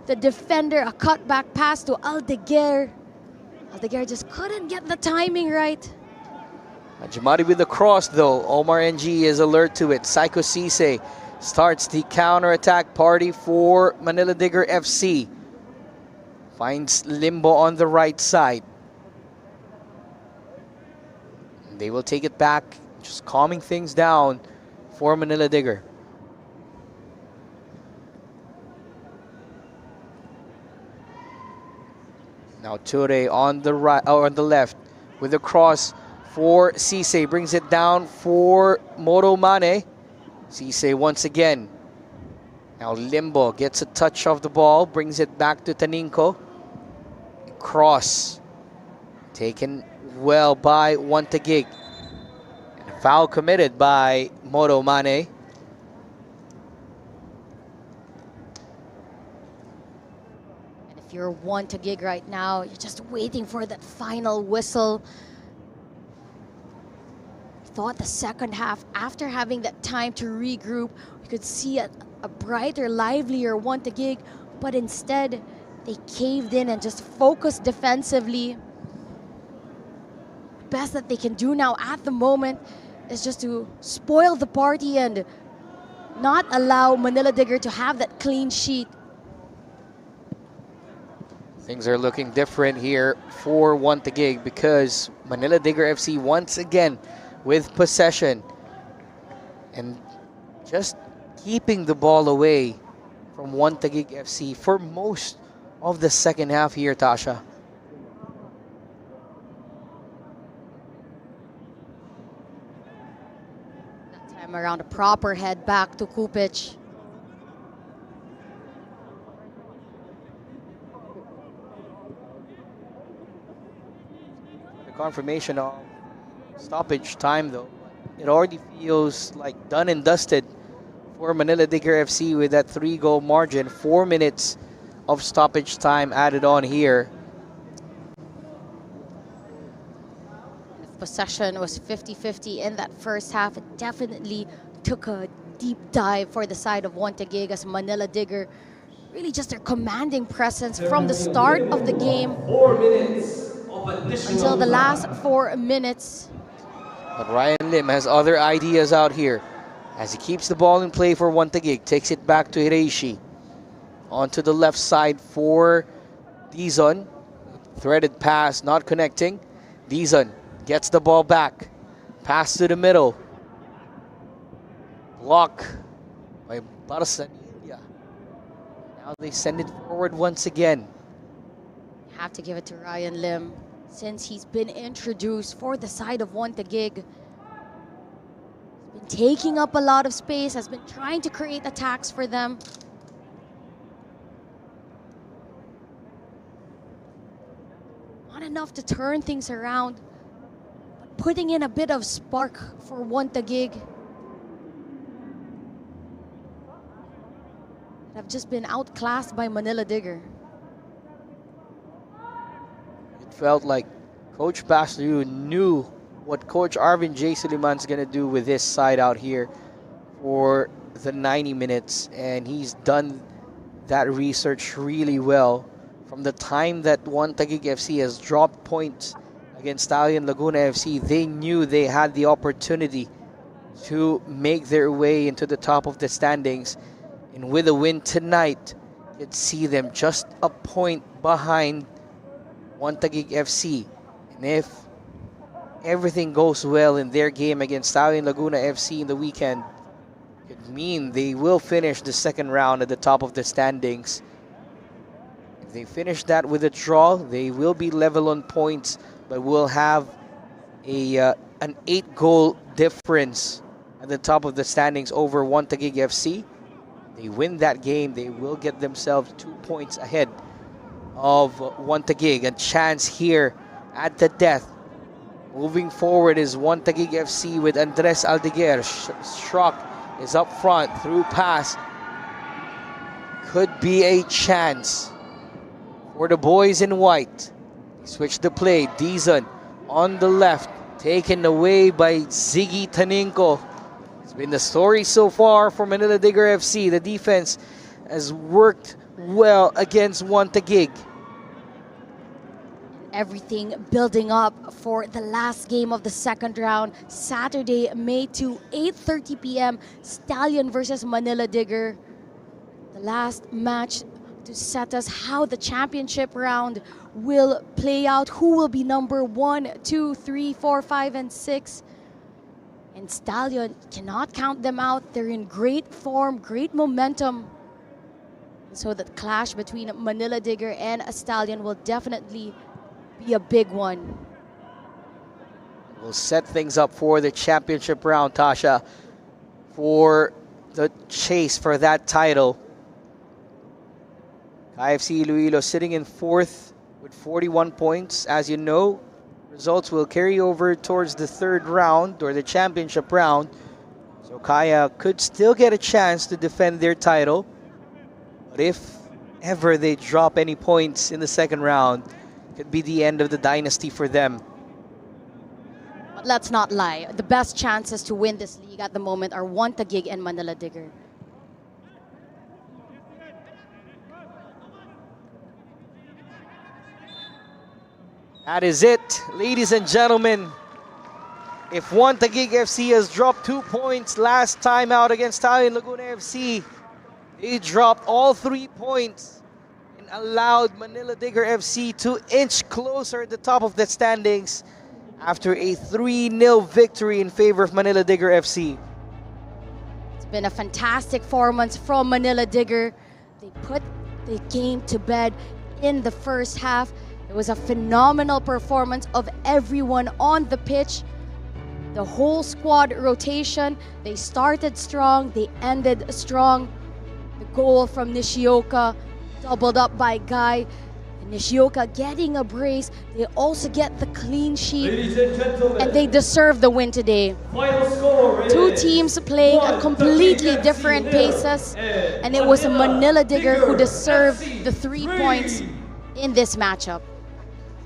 the defender. A cutback pass to Aldeguer. Aldeguer just couldn't get the timing right. Jamadi with the cross though. Omar NG is alert to it. Psycho Cisse starts the counter-attack party for Manila Digger FC. Finds Limbo on the right side. They will take it back, just calming things down for Manila Digger. Now Ture on the right, or on the left, with the cross for Cisse. Brings it down for Moro Mane. Cisse once again. Now Limbo gets a touch of the ball, brings it back to Taninko. Cross taken well by TAGUIG. And a foul committed by Moro Mane. And if you're TAGUIG right now, you're just waiting for that final whistle. Thought the second half, after having that time to regroup, we could see a brighter, livelier TAGUIG, but instead they caved in and just focused defensively. Best that they can do now at the moment is just to spoil the party and not allow Manila Digger to have that clean sheet. Things are looking different here for TAGUIG because Manila Digger FC once again with possession and just keeping the ball away from TAGUIG FC for most of the second half here, Tasha. That time around, a proper head back to Kupic. The confirmation of stoppage time though, it already feels like done and dusted for Manila Digger FC with that 3-goal margin. 4 minutes of stoppage time added on here. If possession was 50-50 in that first half, it definitely took a deep dive for the side of TAGUIG as Manila Digger really just their commanding presence from the start of the game 4 minutes of additional until the last time. 4 minutes. But Ryan Lim has other ideas out here as he keeps the ball in play for TAGUIG. Takes it back to Hiraishi. Onto the left side for Dizon. Threaded pass, not connecting. Dizon gets the ball back. Pass to the middle. Block by Barsanilla. Now they send it forward once again. Have to give it to Ryan Lim since he's been introduced for the side of TAGUIG. He's been taking up a lot of space, has been trying to create attacks for them. Not enough to turn things around. putting in a bit of spark for TAGUIG. Have just been outclassed by Manila Digger. It felt like Coach Pastor knew what Coach Arvin J. Suliman's going to do with this side out here for the 90 minutes. And he's done that research really well. From the time that TAGUIG FC has dropped points against Stallion Laguna FC, they knew they had the opportunity to make their way into the top of the standings. And with a win tonight, you'd see them just a point behind TAGUIG FC. And if everything goes well in their game against Stallion Laguna FC in the weekend, it could mean they will finish the second round at the top of the standings. If they finish that with a draw, they will be level on points, but will have an 8-goal difference at the top of the standings over TAGUIG FC. They win that game, they will get themselves 2 points ahead of TAGUIG. A chance here at the death. Moving forward is TAGUIG FC with Andres Aldeguer. Schrock is up front through pass. Could be a chance for the boys in white. They switch the play. Dizon on the left, taken away by Ziggy Taninko. It's been the story so far for Manila Digger FC. The defense has worked well against TAGUIG. Everything building up for the last game of the second round, Saturday, May 2, 8:30 p.m. Stallion versus Manila Digger. The last match to set us how the championship round will play out. Who will be number 1, 2, 3, 4, 5, and 6. And Stallion cannot count them out. They're in great form, great momentum. So that clash between Manila Digger and Stallion will definitely be a big one. We'll set things up for the championship round, Tasha, for the chase for that title. IFC Iloilo sitting in 4th with 41 points. As you know, results will carry over towards the third round or the championship round. So Kaya could still get a chance to defend their title. But if ever they drop any points in the second round, it could be the end of the dynasty for them. But let's not lie. The best chances to win this league at the moment are TAGUIG and Manila Digger. That is it, ladies and gentlemen. If TAGUIG FC has dropped 2 points last time out against Stallion Laguna FC, they dropped all 3 points and allowed Manila Digger FC to inch closer at the top of the standings after a 3-0 victory in favor of Manila Digger FC. It's been a fantastic performance from Manila Digger. They put the game to bed in the first half. It was a phenomenal performance of everyone on the pitch. The whole squad rotation, they started strong, they ended strong. The goal from Nishioka, doubled up by Guy. And Nishioka getting a brace. They also get the clean sheet. Ladies and gentlemen, And they deserve the win today. final score is 2 teams playing at completely different paces. And it was Manila Digger who deserved the 3 points in this matchup.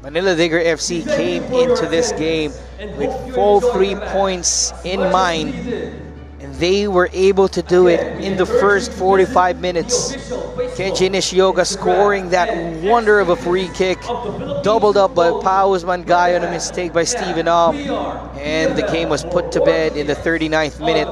Manila Digger FC came into this game with full 3 points in mind, and they were able to do it in the first 45 minutes. Kenji Nishioka scoring that wonder of a free kick, doubled up by Paus Mangay on a mistake by Steven Om, and the game was put to bed in the 39th minute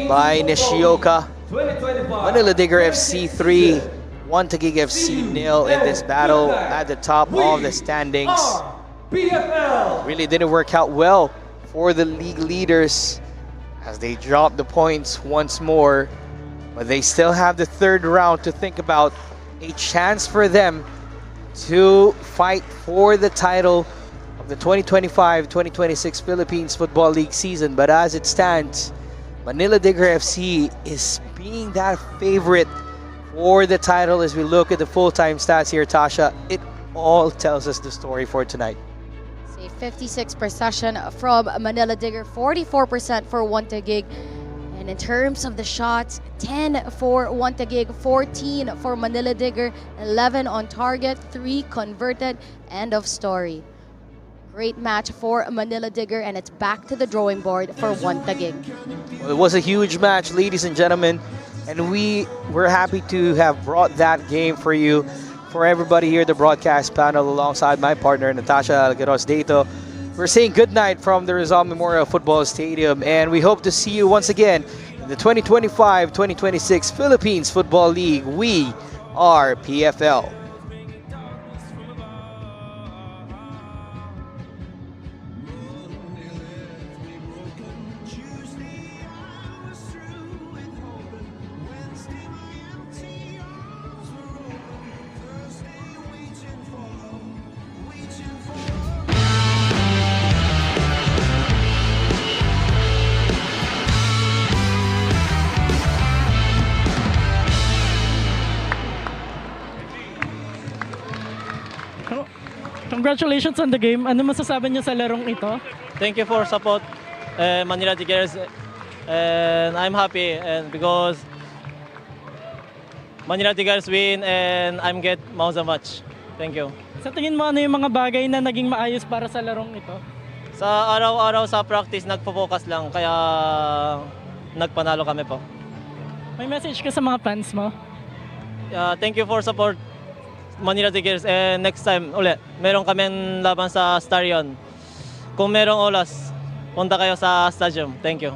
by Nishioka. Manila Digger FC 3, TAGUIG FC 0 in this battle at the top of the standings. PFL. Really didn't work out well for the league leaders as they dropped the points once more, but they still have the third round to think about, a chance for them to fight for the title of the 2025-2026 Philippines Football League season. But as it stands, Manila Digger FC is being that favorite for the title. As we look at the full-time stats here, Tasha, it all tells us the story for tonight. Safe 56 possession from Manila Digger, 44% for TAGUIG. And in terms of the shots, 10 for TAGUIG, 14 for Manila Digger, 11 on target, 3 converted. End of story. Great match for Manila Digger, and it's back to the drawing board for TAGUIG. Well, it was a huge match, ladies and gentlemen, and we're happy to have brought that game for you, for everybody here, the broadcast panel, alongside my partner, Natasha Algaros-Dato. We're saying goodnight from the Rizal Memorial Football Stadium, and we hope to see you once again in the 2025-2026 Philippines Football League. We are PFL. Congratulations on the game. Ano masasabi niyo sa larong ito? Thank you for support Manila Diggers, and I'm happy and because Manila Diggers win and I'm get Mausa match. Thank you. Sa tingin mo, ano yung mga bagay na naging maayos para sa larong ito? Sa araw-araw sa practice nagpo-focus lang kaya nagpanalo kami po. May message ka sa mga fans mo? Thank you for support Manila Diggers, and next time ulit meron kaming laban sa Starion. Kung merong oras, punta kayo sa stadium. Thank you.